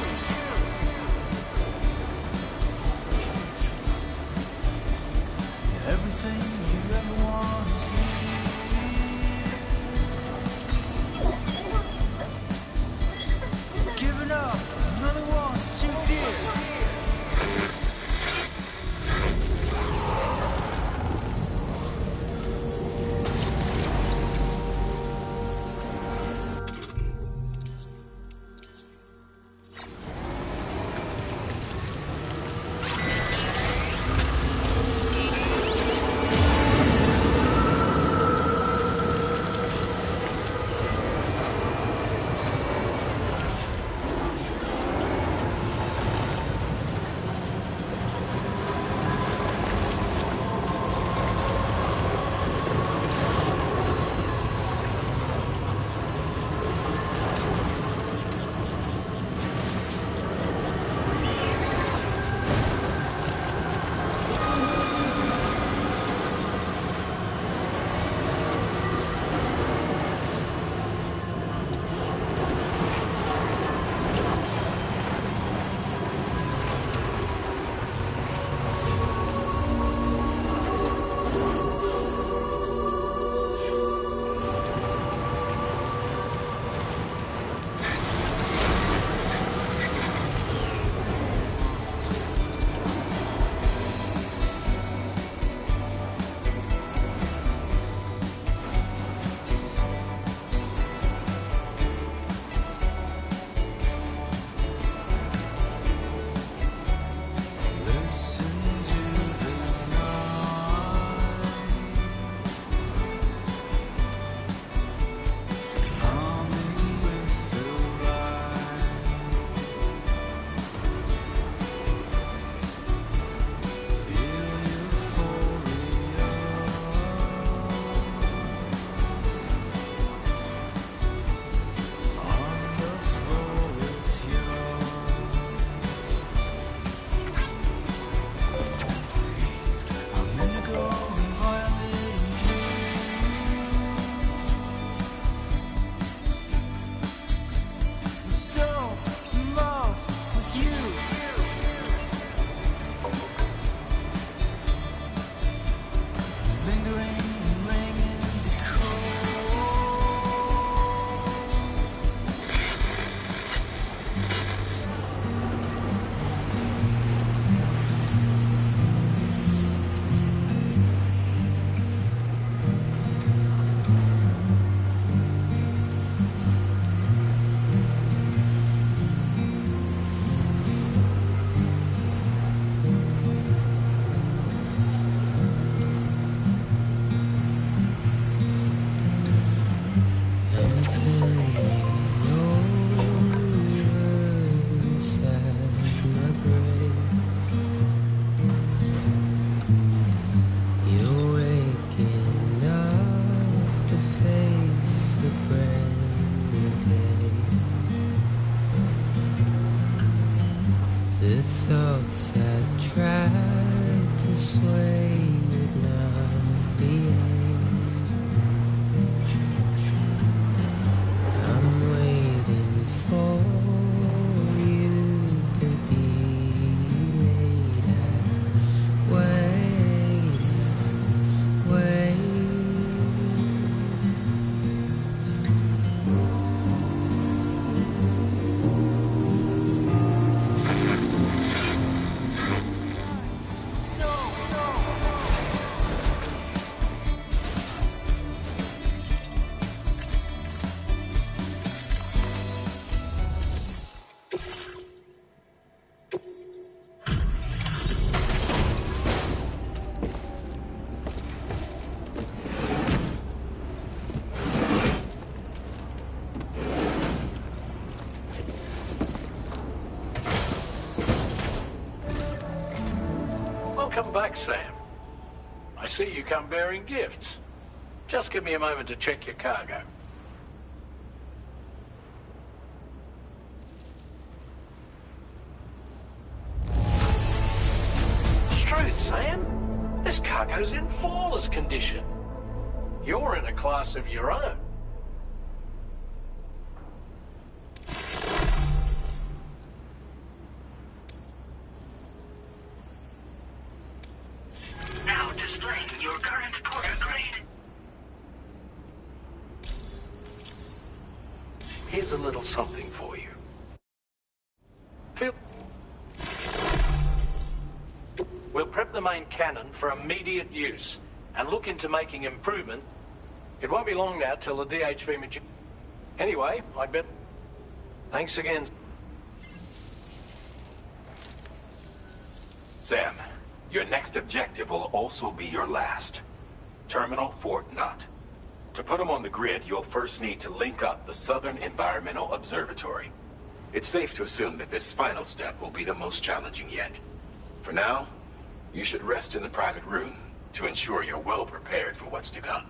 Speaker 7: Everything you ever want is here.
Speaker 11: back, Sam. I see you come bearing gifts. Just give me a moment to check your cargo. Truth, Sam. This cargo's in flawless condition. You're in a class of your own.
Speaker 8: Now displaying your current porter grade.
Speaker 11: Here's a little something for you. We'll prep the main cannon for immediate use and look into making improvement. It won't be long now till the DHV Magellan. Anyway, I'd bet. Thanks again.
Speaker 2: Sam, your next objective will also be your last. Terminal Fort Knott. To put them on the grid, you'll first need to link up the Southern Environmental Observatory. It's safe to assume that this final step will be the most challenging yet. For now, you should rest in the private room to ensure you're well prepared for what's to come.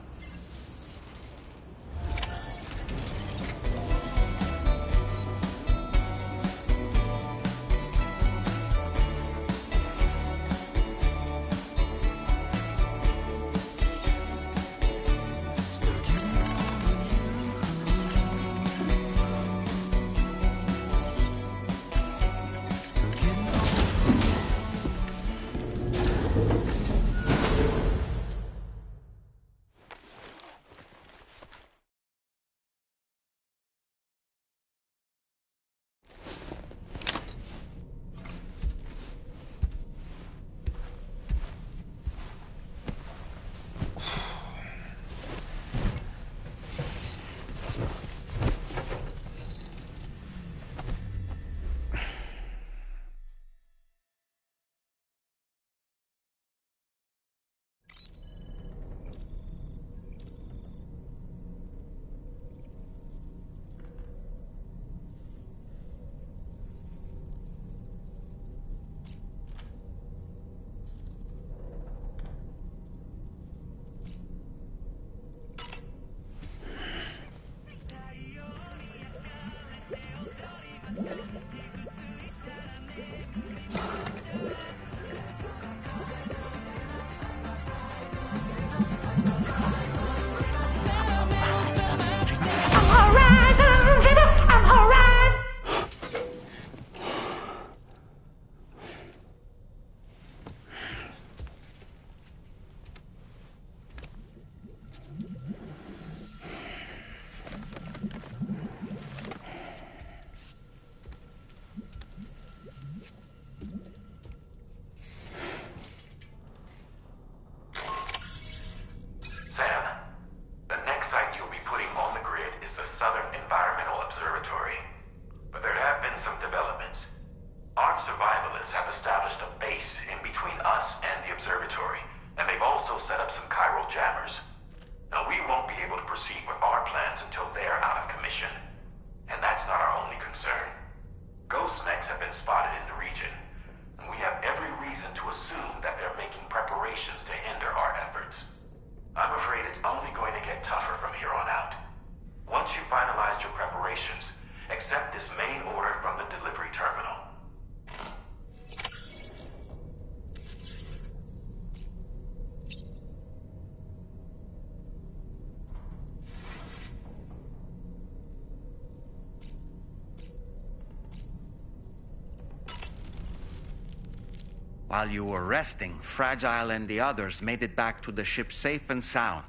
Speaker 14: While you were resting, Fragile and the others made it back to the ship safe and sound.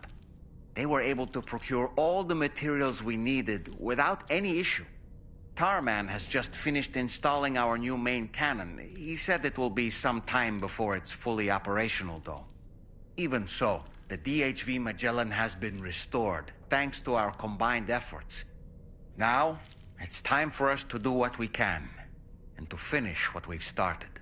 Speaker 14: They were able to procure all the materials we needed without any issue. Tarman has just finished installing our new main cannon. He said it will be some time before it's fully operational, though. Even so, the DHV Magellan has been restored, thanks to our combined efforts. Now, it's time for us to do what we can, and to finish what we've started.